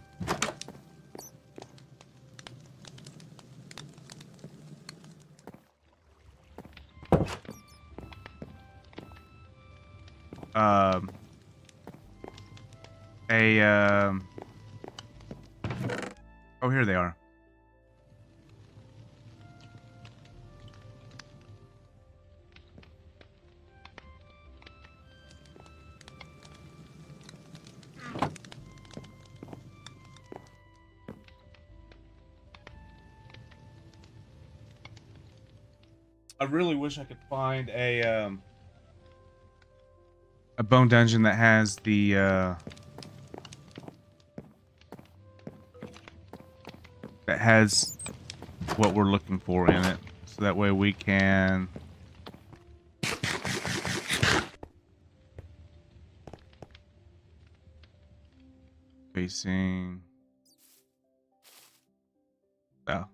here they are. I really wish I could find a bone dungeon that has the that has what we're looking for in it, so that way we can facing. Oh.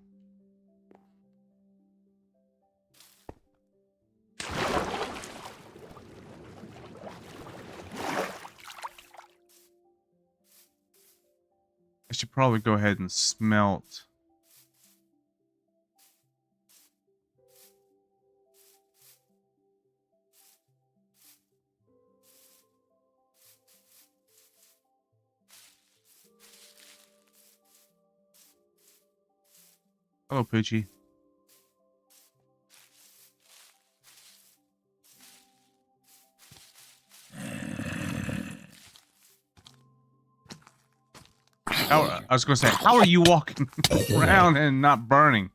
I should probably go ahead and smelt. Hello, Poochie. I was going to say, how are you walking around and not burning?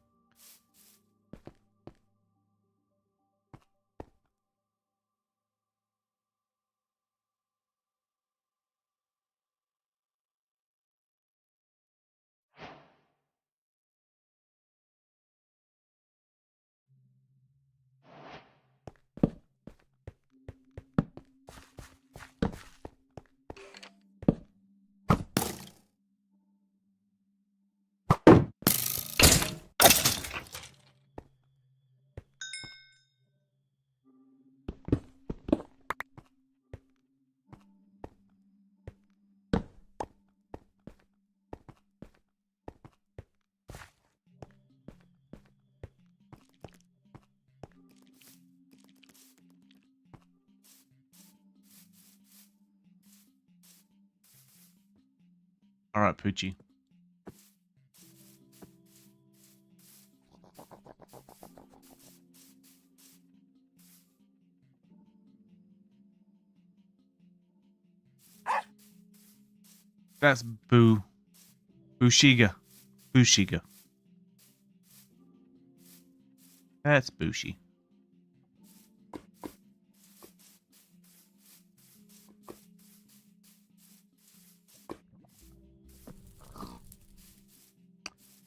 All right, Poochie. That's Bushiga. Bushiga. That's Bushi.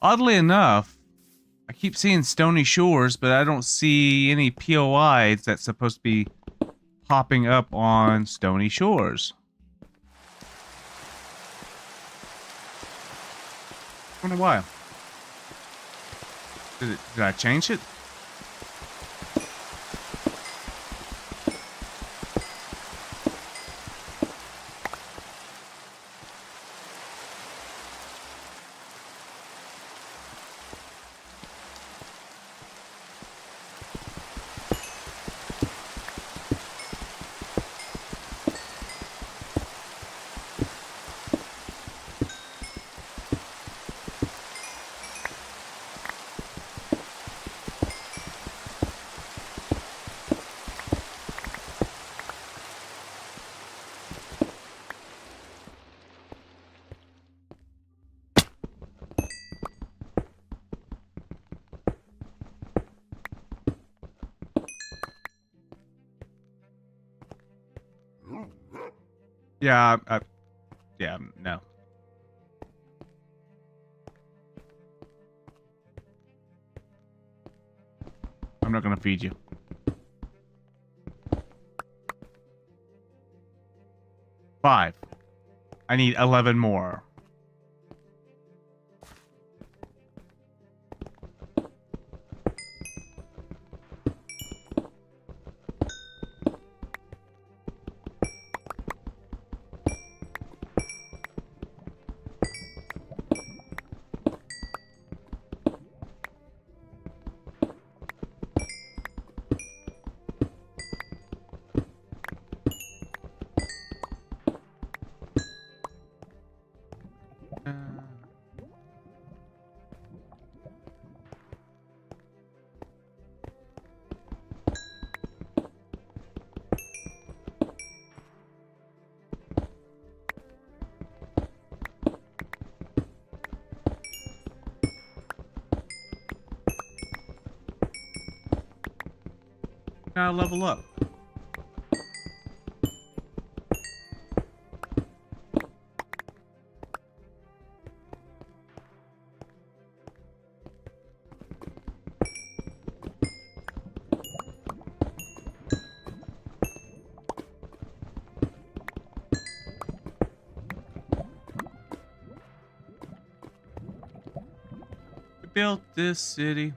Oddly enough, I keep seeing Stony Shores, but I don't see any POIs that's supposed to be popping up on Stony Shores. I wonder why. Did I change it? Yeah, yeah, no. I'm not gonna feed you. 5. I need 11 more. Gotta level up. We built this city.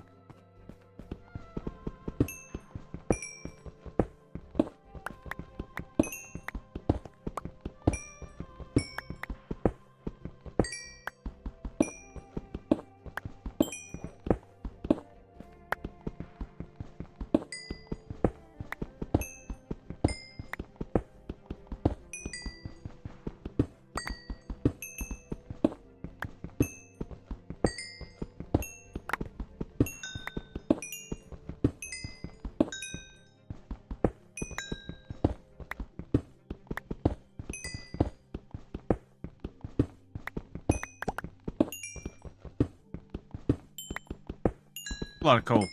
A lot of coal.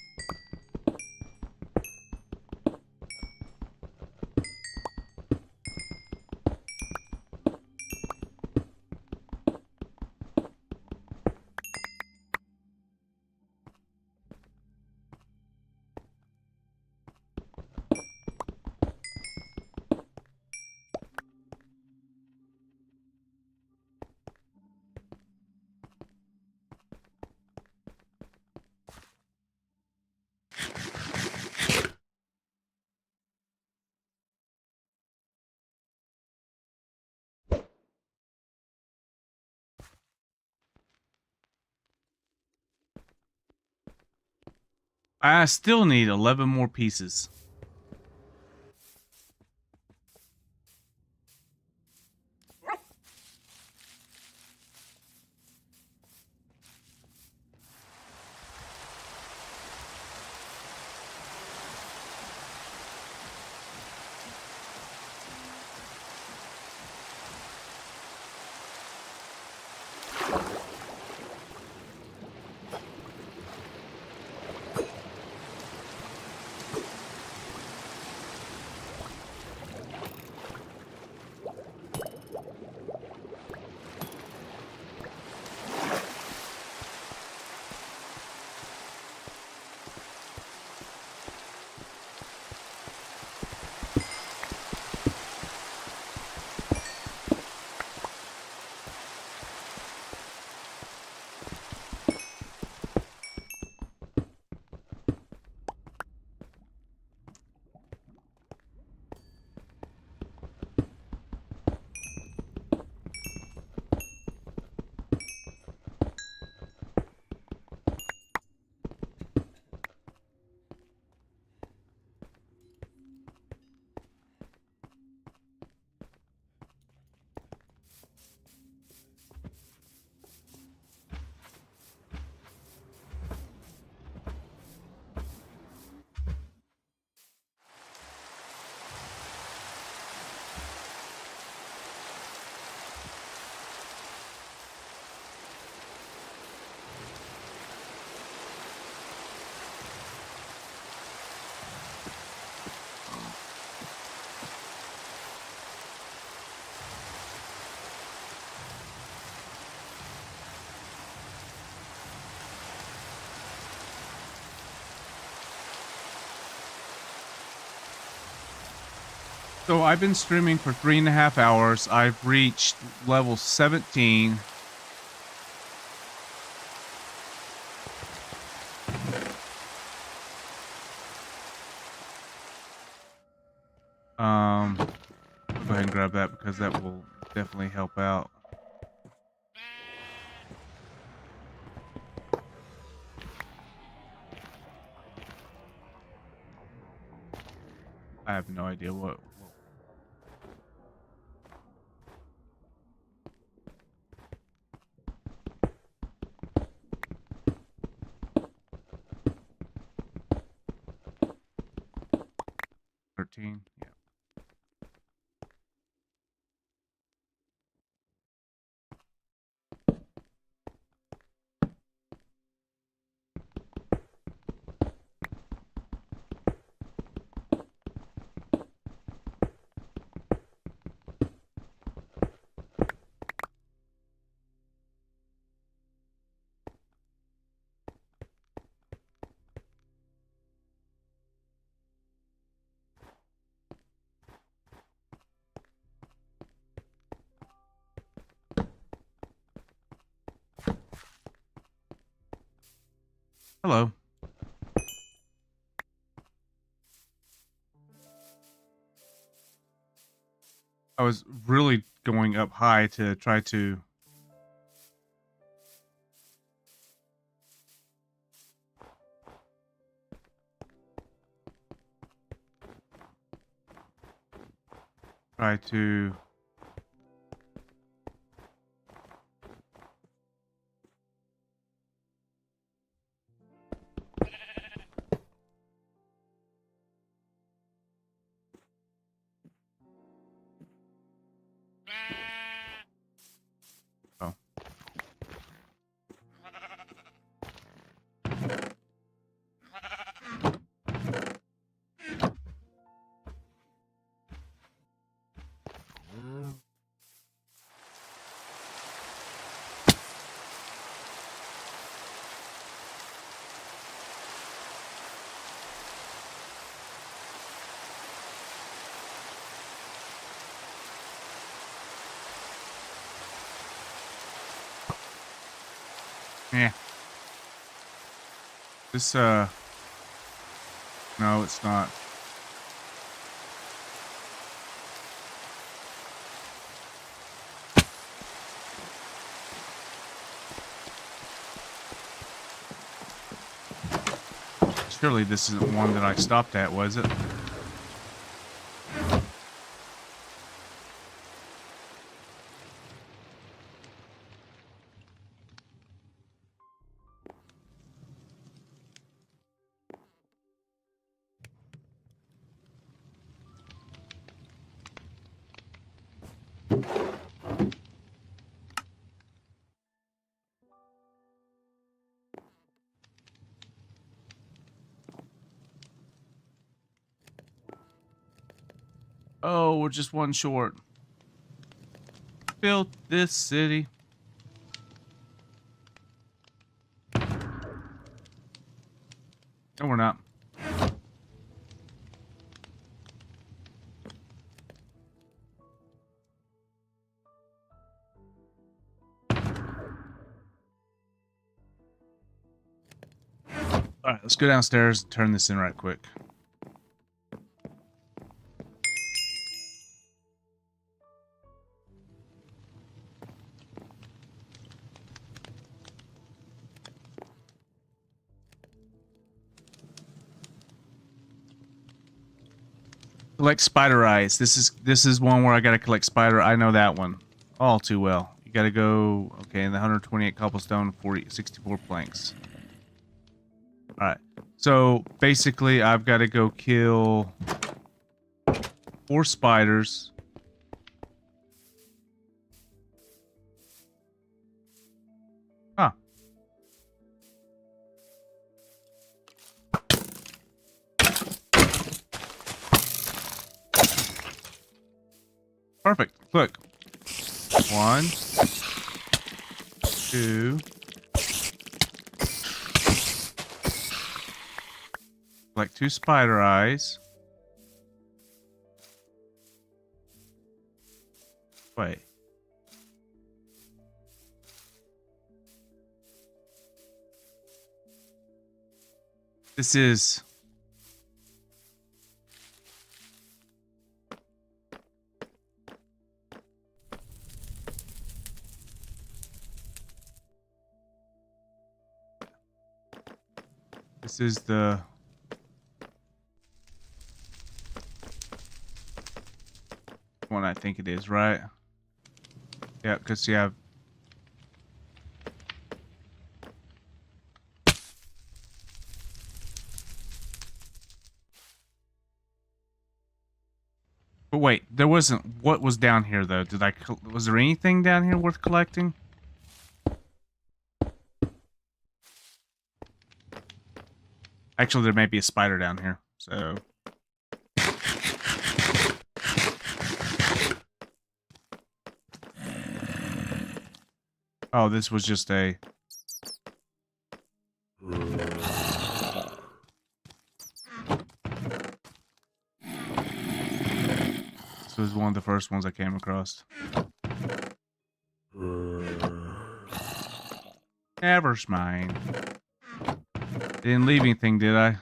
I still need 11 more pieces. So I've been streaming for 3.5 hours. I've reached level 17. Go ahead and grab that because that will definitely help out. I have no idea what. 13. Yeah. Hello. I was really going up high to try to try to oh. Yeah. This no, it's not. Surely this isn't one that I stopped at, was it? Oh, we're just one short. Built this city. No, we're not. All right, let's go downstairs and turn this in right quick. Collect spider eyes. This is one where I gotta collect spider. I know that one all too well. You gotta go, okay, in the 128 cobblestone, 64 planks. All right. So basically, I've got to go kill 4 spiders. Huh. Perfect. Look. 1, 2. Like 2 spider eyes. Wait. This is... This is the... one I think it is, right? Yeah, because you have... But wait, there wasn't... What was down here, though? Was there anything down here worth collecting? Actually, there may be a spider down here, so... Oh, this was just a... This was one of the first ones I came across. Never mind. Didn't leave anything, did I?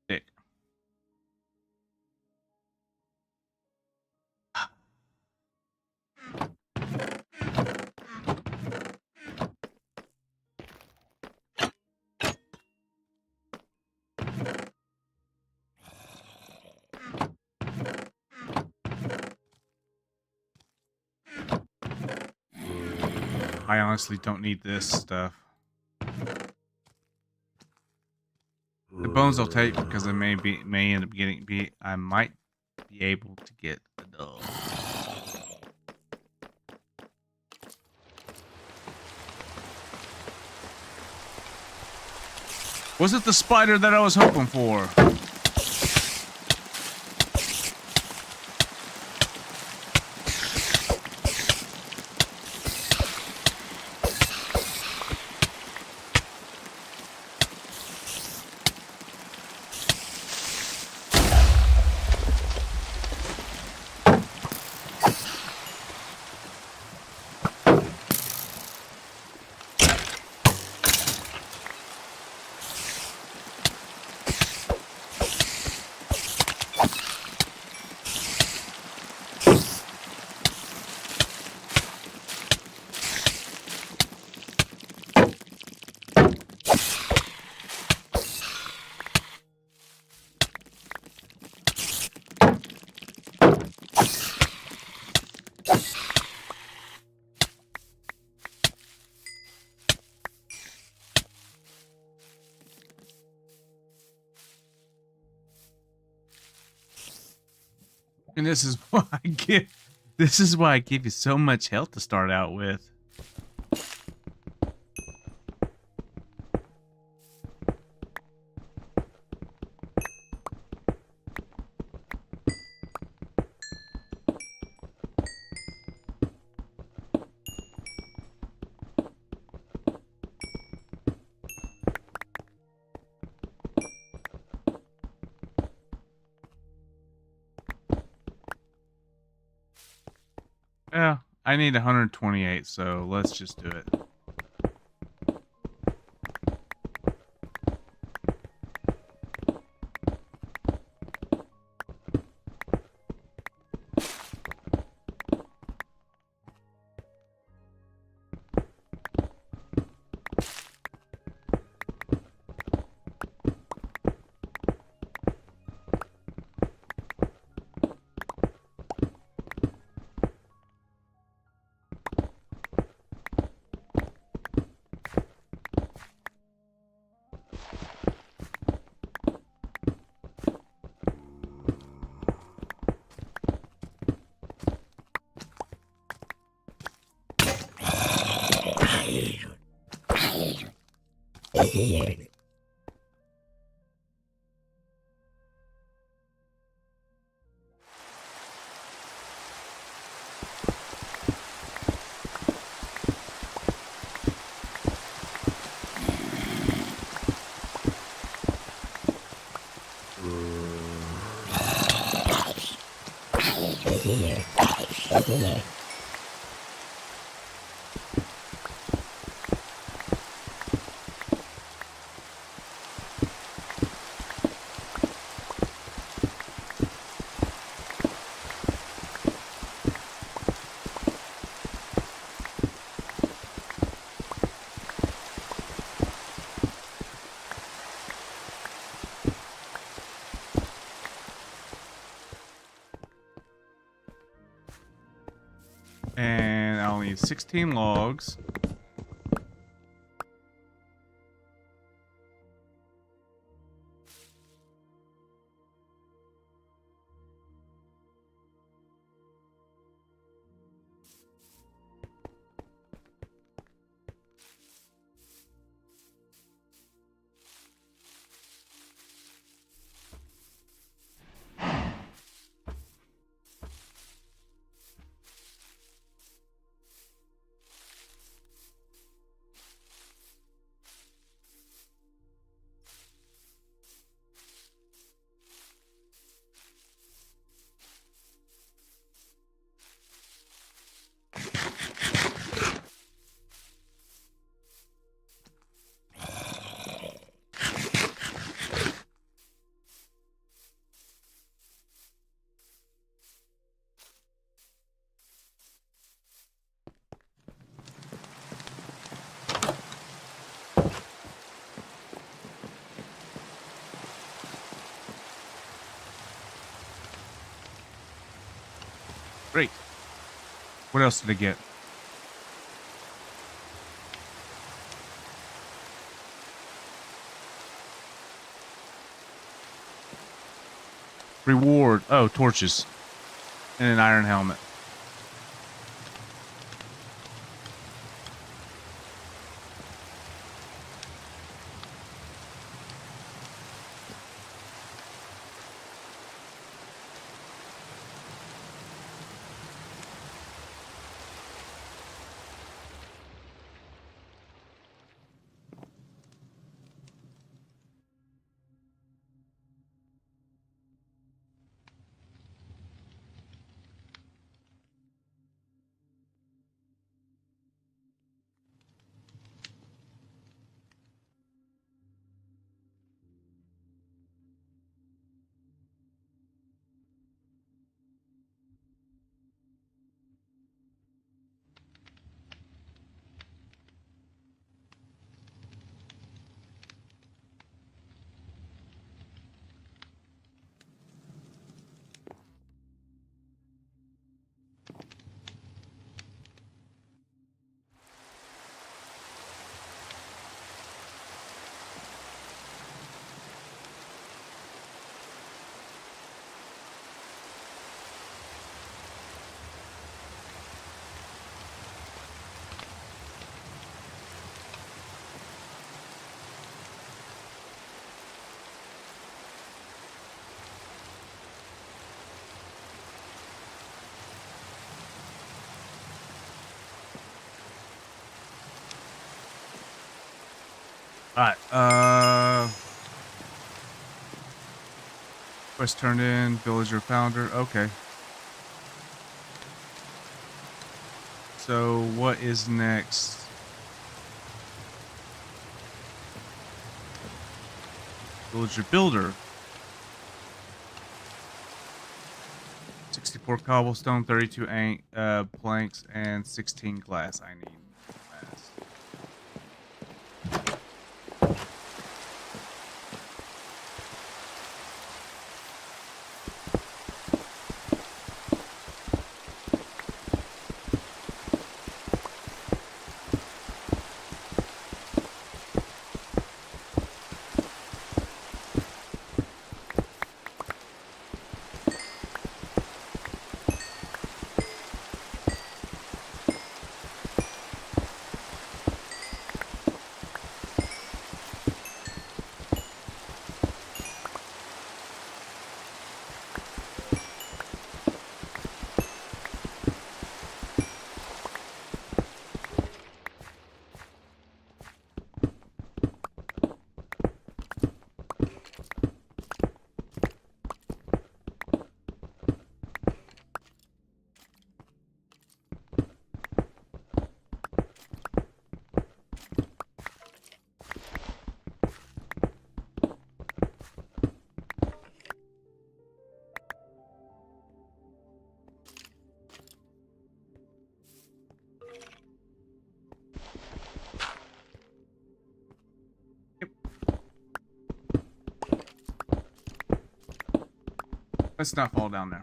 Dick. I honestly don't need this stuff. The bones I'll take because I may end up getting I might be able to get a dog. Was it the spider that I was hoping for? And this is why I give you so much health to start out with. Yeah, I need 128, so let's just do it. And I'll need 16 logs. Great. What else did I get? Reward. Oh, torches. And an iron helmet. Alright, quest turned in, villager founder, okay. So, what is next? Villager builder. 64 cobblestone, 32 planks, and 16 glass I need. Let's not fall down there.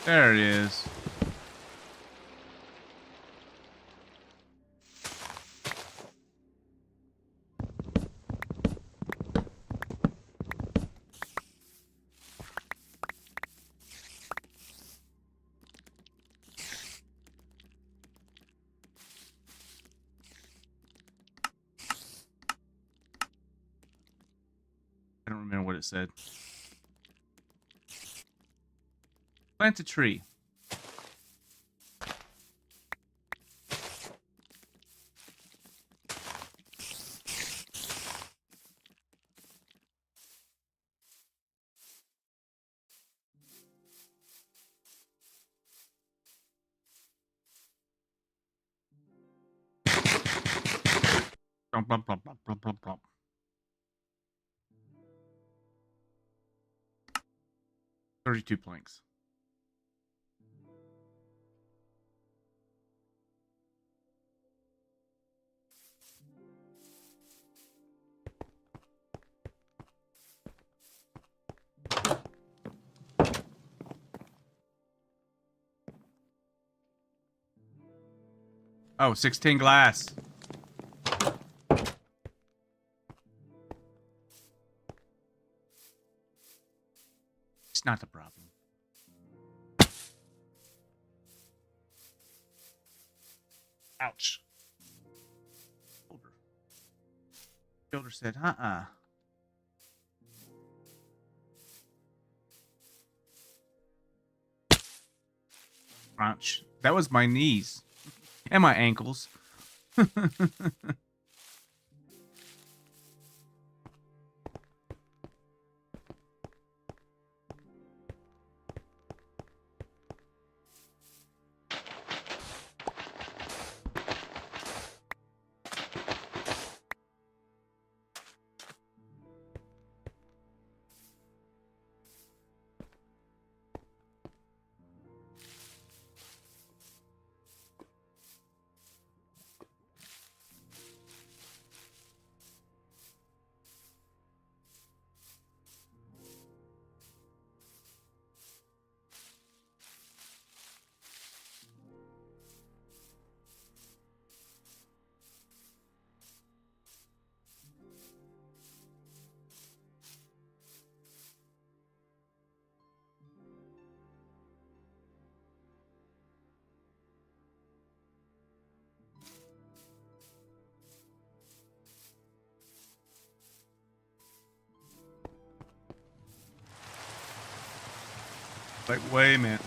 There it is. I don't remember what it said. Plant a tree. Blump, blump, blump, blump, blump, blump, blump. 32 planks. Oh, 16 glass. It's not the problem. Ouch. Builder said, Ouch. That was my knees. And my ankles. Like, wait a minute.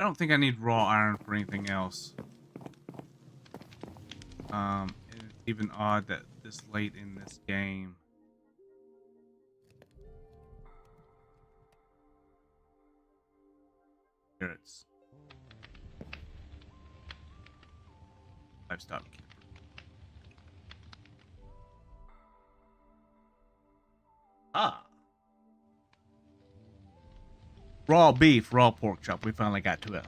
don't think I need raw iron for anything else. It's even odd that this late in this game. Carrots. Livestock. Ah. Raw beef, raw pork chop. We finally got to it.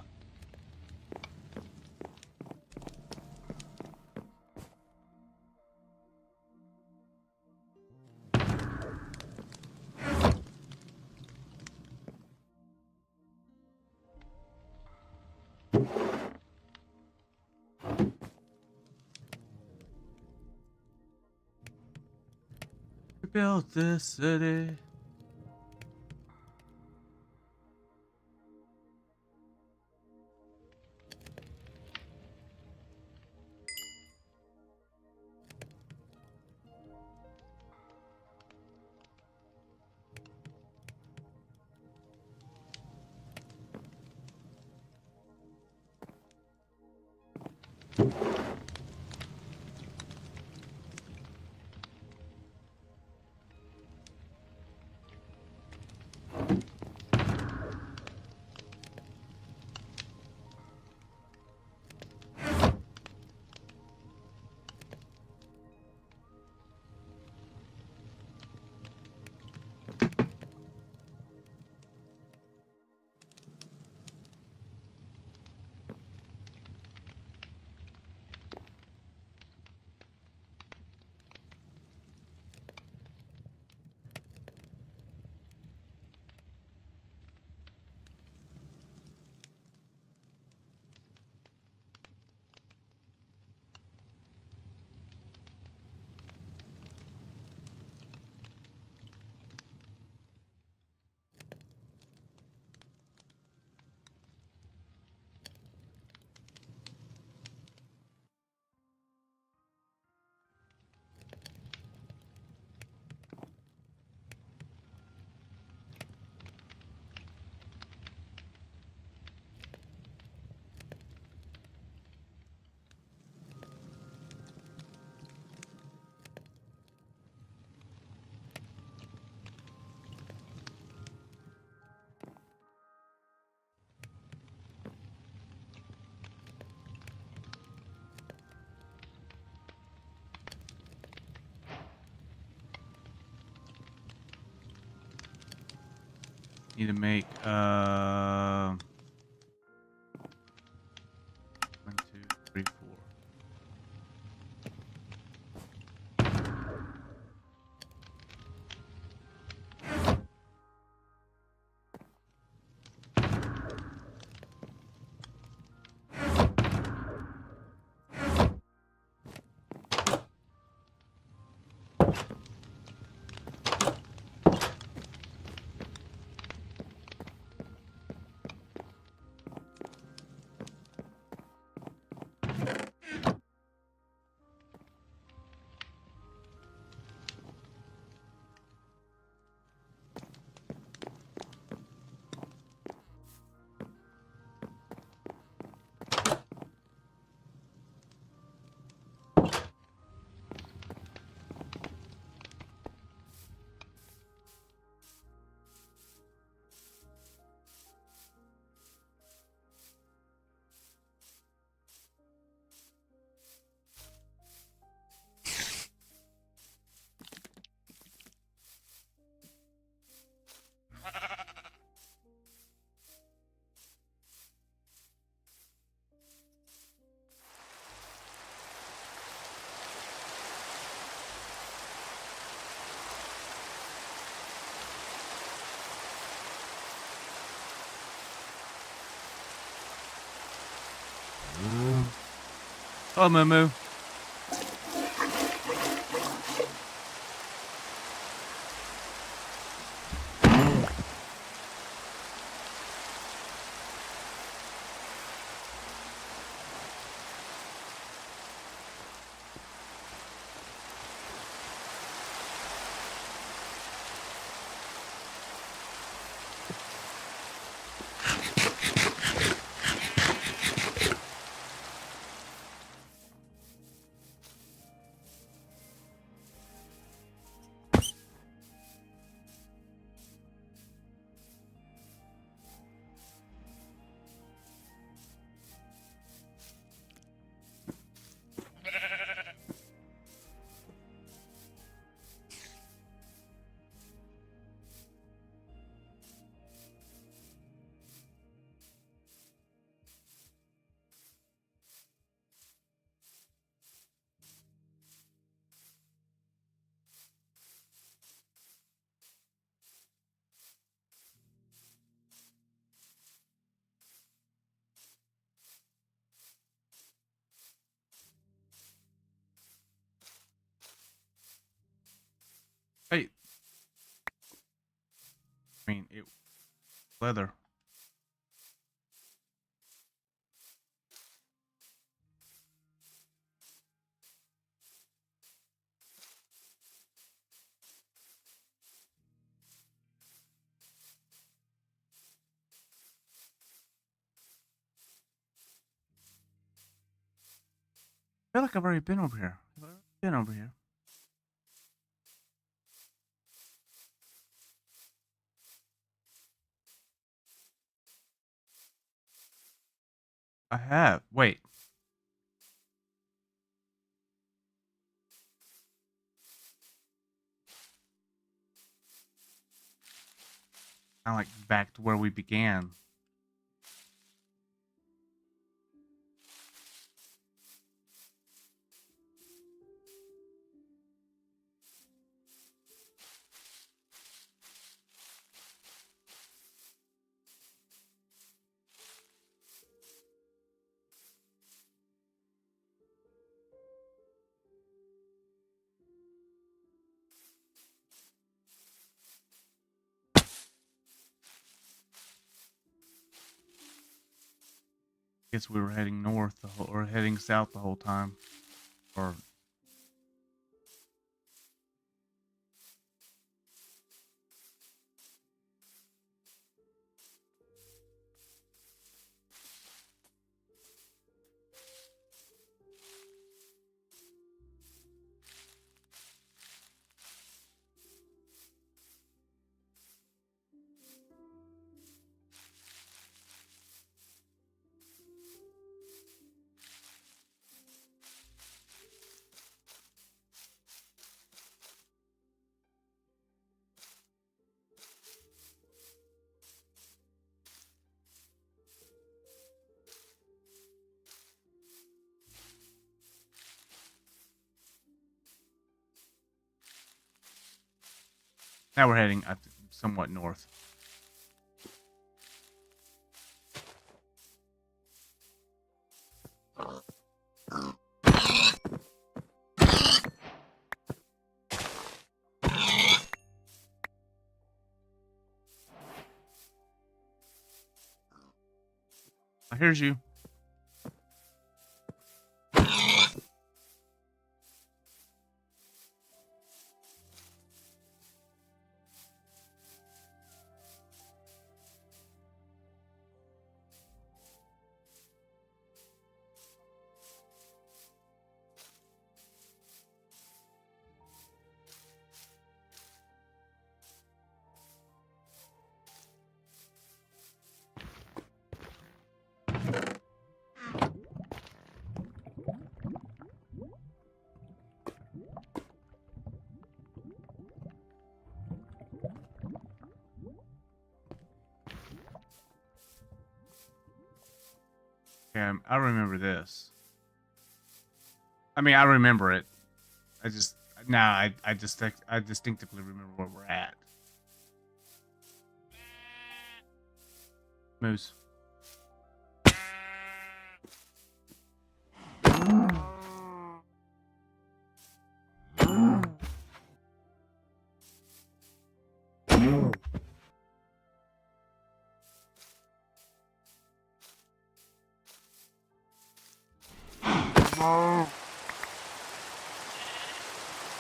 We built this city. Need to make 1, 2, 3, 4. Oh, Moo. Leather. I feel like I've already been over here. Have I already been over here? I have. Wait. Kind of like back to where we began. Guess we were heading north or heading south the whole time. Or now we're heading somewhat north. Here's you. Yeah, I remember this. I mean, I remember it. I just now I distinctively remember where we're at. Moose.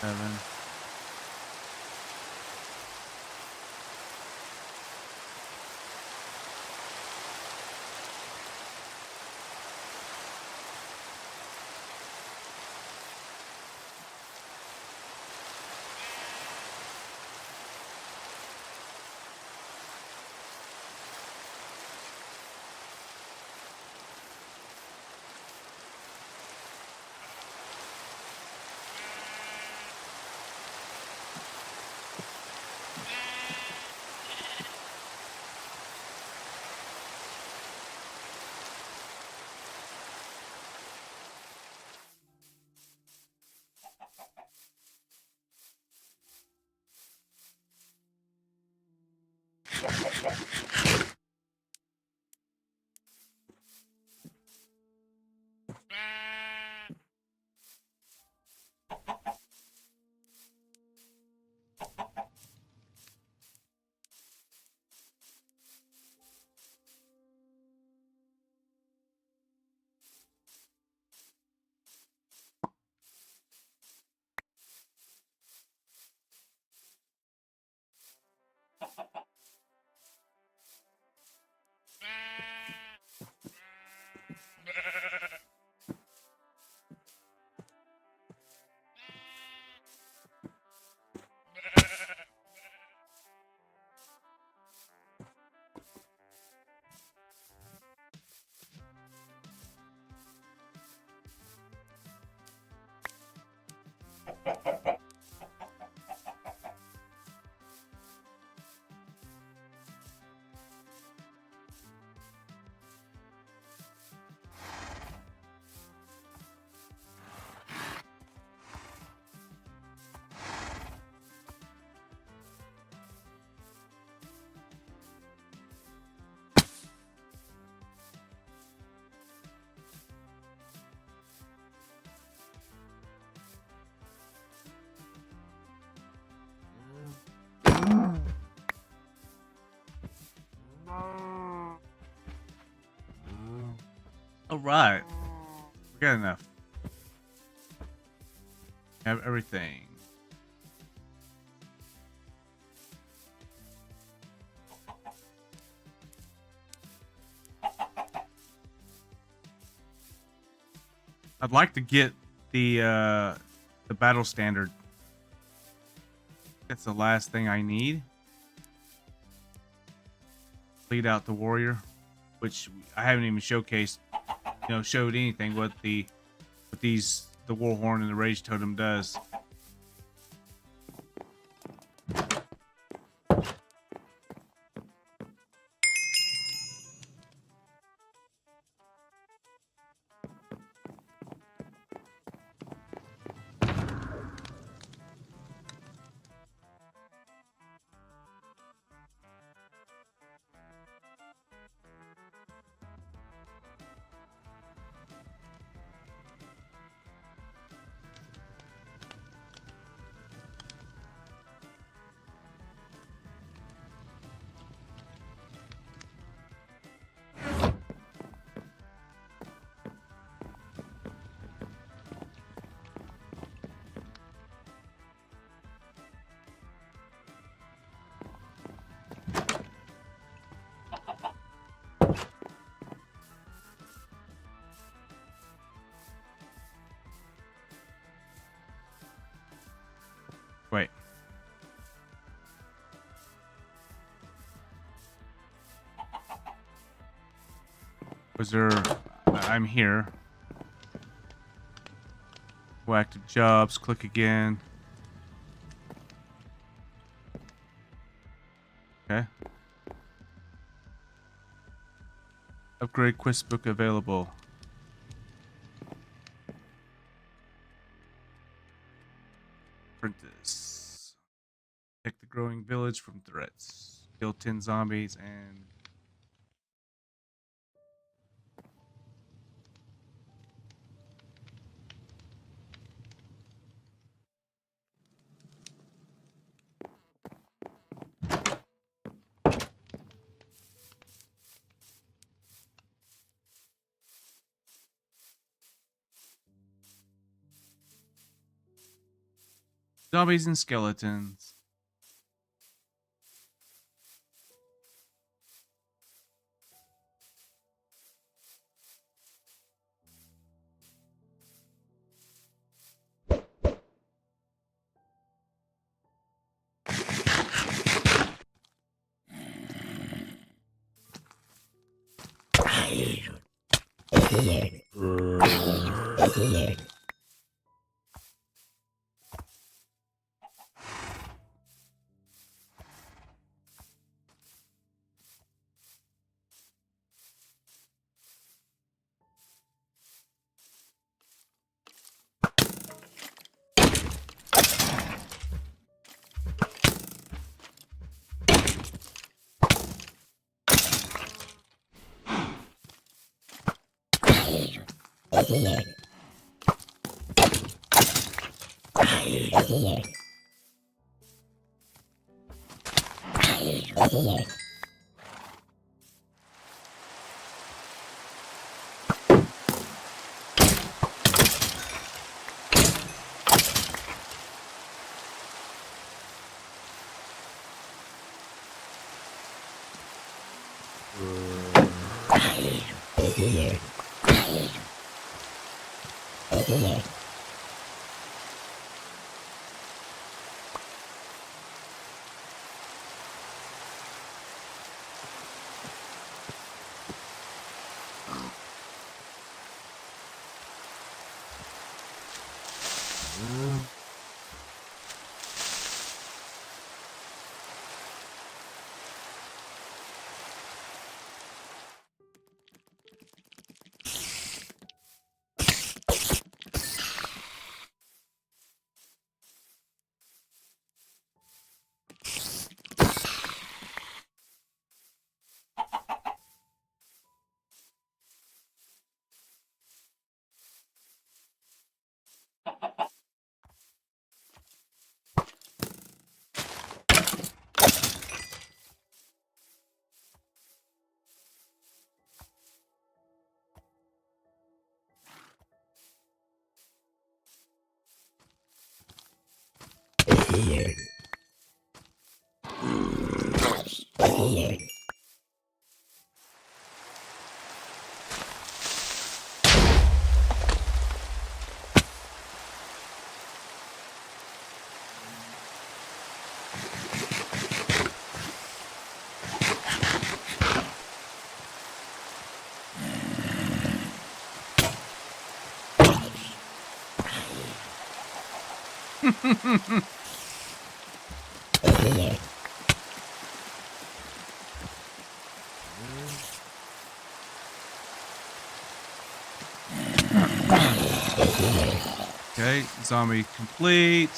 Seven. Alright. We got enough. Have everything. I'd like to get the battle standard. That's the last thing I need. Lead out the warrior, which I haven't even showcased, showed anything what the war horn and the rage totem does. Wait. Was there... I'm here. Go active jobs. Click again. Okay. Upgrade quest book available. Apprentice. Protect the growing village from threats. Kill 10 zombies and... Zombies and skeletons. Okay, zombie complete.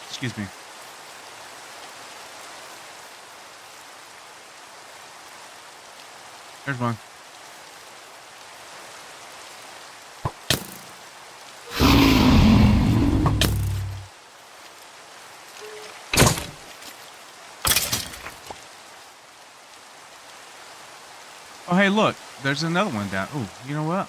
Excuse me. There's one. Oh, hey, look. There's another one down. Oh, you know what?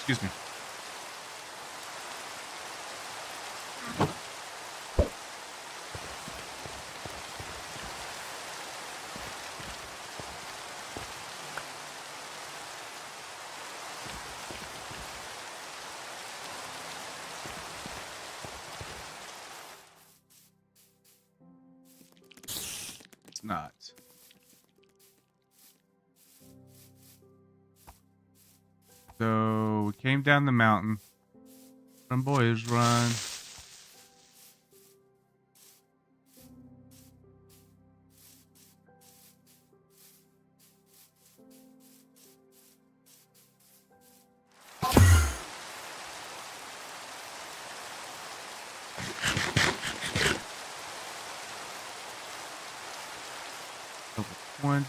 Excuse me. It's not. So we came down the mountain. Run, boys, run. Level 20.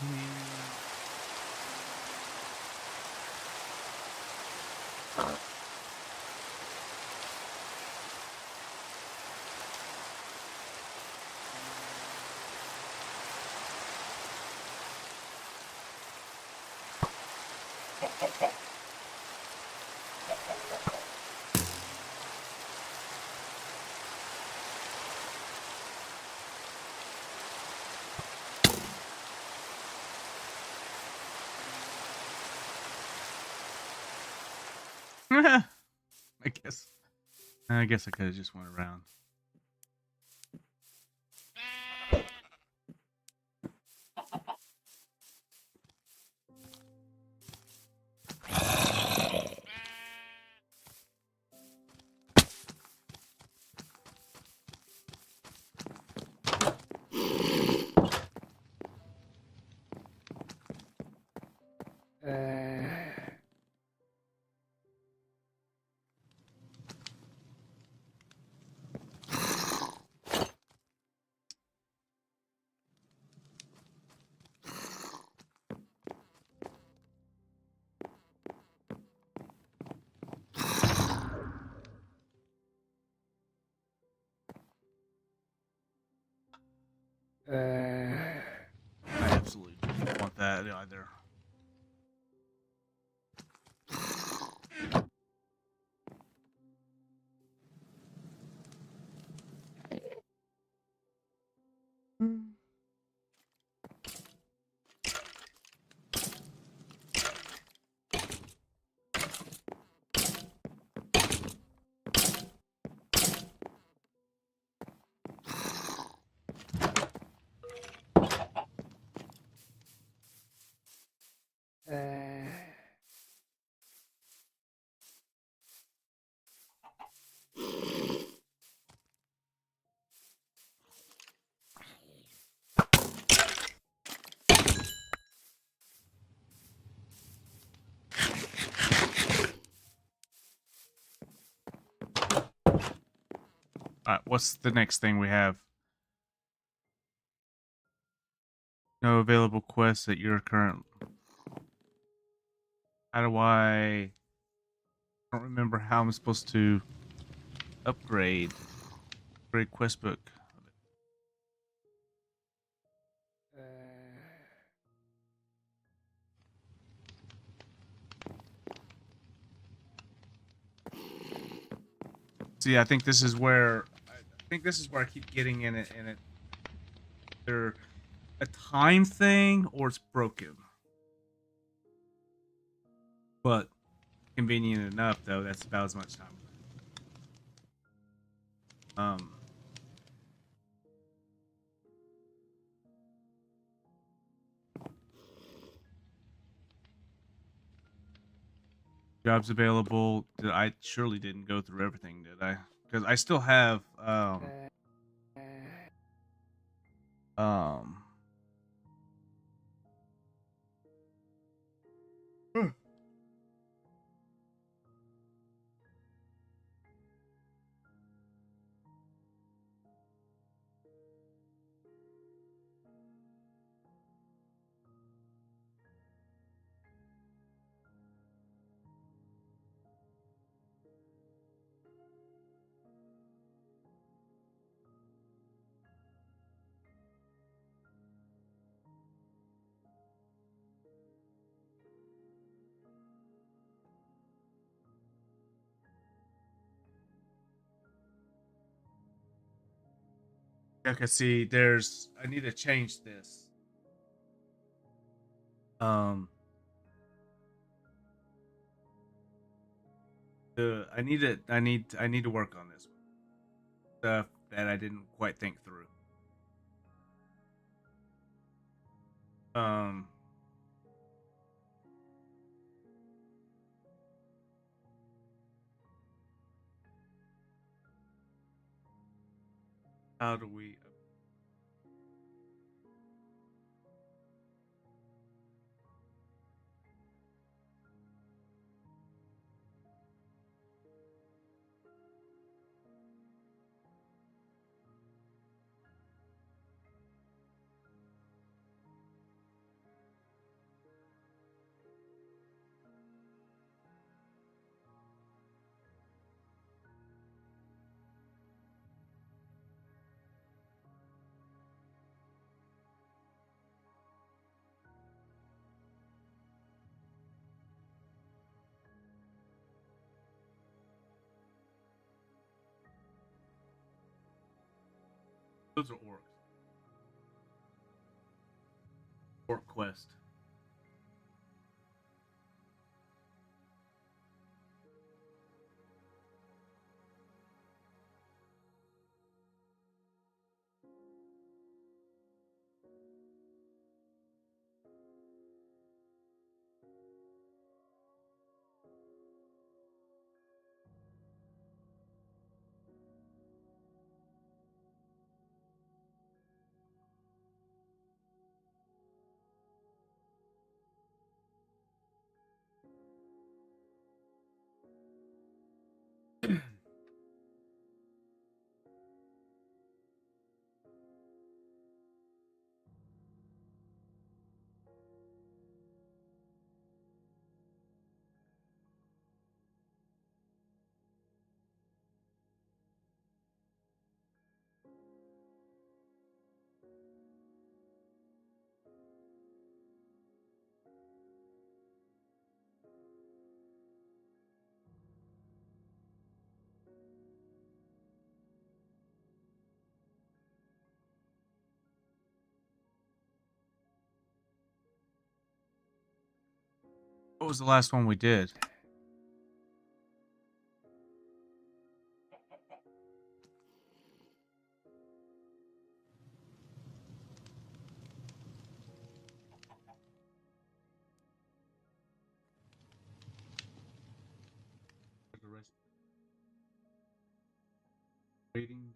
I guess I could have just went around. I absolutely don't want that either. All right, what's the next thing we have? No available quests at your current. How do I don't remember how I'm supposed to upgrade quest book. See, I think this is where I keep getting in it, and either a time thing or it's broken. But convenient enough, though. That's about as much time. Jobs available. I surely didn't go through everything, did I? Because I still have um okay, see, I need to change this. Um I need to work on this stuff that I didn't quite think through. Um how do we those are orcs. Orc quest. What was the last one we did? Rating.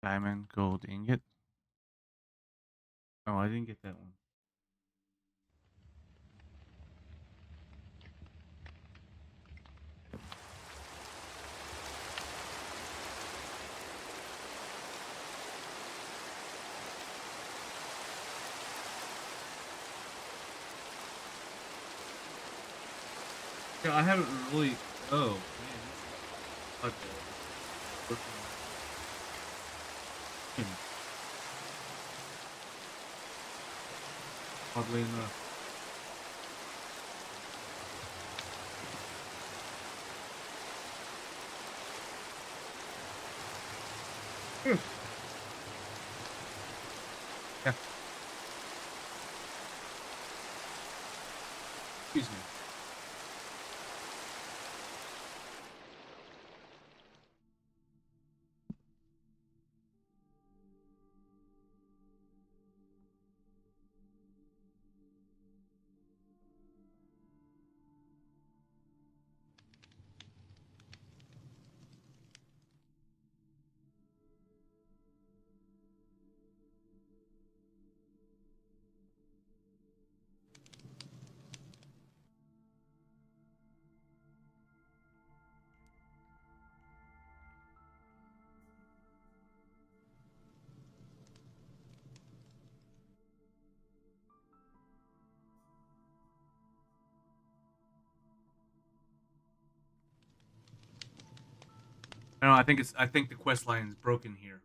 Diamond, gold ingot. Oh, I didn't get that one. Yeah, I haven't really. Oh man, this is working. Oddly enough. Yeah. Excuse me. No, I think it's. I think the quest line is broken here.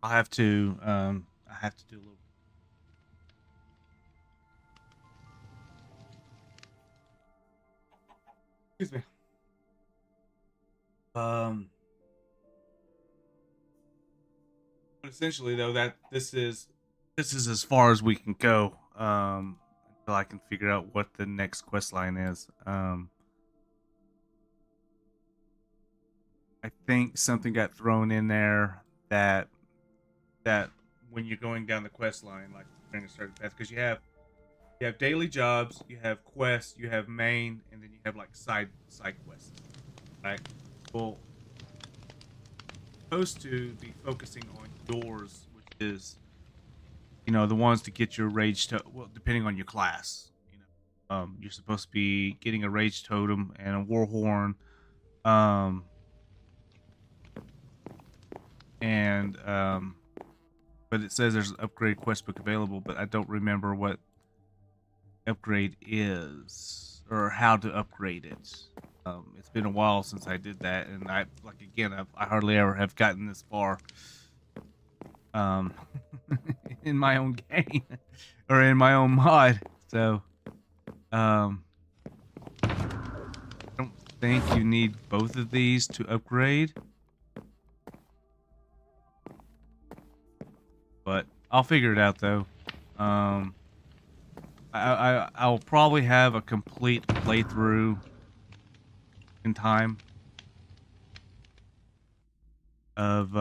I'll have to. I have to do a little. Excuse me. Um. But essentially, though, that this is as far as we can go. Until I can figure out what the next quest line is. I think something got thrown in there that when you're going down the quest line, like during a certain path, because you have daily jobs, you have quests, you have main, and then you have like side quests, right? Well, supposed to be focusing on yours, which is the ones to get your rage to well, depending on your class. You're supposed to be getting a rage totem and a war horn, um, and but it says there's an upgrade quest book available, but I don't remember what upgrade is or how to upgrade it. It's been a while since I did that, and I hardly ever have gotten this far um, in my own game or in my own mod. So I don't think you need both of these to upgrade, but I'll figure it out though. Um, I'll probably have a complete playthrough in time of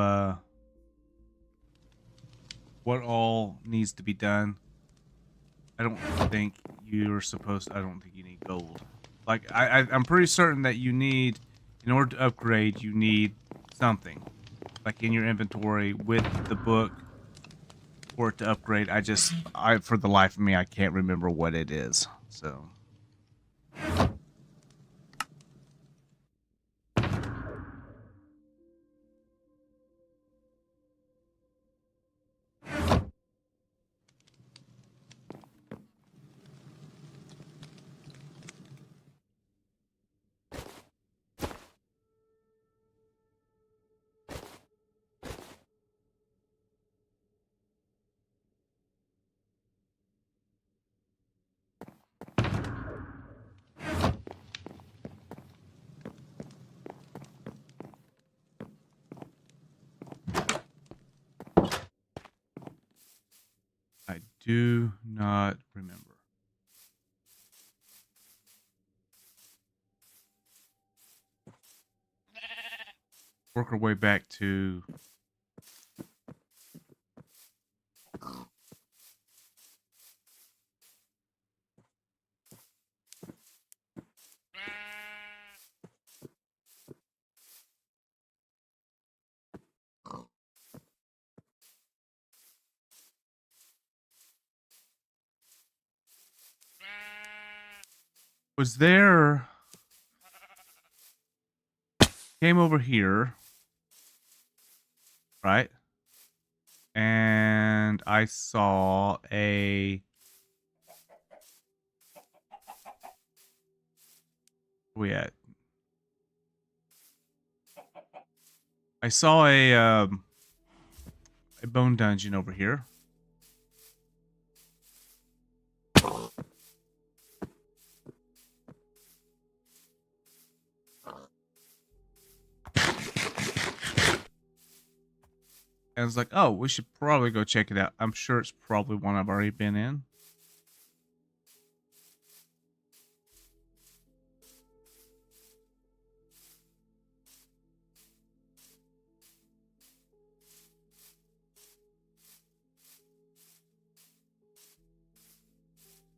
what all needs to be done. I don't think you're supposed. I don't think you need gold. Like I'm pretty certain that you need, in order to upgrade, you need something, like in your inventory with the book, for it to upgrade. For the life of me, I can't remember what it is. So. I do not remember. Work our way back to. was there. Came over here, right? And I saw a. Where we at? I saw a bone dungeon over here. And I was like, oh, we should probably go check it out. I'm sure it's probably one I've already been in.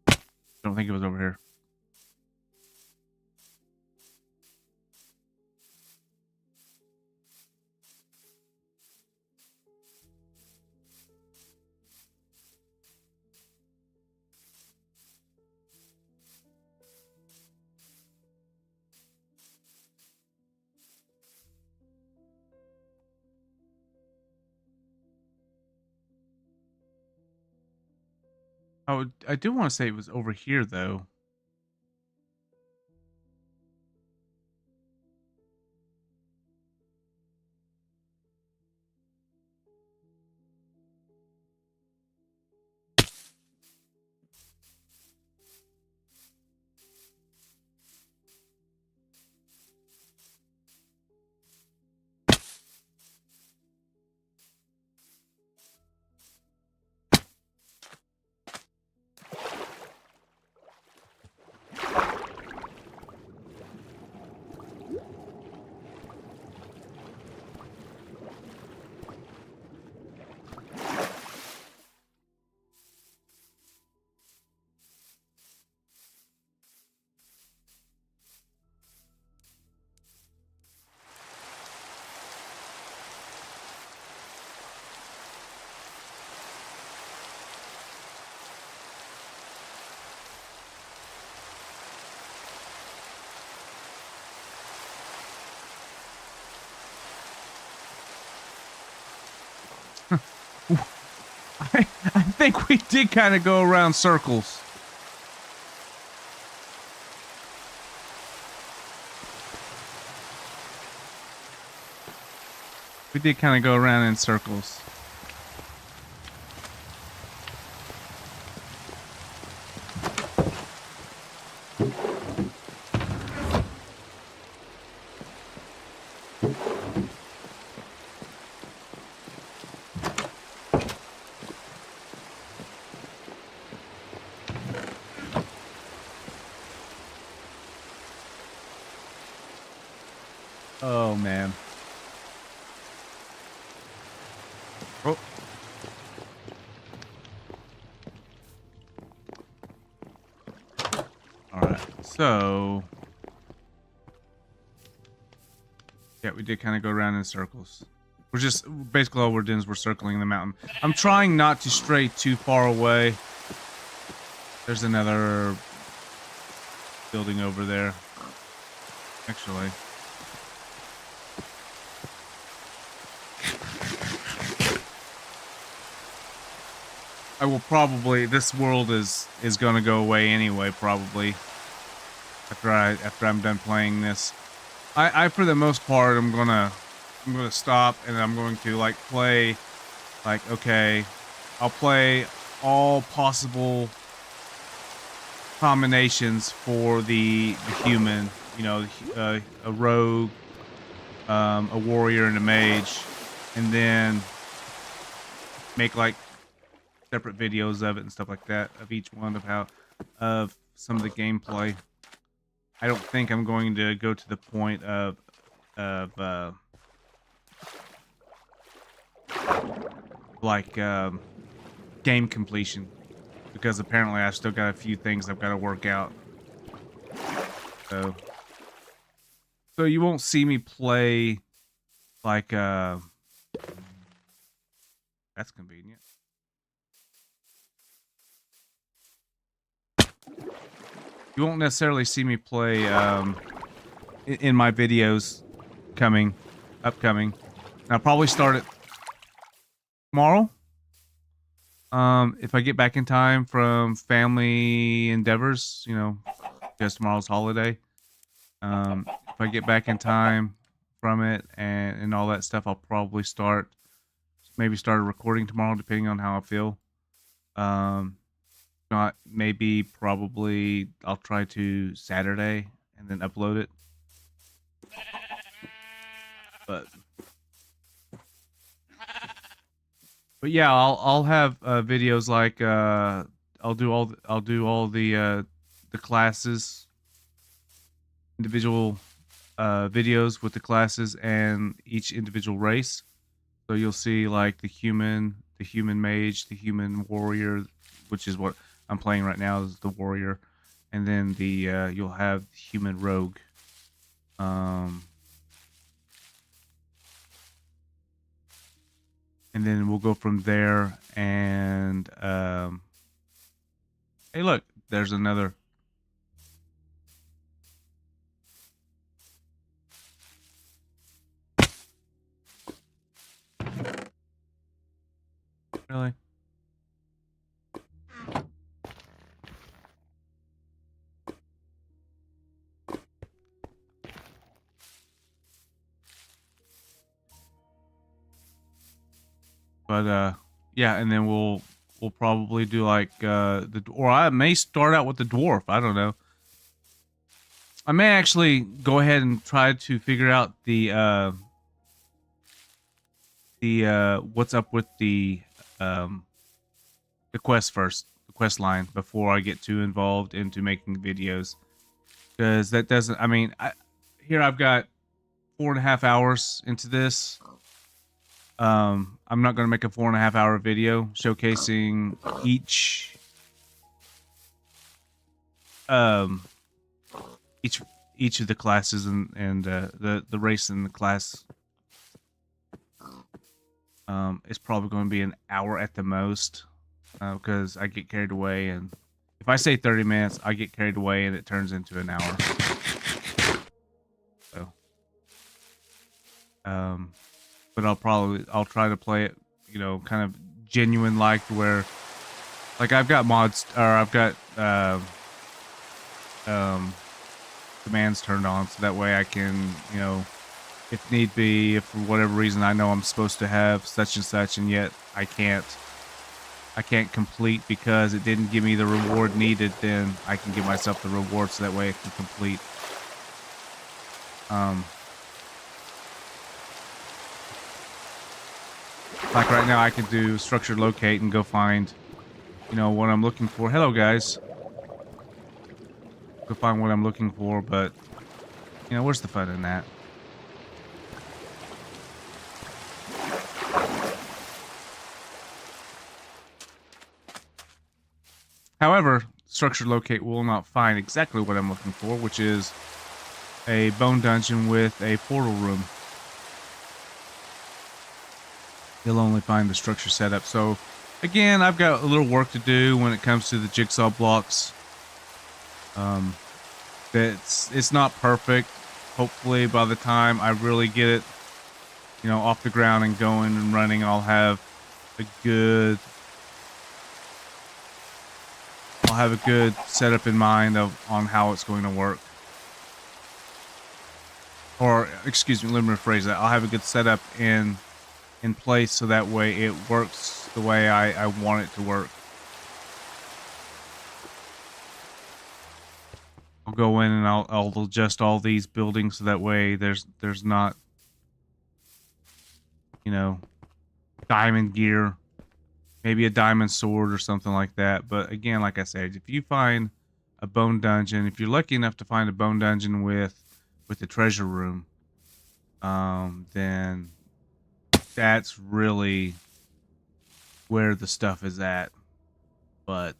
I don't think it was over here. Oh, I do want to say it was over here, though. I think we did kind of go around circles. We did kind of go around in circles. Oh, man. Oh. Alright, so... yeah, we did kind of go around in circles. We're just... basically all we're doing is we're circling the mountain. I'm trying not to stray too far away. There's another... building over there. Actually... I will probably, this world is gonna go away anyway, probably. After I'm done playing this. I for the most part I'm gonna stop and I'm going to like play like, okay, I'll play all possible combinations for the human, you know, a rogue, a warrior and a mage, and then make like separate videos of it and stuff like that, of each one, of some of the gameplay. I don't think I'm going to go to the point of like game completion, because apparently I've still got a few things I've got to work out. So you won't see me play like that's convenient. You won't necessarily see me play in my videos upcoming. I'll probably start it tomorrow. If I get back in time from family endeavors, you know, because tomorrow's holiday. If I get back in time from it and all that stuff, I'll probably maybe start a recording tomorrow, depending on how I feel. Not maybe, probably I'll try to Saturday and then upload it. But yeah, I'll have videos like I'll do all the classes, individual videos with the classes and each individual race. So you'll see like the human mage, the human warrior, which is what I'm playing right now, is the warrior, and then the you'll have human rogue. And then we'll go from there. And hey, look, there's another. Really? But yeah, and then we'll probably do like or I may start out with the dwarf. I don't know. I may actually go ahead and try to figure out the what's up with the quest first, the quest line, before I get too involved into making videos, because that doesn't. I mean, here I've got 4.5 hours into this. I'm not going to make a 4.5 hour video showcasing each of the classes and the race in the class. It's probably going to be an hour at the most, because I get carried away, and if I say 30 minutes, I get carried away and it turns into an hour. So, but I'll try to play it, you know, kind of genuine, like where, like I've got mods, or I've got commands turned on, so that way I can, you know, if need be, if for whatever reason I know I'm supposed to have such and such, and yet I can't complete because it didn't give me the reward needed, then I can give myself the reward so that way I can complete. Like right now I could do structured locate and go find, you know, what I'm looking for. Hello guys. Go find what I'm looking for, but you know, where's the fun in that? However, structured locate will not find exactly what I'm looking for, which is a bone dungeon with a portal room. You'll only find the structure setup. So again, I've got a little work to do when it comes to the jigsaw blocks. It's not perfect. Hopefully by the time I really get it, you know, off the ground and going and running, I'll have a good setup in mind on how it's going to work. Or excuse me, let me rephrase that. I'll have a good setup in place so that way it works the way I want it to work. I'll go in and I'll adjust all these buildings so that way there's not, you know, diamond gear, maybe a diamond sword or something like that. But again, like I said, if you find a bone dungeon, if you're lucky enough to find a bone dungeon with the treasure room, then that's really where the stuff is at. But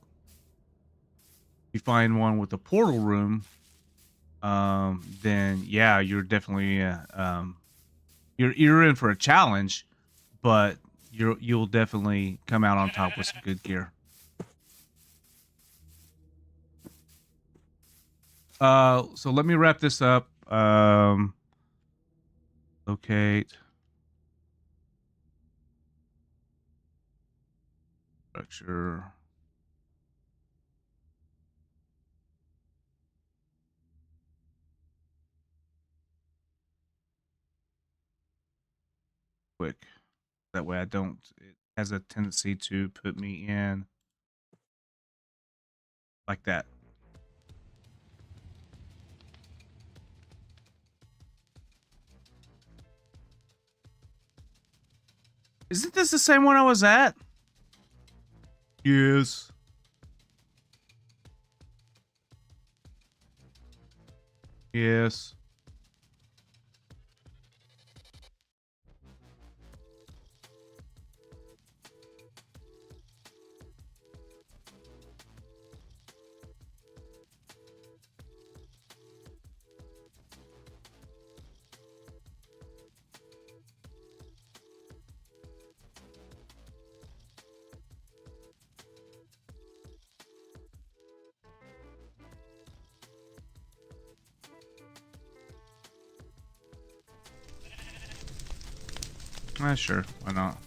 if you find one with a portal room, then yeah, you're definitely you're in for a challenge, but you'll definitely come out on top with some good gear. So let me wrap this up. Locate. Structure. Quick. That way I don't, it has a tendency to put me in like that. Isn't this the same one I was at? Yes. Yes. Sure, why not?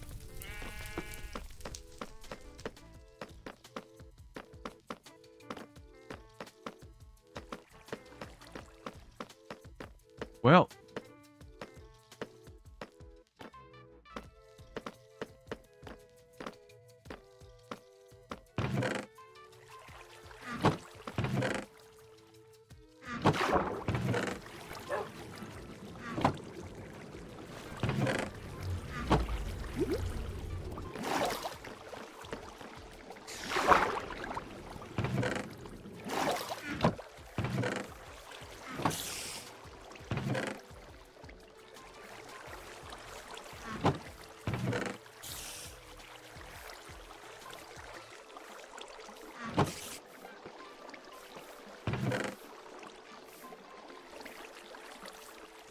Well,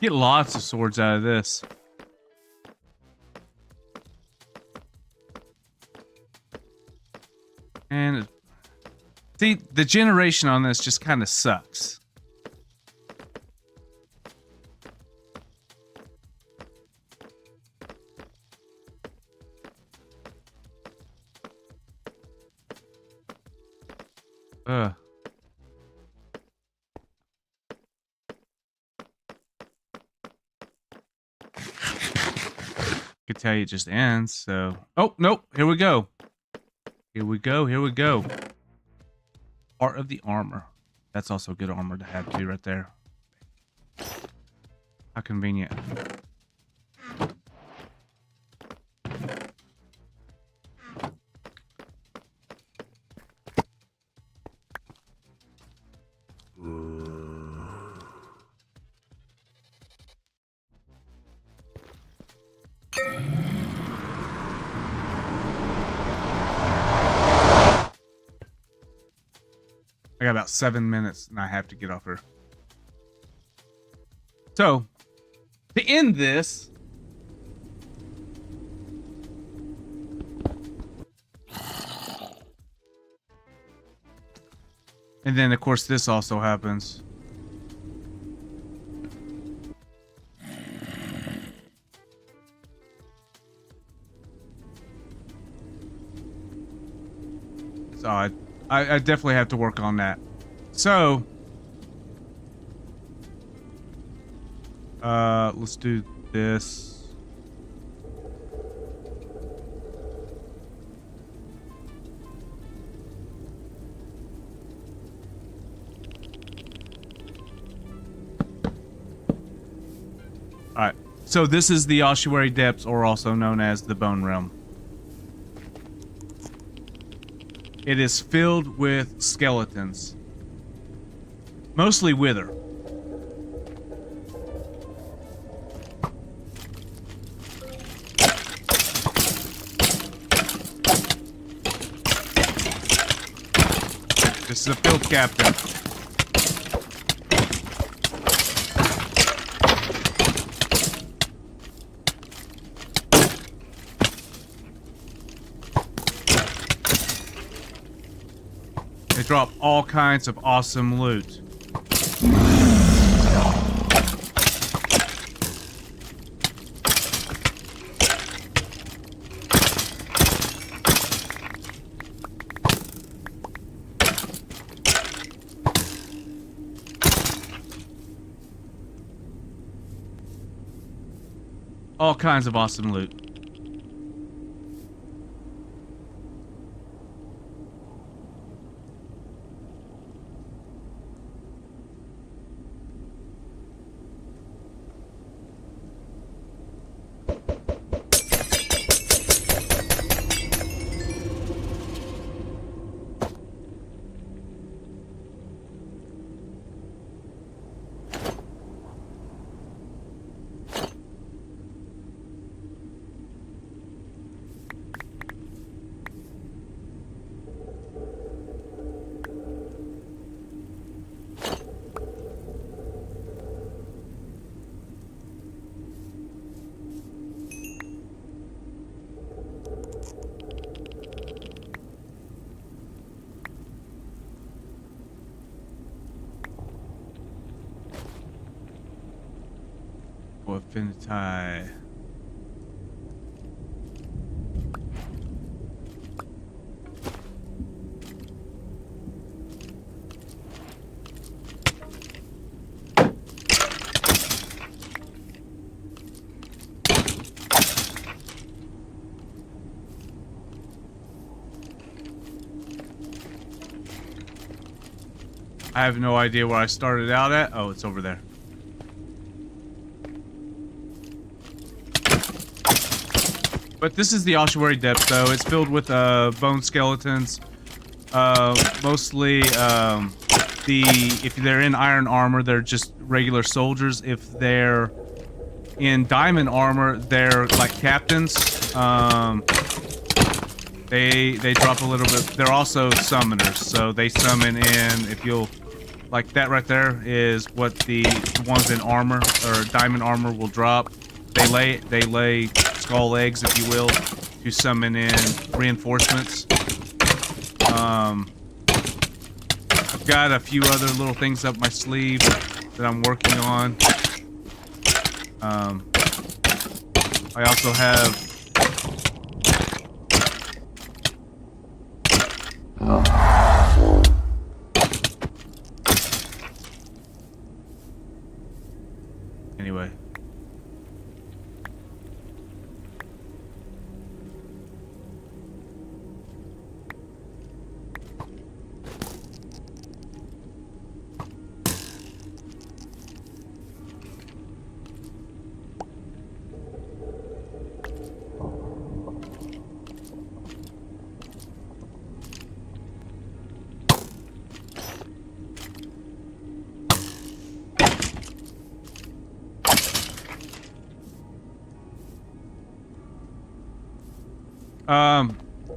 get lots of swords out of this. And see, the generation on this just kind of sucks. Could tell you it just ends, so... Oh, nope, here we go. Here we go, here we go. Part of the armor. That's also good armor to have too, right there. How convenient. I got about 7 minutes and I have to get off her. So, to end this, and then of course this also happens. So I definitely have to work on that. So, let's do this. All right. So this is the Ossuary Depths, or also known as the Bone Realm. It is filled with skeletons. Mostly wither. This is a field captain. They drop all kinds of awesome loot. All kinds of awesome loot. Affinity. I have no idea where I started out at. Oh, it's over there. But this is the ossuary depth, though. It's filled with bone skeletons. Mostly, if they're in iron armor, they're just regular soldiers. If they're in diamond armor, they're like captains. They drop a little bit. They're also summoners, so they summon in. If you'll, like that right there is what the ones in armor or diamond armor will drop. They lay skull eggs, if you will, to summon in reinforcements. I've got a few other little things up my sleeve that I'm working on. I also have anyway.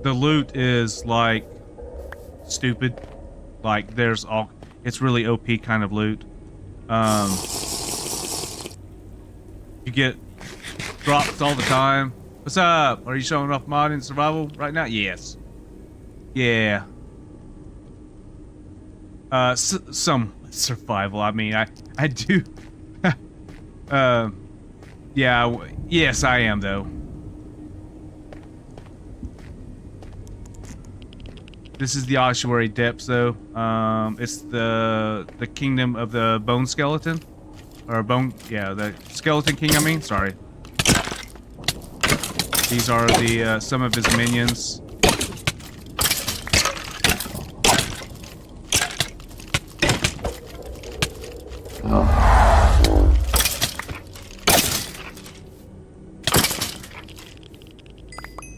The loot is like stupid. Like there's all, it's really OP kind of loot. You get drops all the time. What's up? Are you showing off mod in survival right now? Yes. Yeah. Some survival. I mean, I do. Yeah. Yes, I am though. This is the ossuary depths, though. It's the kingdom of the bone skeleton, or bone. Yeah, the skeleton king. I mean, sorry. These are the some of his minions.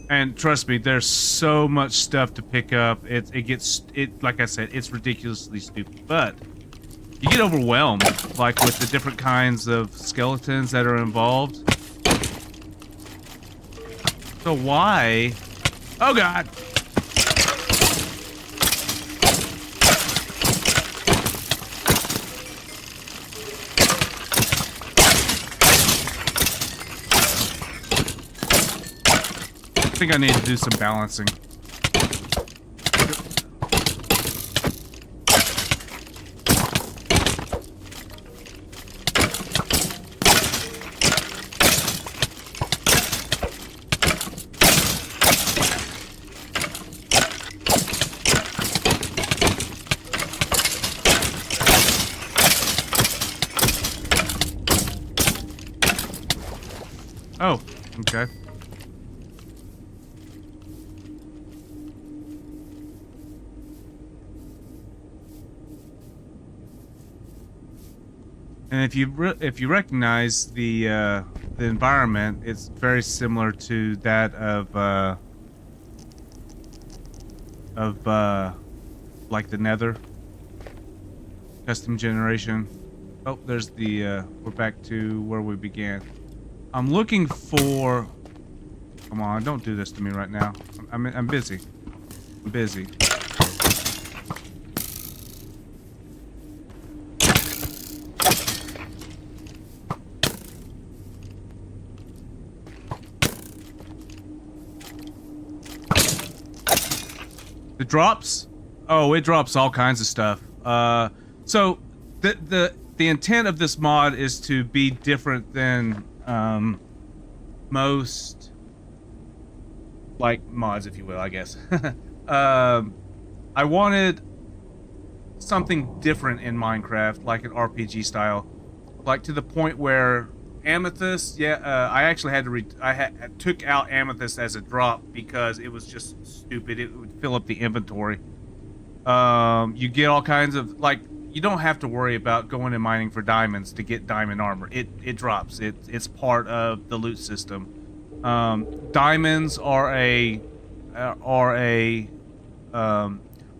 And trust me, there's so much stuff to pick up. It like I said, it's ridiculously stupid. But you get overwhelmed, like with the different kinds of skeletons that are involved. So why? Oh God! I think I need to do some balancing. Oh, okay. And if you recognize the environment, it's very similar to that of like the Nether custom generation. Oh, there's the we're back to where we began. I'm looking for. Come on, don't do this to me right now. I'm busy. I'm busy. The drops? Oh, it drops all kinds of stuff. So the intent of this mod is to be different than most like mods, if you will, I guess. I wanted something different in Minecraft, like an RPG style, like to the point where amethyst. Yeah, I actually had to. I took out amethyst as a drop because it was just stupid. It would fill up the inventory. You get all kinds of like. You don't have to worry about going and mining for diamonds to get diamond armor. It drops. It's part of the loot system. Diamonds are a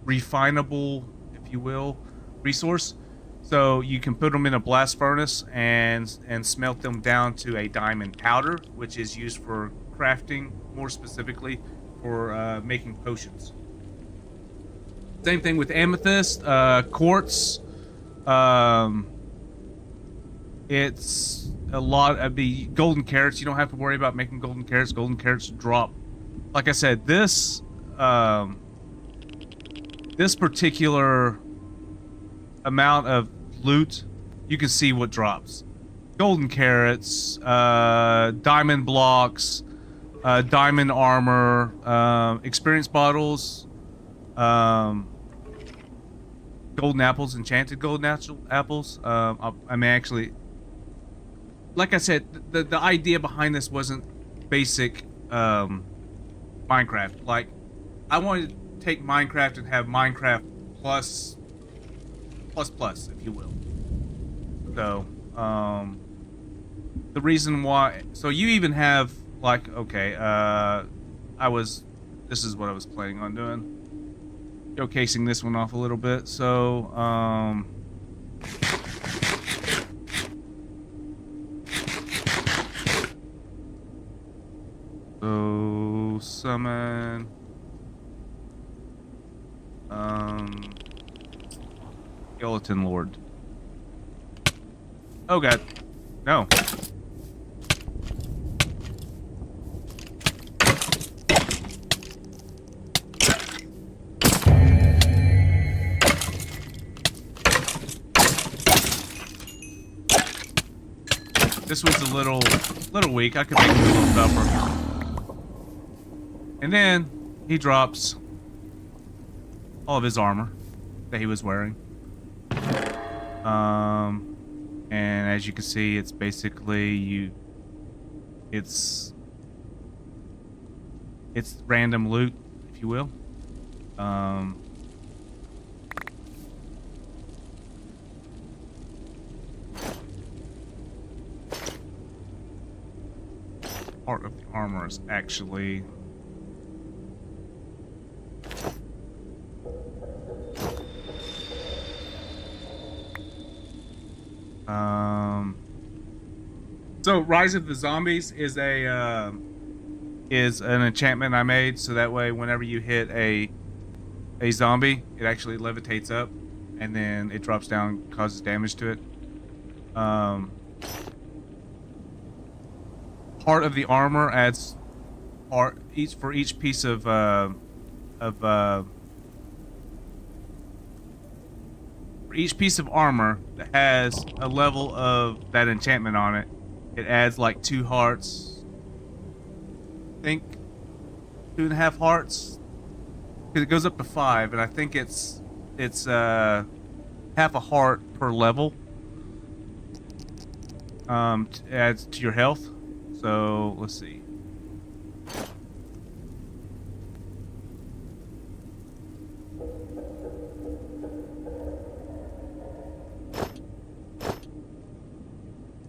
refinable, if you will, resource. So you can put them in a blast furnace and smelt them down to a diamond powder, which is used for crafting, more specifically for making potions. Same thing with amethyst, quartz. It's a lot of the golden carrots. You don't have to worry about making golden carrots. Golden carrots drop. Like I said, this particular amount of loot, you can see what drops. Golden carrots, diamond blocks, diamond armor, experience bottles, golden apples, enchanted golden apples. I mean, actually, like I said, the idea behind this wasn't basic Minecraft. Like, I wanted to take Minecraft and have Minecraft plus, if you will. So, the reason why, so you even have like, okay, this is what I was planning on doing. Showcasing this one off a little bit. So, summon, Skeleton Lord. Oh god, no. This was a little weak. I could make it a little tougher. And then he drops all of his armor that he was wearing. And as you can see, it's basically it's random loot, if you will. Part of the armor is actually so Rise of the Zombies is an enchantment I made, so that way whenever you hit a zombie, it actually levitates up and then it drops down, causes damage to it. Part of the armor adds for each piece of for each piece of armor that has a level of that enchantment on it. It adds like 2 hearts. I think 2.5 hearts. Because it goes up to 5, and I think it's half a heart per level. Adds to your health. So let's see.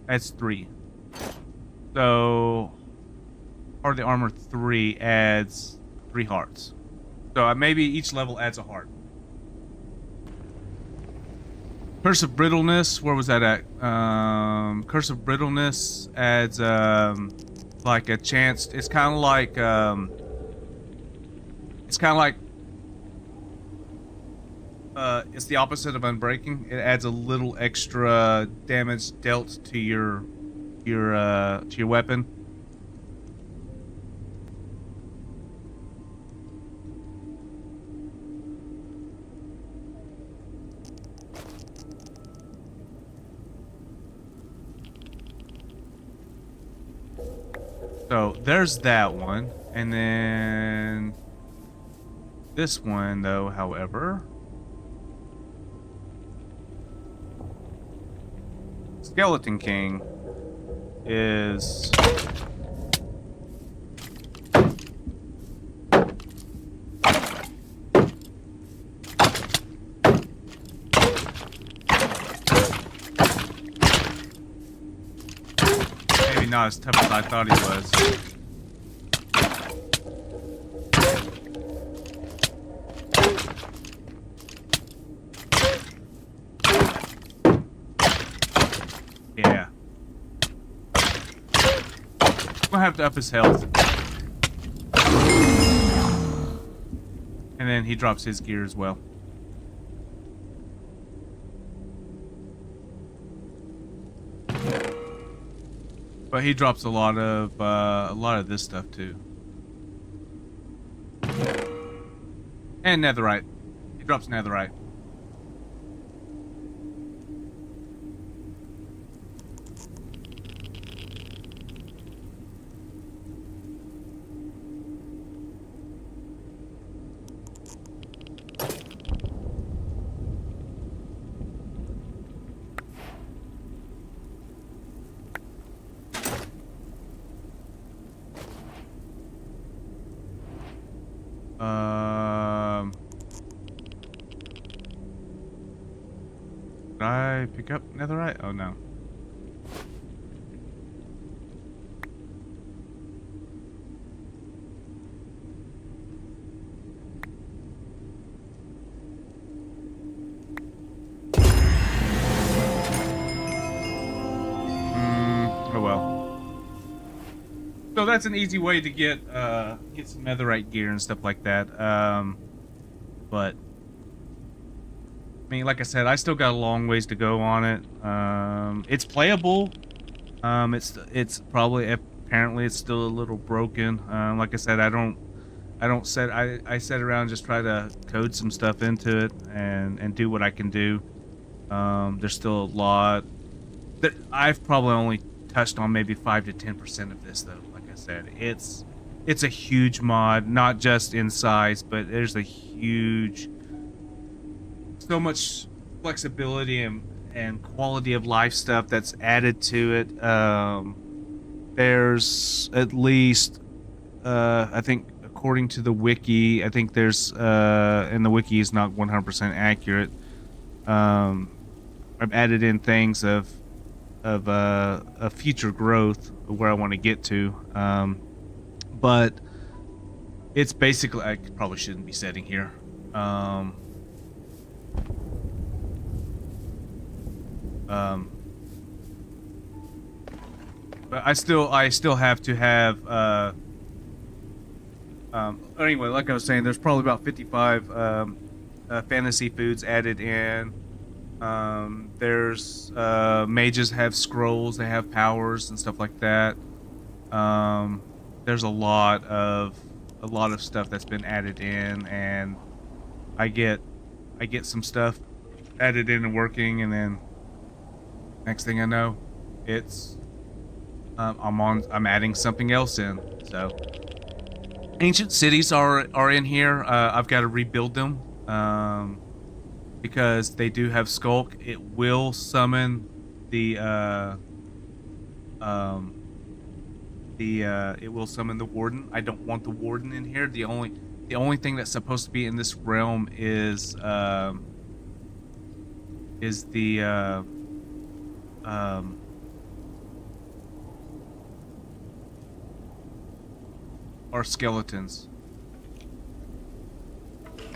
That's 3. So part of the armor 3 adds 3 hearts. So maybe each level adds a heart. Curse of Brittleness, where was that at? Curse of Brittleness adds like a chance. It's kind of like it's the opposite of Unbreaking. It adds a little extra damage dealt to your weapon. So there's that one, and then this one though, however, Skeleton King is maybe not as tough as I thought he was. Yeah. We'll have to up his health. And then he drops his gear as well. But he drops a lot of this stuff too. And netherite. He drops netherite. Did I pick up netherite? Oh no. Oh well. So that's an easy way to get some netherite gear and stuff like that. But I mean, like I said, I still got a long ways to go on it. It's playable. It's probably, apparently it's still a little broken. Like I said, I sit around and just try to code some stuff into it and do what I can do. There's still a lot that I've probably only touched on, maybe 5 to 10% of this though. Like I said, it's a huge mod, not just in size, but there's a huge, so much flexibility and quality of life stuff that's added to it. There's at least, I think, according to the wiki, I think there's, and the wiki is not 100% accurate. I've added in things of future growth of where I want to get to. But it's basically, I probably shouldn't be sitting here. But I still have to have, anyway, like I was saying, there's probably about 55 fantasy foods added in. There's mages have scrolls, they have powers and stuff like that. There's a lot of stuff that's been added in, and I get some stuff added in and working, and then next thing I know, it's I'm adding something else in. So ancient cities are in here. I've got to rebuild them because they do have skulk. It will summon the it will summon the warden. I don't want the warden in here. The only thing that's supposed to be in this realm is the are skeletons.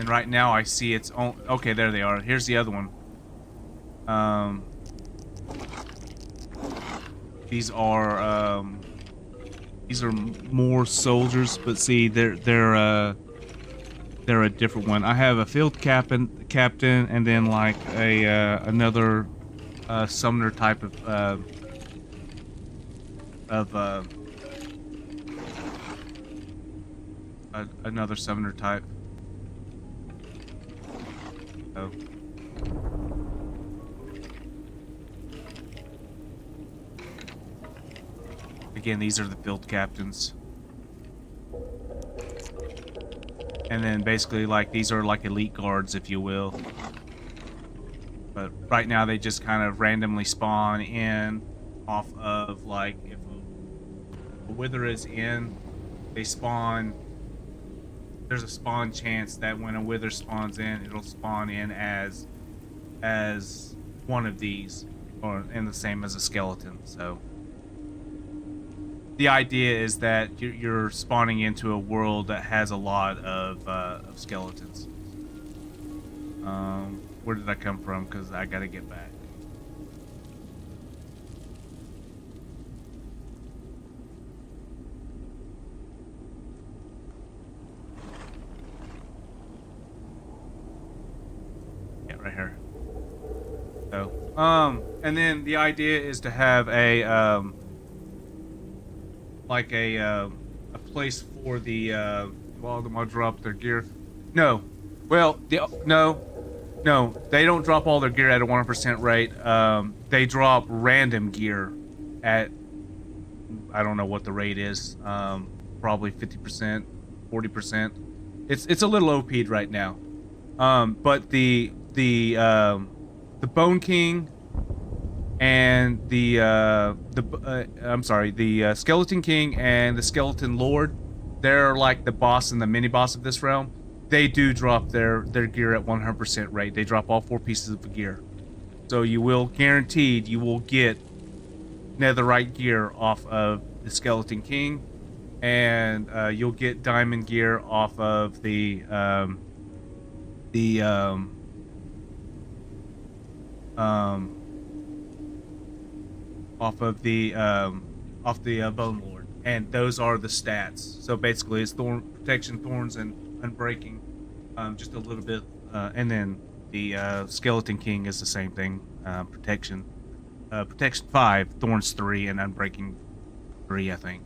And right now I see its own. Okay, there they are. Here's the other one. These are more soldiers, but see, they're a different one. I have a field captain, and then like a another summoner type of another summoner type. So. Again, these are the field captains. And then basically, like, these are like elite guards, if you will. But right now, they just kind of randomly spawn in off of, like, if a wither is in, they spawn. There's a spawn chance that when a wither spawns in, it'll spawn in as one of these, and the same as a skeleton. So the idea is that you're spawning into a world that has a lot of skeletons. Where did I come from? Because I gotta get back. Yeah, right here. So, and then the idea is to have a like a place for the well, them all drop their gear. No, well, no, they don't drop all their gear at a 100% rate. They drop random gear at, I don't know what the rate is. Probably 50%, 40%. It's a little OP'd right now. But the Bone King and the Skeleton King and the Skeleton Lord, they're like the boss and the mini boss of this realm. They do drop their gear at 100% rate. They drop all 4 pieces of gear. So you will get netherite gear off of the Skeleton King, and you'll get diamond gear off of the Bone Lord, and those are the stats. So basically, it's protection, thorns, and unbreaking, just a little bit, and then the Skeleton King is the same thing. Protection 5, thorns 3, and unbreaking 3, I think.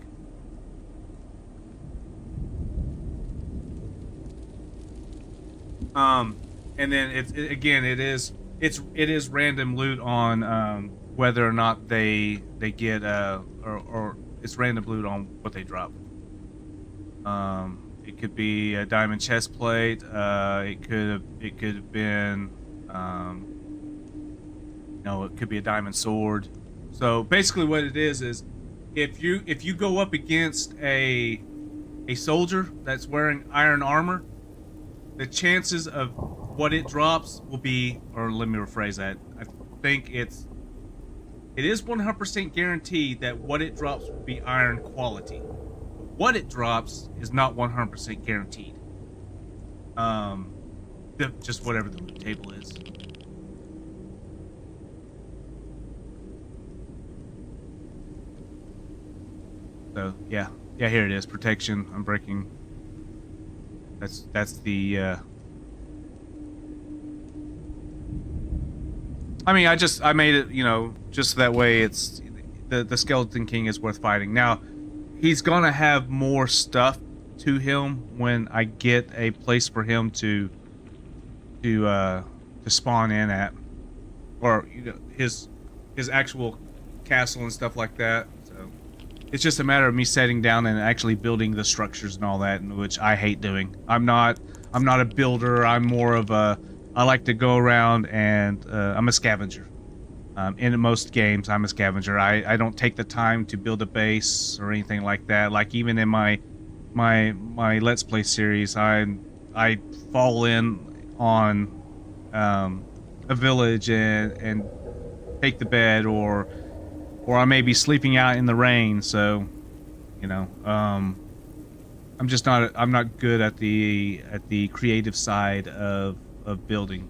And then it is random loot on whether or not they get or it's random loot on what they drop. It could be a diamond chest plate. It could have been it could be a diamond sword. So basically, what it is if you go up against a soldier that's wearing iron armor, the chances of what it drops will be, or let me rephrase that. I think it is 100% guaranteed that what it drops will be iron quality. What it drops is not 100% guaranteed. Just whatever the loot table is. So yeah, here it is. Protection, unbreaking. That's the. I mean, I made it, just that way. It's the Skeleton King is worth fighting. Now, he's gonna have more stuff to him when I get a place for him to spawn in at, or his actual castle and stuff like that. So it's just a matter of me sitting down and actually building the structures and all that, which I hate doing. I'm not a builder. I'm more of a, I like to go around and I'm a scavenger. In most games, I'm a scavenger. I don't take the time to build a base or anything like that. Like even in my Let's Play series, I fall in on a village and take the bed, or I may be sleeping out in the rain. So you know, I'm not good at the creative side of building.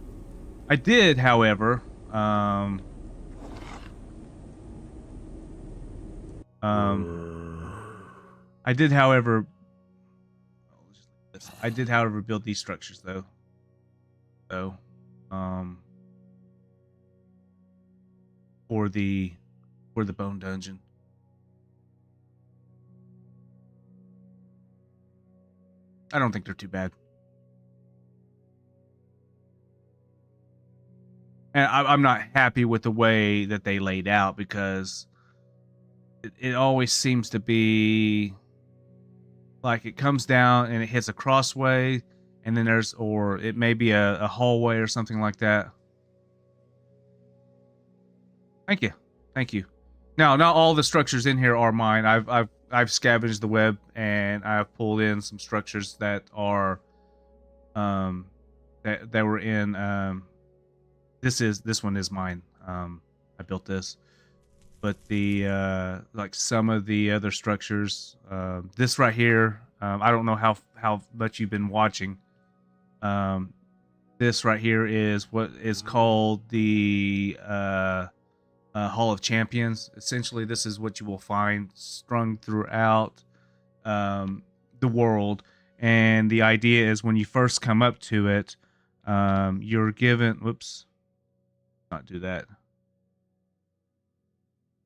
I did, however, I did, however, I did, however, build these structures though. So, for the bone dungeon. I don't think they're too bad. And I'm not happy with the way that they laid out, because it always seems to be like it comes down and it hits a crossway, and then or it may be a hallway or something like that. Thank you. Thank you. Now, not all the structures in here are mine. I've scavenged the web, and I've pulled in some structures that are that were in this one is mine. I built this. But the like some of the other structures, this right here, I don't know how much you've been watching. This right here is what is called the Hall of Champions. Essentially, this is what you will find strung throughout the world, and the idea is when you first come up to it, you're given. Whoops, not do that.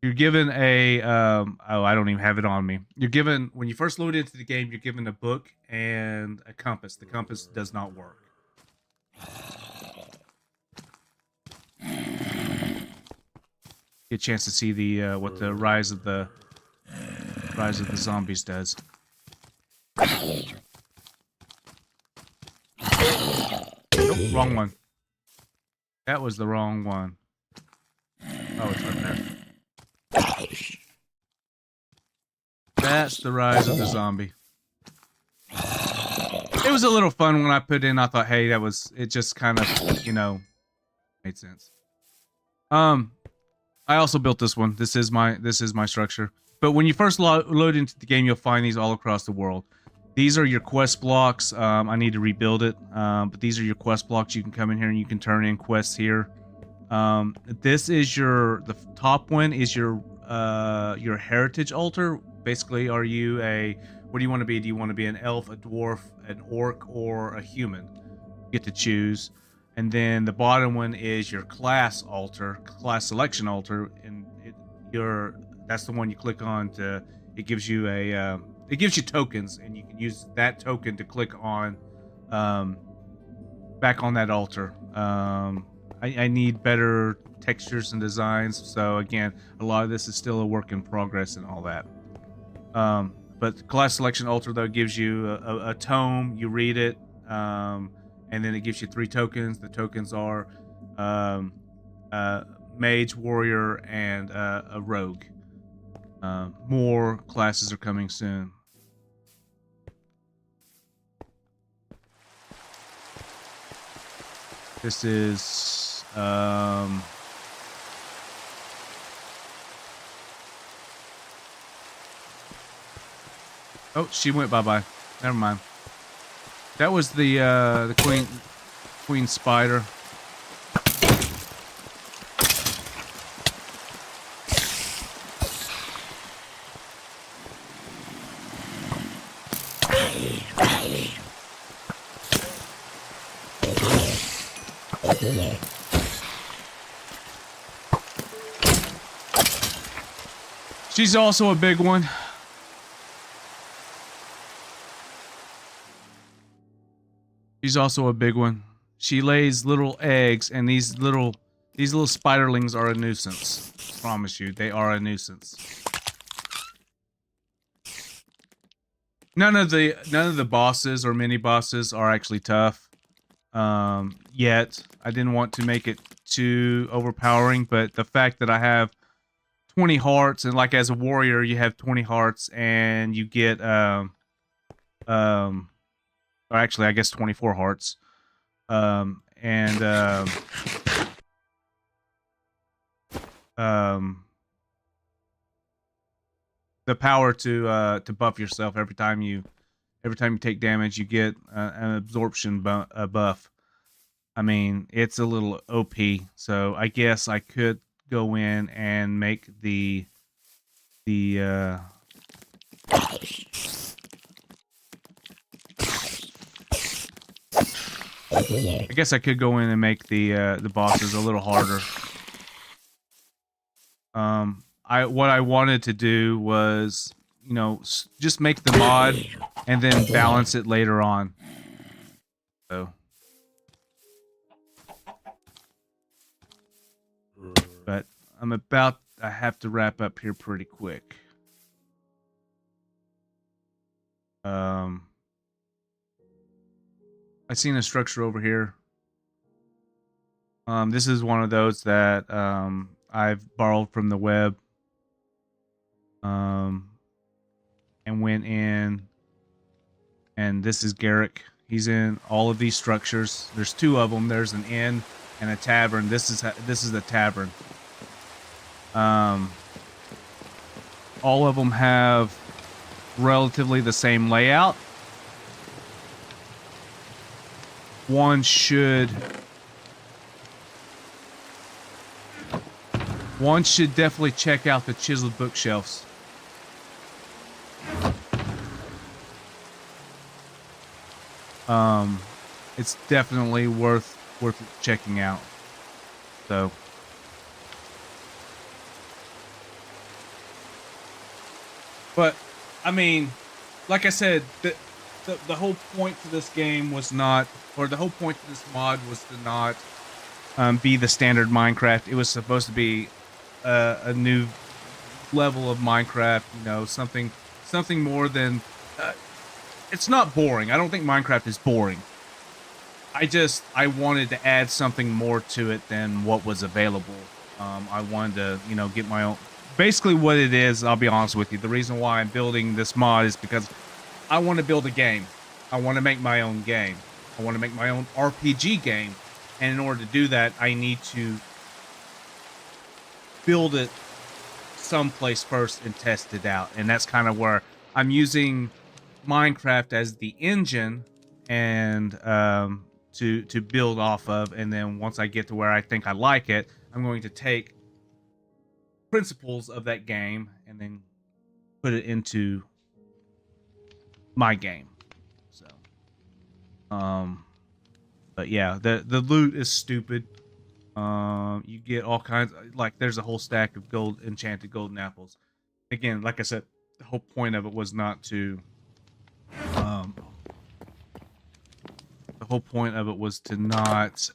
You're given a oh, I don't even have it on me. You're given, when you first load into the game, you're given a book and a compass. The compass does not work. Get a chance to see the what the rise of the zombies does. Nope, wrong one. That was the wrong one. Oh, it's right there. That's the rise of the zombie. It was a little fun when I put in. I thought, hey, it just kind of, made sense. I also built this one. This is my structure. But when you first load into the game, you'll find these all across the world. These are your quest blocks. I need to rebuild it. But these are your quest blocks. You can come in here and you can turn in quests here. This is the top one is your heritage altar. Basically, what do you want to be? Do you want to be an elf, a dwarf, an orc, or a human? You get to choose. And then the bottom one is your class altar, class selection altar, and that's the one you click on to. It gives you it gives you tokens, and you can use that token to click on back on that altar. I need better textures and designs, so again, a lot of this is still a work in progress and all that. But class selection altar, though, gives you a tome. You read it, and then it gives you 3 tokens. The tokens are mage, warrior, and a rogue. More classes are coming soon. This is oh, she went bye-bye. Never mind. That was the queen spider. She's also a big one. She's also a big one. She lays little eggs, and these little spiderlings are a nuisance. I promise you, they are a nuisance. None of the bosses or mini bosses are actually tough. yet. I didn't want to make it too overpowering, but the fact that I have 20 hearts, and like as a warrior, you have 20 hearts, and you get or actually, I guess 24 hearts, and the power to buff yourself every time you take damage. You get an absorption buff. I mean, it's a little OP, so I guess I could go in and make I guess I could go in and make the bosses a little harder. What I wanted to do was, you know, just make the mod and then balance it later on. So, but I have to wrap up here pretty quick. I seen a structure over here. This is one of those that I've borrowed from the web. And went in, and this is Garrick. He's in all of these structures. There's two of them. There's an inn and a tavern. This is the tavern. All of them have relatively the same layout. One should definitely check out the chiseled bookshelves. It's definitely worth checking out. So, but I mean, like I said, the whole point to this game was not, or the whole point to this mod was to not be the standard Minecraft. It was supposed to be a new level of Minecraft. You know, something more than. It's not boring. I don't think Minecraft is boring. I wanted to add something more to it than what was available. I wanted to, you know, get my own. Basically, what it is, I'll be honest with you. The reason why I'm building this mod is because I want to build a game. I want to make my own game. I want to make my own RPG game. And in order to do that, I need to build it someplace first and test it out. And that's kind of where I'm using Minecraft as the engine and to build off of. And then once I get to where I think I like it, I'm going to take principles of that game and then put it into my game. So but yeah, the loot is stupid. You get all kinds like there's a whole stack of enchanted golden apples. Again, like I said, the whole point of it was not to the whole point of it was to not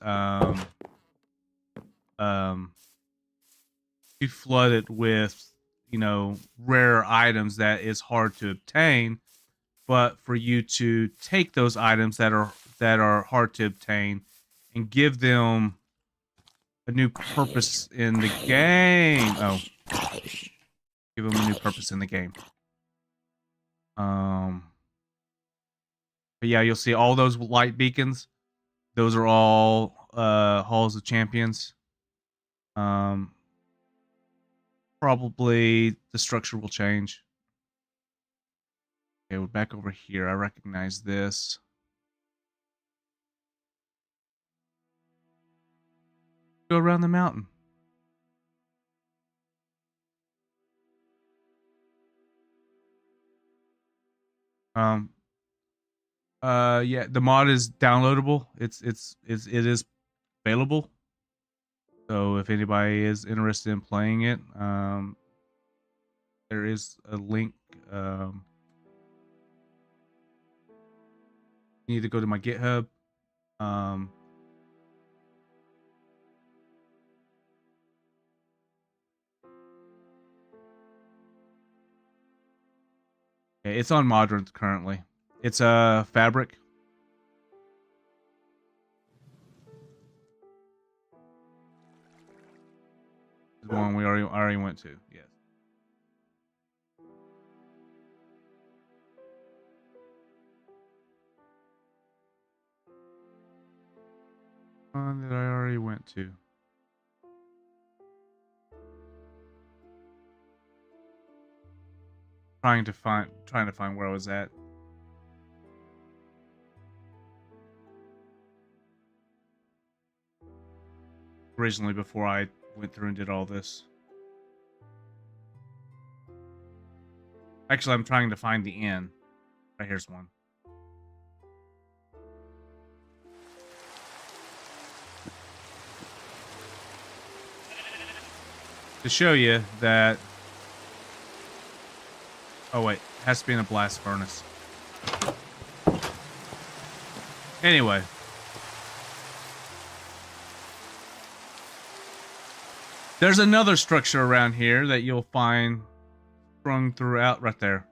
be flooded with, you know, rare items that is hard to obtain, but for you to take those items that are hard to obtain and give them a new purpose in the game. Oh, give them a new purpose in the game. But yeah, you'll see all those light beacons. Those are all halls of champions. Probably the structure will change. Okay, we're back over here. I recognize this. Go around the mountain. Yeah, the mod is downloadable. It is available. So if anybody is interested in playing it, there is a link. You need to go to my GitHub. Yeah, it's on Modern currently. It's a fabric. the one we already went to. Yes. One that I already went to. Trying to find where I was at. Originally, before I went through and did all this. Actually, I'm trying to find the inn. Right, here's one. To show you that... Oh, wait. It has to be in a blast furnace. Anyway. There's another structure around here that you'll find sprung throughout right there.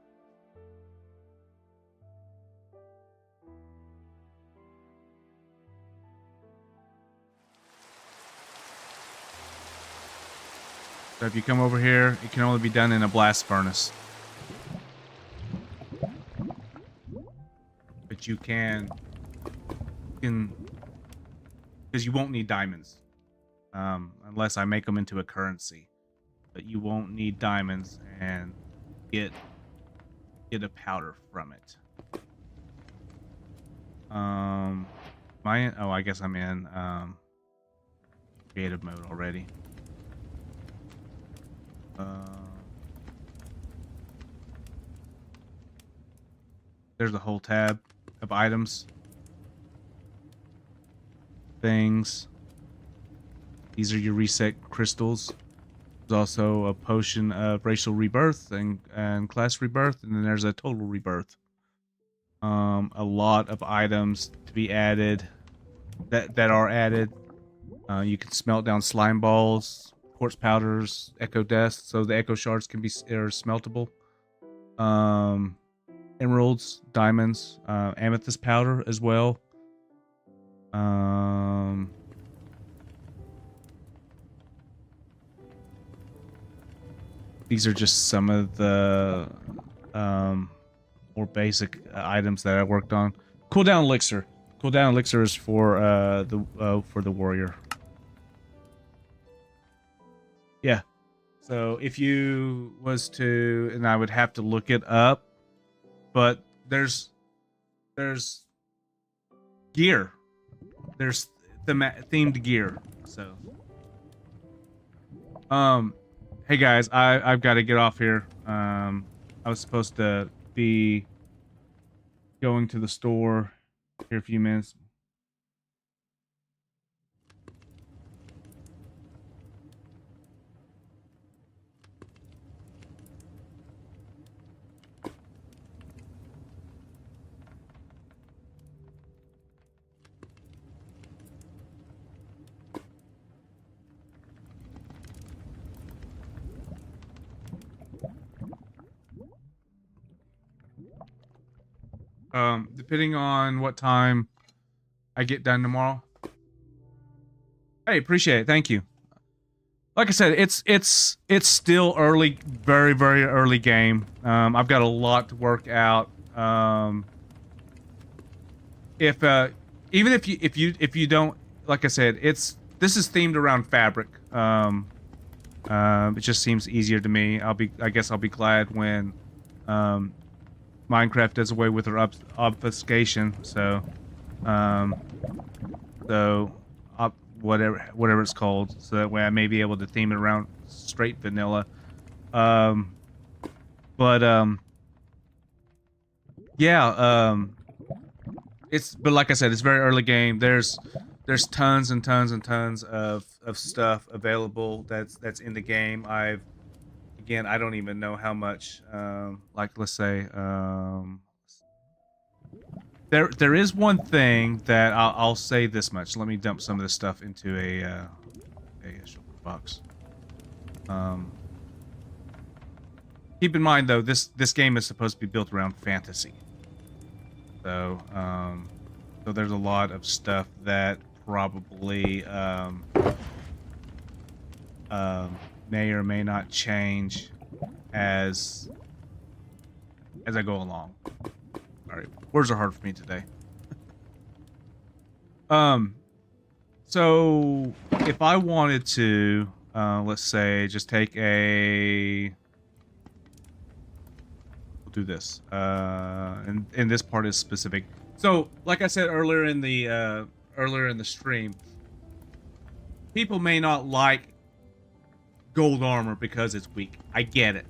So if you come over here, it can only be done in a blast furnace. But you can because you won't need diamonds. Unless I make them into a currency. But you won't need diamonds and get a powder from it. I guess I'm in creative mode already. There's a whole tab of items. Things. These are your reset crystals. There's also a potion of racial rebirth and class rebirth, and then there's a total rebirth. A lot of items to be added that are added. You can smelt down slime balls, quartz powders, echo dust, so the echo shards can be smeltable. Emeralds, diamonds, amethyst powder as well. These are just some of the more basic items that I worked on. Cooldown elixir. Cooldown elixir is for the warrior. Yeah. So if you was to, and I would have to look it up, but there's gear. There's themed gear. So hey guys, I've got to get off here. I was supposed to be going to the store here in a few minutes. Depending on what time I get done tomorrow. Hey, appreciate it. Thank you. Like I said, it's still early, very, very early game. I've got a lot to work out. Even if you don't, like I said, this is themed around fabric. It just seems easier to me. I guess I'll be glad when Minecraft does away with their obfuscation. So whatever it's called, so that way I may be able to theme it around straight vanilla. Yeah. But like I said, it's very early game. There's tons and tons and tons of stuff available that's in the game. Again, I don't even know how much. Like, let's say, there is one thing that I'll say this much. Let me dump some of this stuff into a shulker box. Keep in mind though, this game is supposed to be built around fantasy. So there's a lot of stuff that probably may or may not change as I go along. All right, words are hard for me today. So if I wanted to, let's say, just take a, we'll do this. And this part is specific. So, like I said earlier in the stream, people may not like gold armor because it's weak. I get it.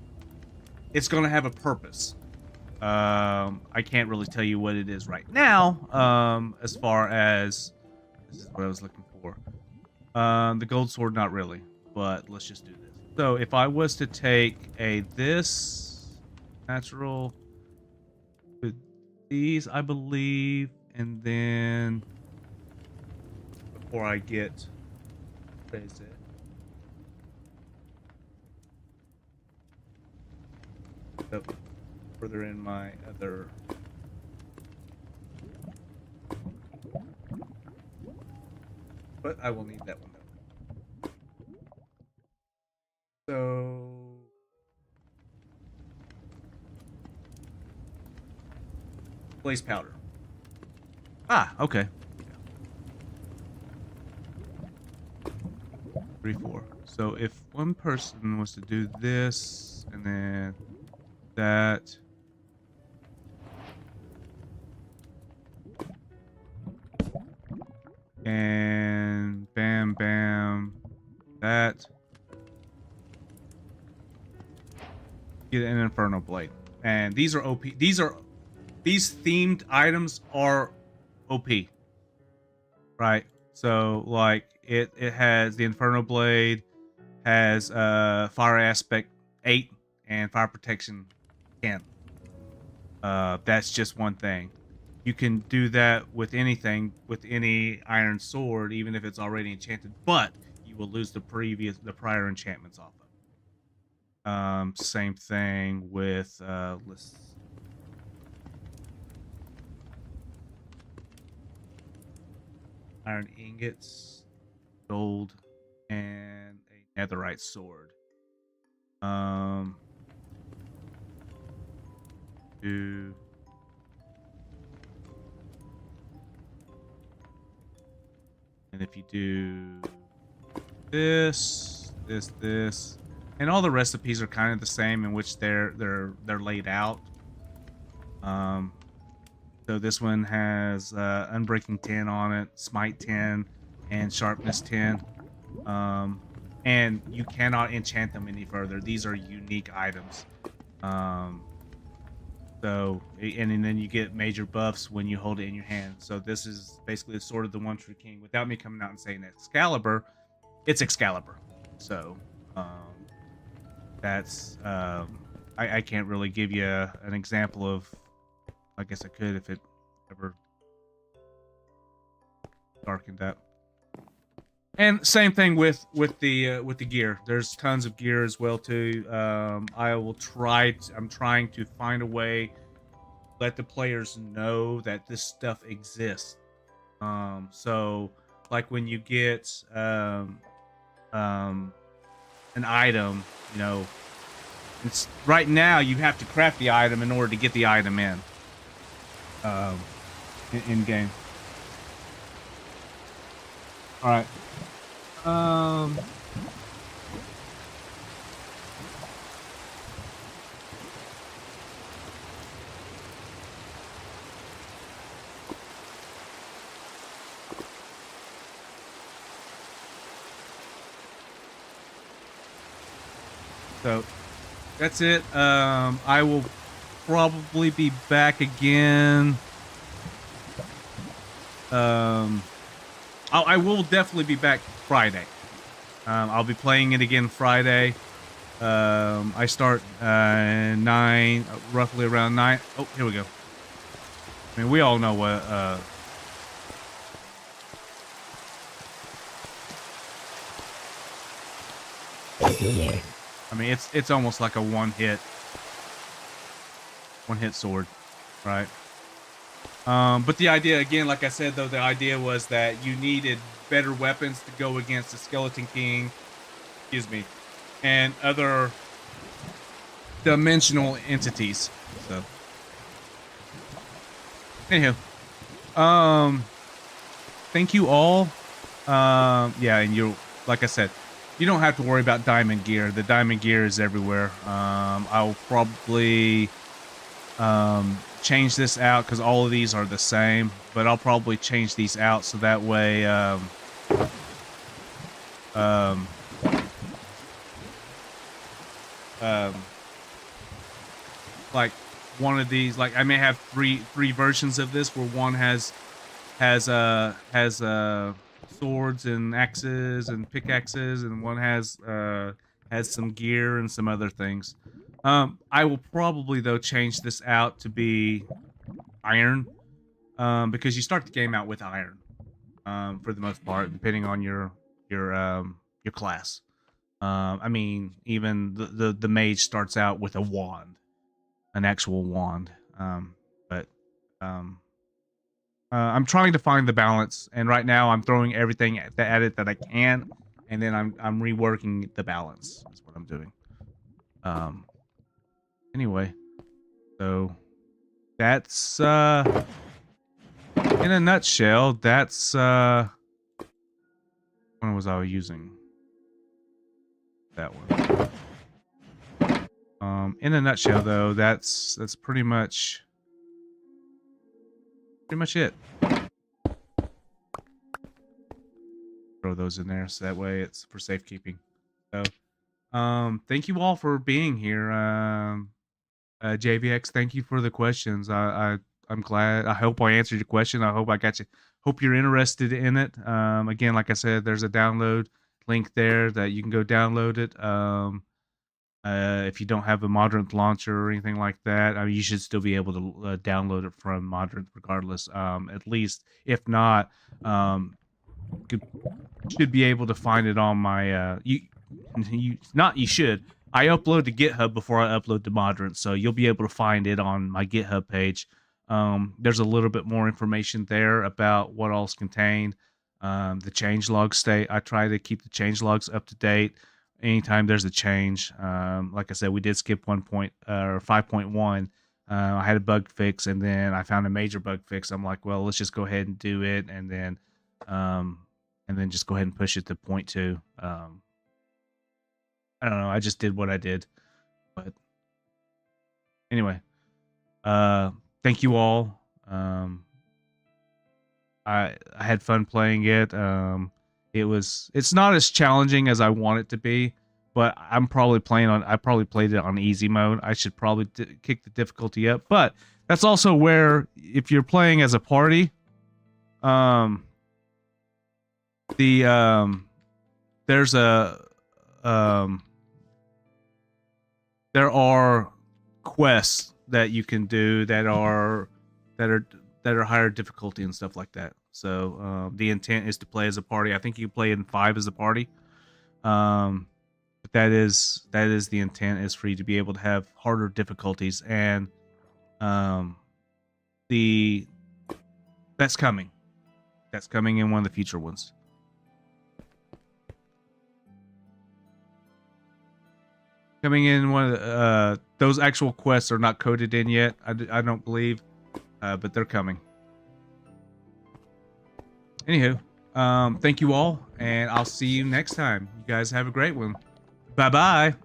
It's gonna have a purpose. I can't really tell you what it is right now. As far as this is what I was looking for. The gold sword, not really, but let's just do this. So if I was to take this natural with these, I believe, and then before I get, what is it? So further in my other. But I will need that one though. So blaze powder. Ah, okay. 3, 4. So if one person was to do this and then that. And bam, bam, that. Get an Inferno Blade. And these are OP. These themed items are OP. Right? So, like, it has the Inferno Blade, has Fire Aspect 8, and Fire Protection 10. That's just one thing. You can do that with anything, with any iron sword, even if it's already enchanted, but you will lose the prior enchantments off of it. Same thing with iron ingots, gold, and a netherite sword. And if you do this, and all the recipes are kind of the same in which they're laid out. So this one has Unbreaking 10 on it, Smite 10, and Sharpness 10. And you cannot enchant them any further. These are unique items. So, and then you get major buffs when you hold it in your hand. So this is basically the Sword of the One True King. Without me coming out and saying Excalibur, it's Excalibur. So, that's, I can't really give you an example of, I guess I could if it ever darkened up. And same thing with the gear. There's tons of gear as well too. I'm trying to find a way to let the players know that this stuff exists. So like when you get an item, you know, it's right now you have to craft the item in order to get the item in game. All right. So that's it. I will probably be back again. I will definitely be back Friday. I'll be playing it again Friday. I start 9, roughly around 9. Oh, here we go. I mean, we all know what. I mean, it's almost like a one-hit sword, right? But the idea, again, like I said, though, the idea was that you needed better weapons to go against the Skeleton King. Excuse me. and other dimensional entities. So, anywho, um, thank you all. Yeah, and you, like I said, you don't have to worry about diamond gear. The diamond gear is everywhere. I'll probably change this out because all of these are the same, but I'll probably change these out so that way um, um, like one of these, like I may have three versions of this where one has swords and axes and pickaxes, and one has some gear and some other things. I will probably though change this out to be iron, because you start the game out with iron, for the most part, depending on your class. I mean, even the mage starts out with a wand, an actual wand. But um, I'm trying to find the balance, and right now I'm throwing everything at it that I can, and then I'm reworking the balance. Is what I'm doing. Anyway, so that's in a nutshell. That's when was I using that one? In a nutshell, though, that's pretty much it. Throw those in there so that way it's for safekeeping. So, thank you all for being here. JVX, thank you for the questions. I'm glad. I hope I answered your question. I hope I got you. Hope you're interested in it. Again, like I said, there's a download link there that you can go download it. If you don't have a Modern launcher or anything like that, I mean, you should still be able to download it from Modern regardless. At least, if not, should be able to find it on my you should. I upload to GitHub before I upload to Modern, so you'll be able to find it on my GitHub page. There's a little bit more information there about what all's contained. The changelog state. I try to keep the changelogs up to date. Anytime there's a change, like I said, we did skip 5.1. I had a bug fix, and then I found a major bug fix. I'm like, well, let's just go ahead and do it, and then just go ahead and push it to 0.2. I don't know. I just did what I did, but anyway, thank you all. I had fun playing it. It's not as challenging as I want it to be, but I probably played it on easy mode. I should probably kick the difficulty up, but that's also where, if you're playing as a party, there's there are quests that you can do that are higher difficulty and stuff like that. So the intent is to play as a party. I think you play in 5 as a party. But that is the intent, is for you to be able to have harder difficulties, and that's coming. That's coming in one of the future ones. Coming in one of the, those actual quests are not coded in yet. I don't believe, but they're coming. Anywho, thank you all, and I'll see you next time. You guys have a great one. Bye bye.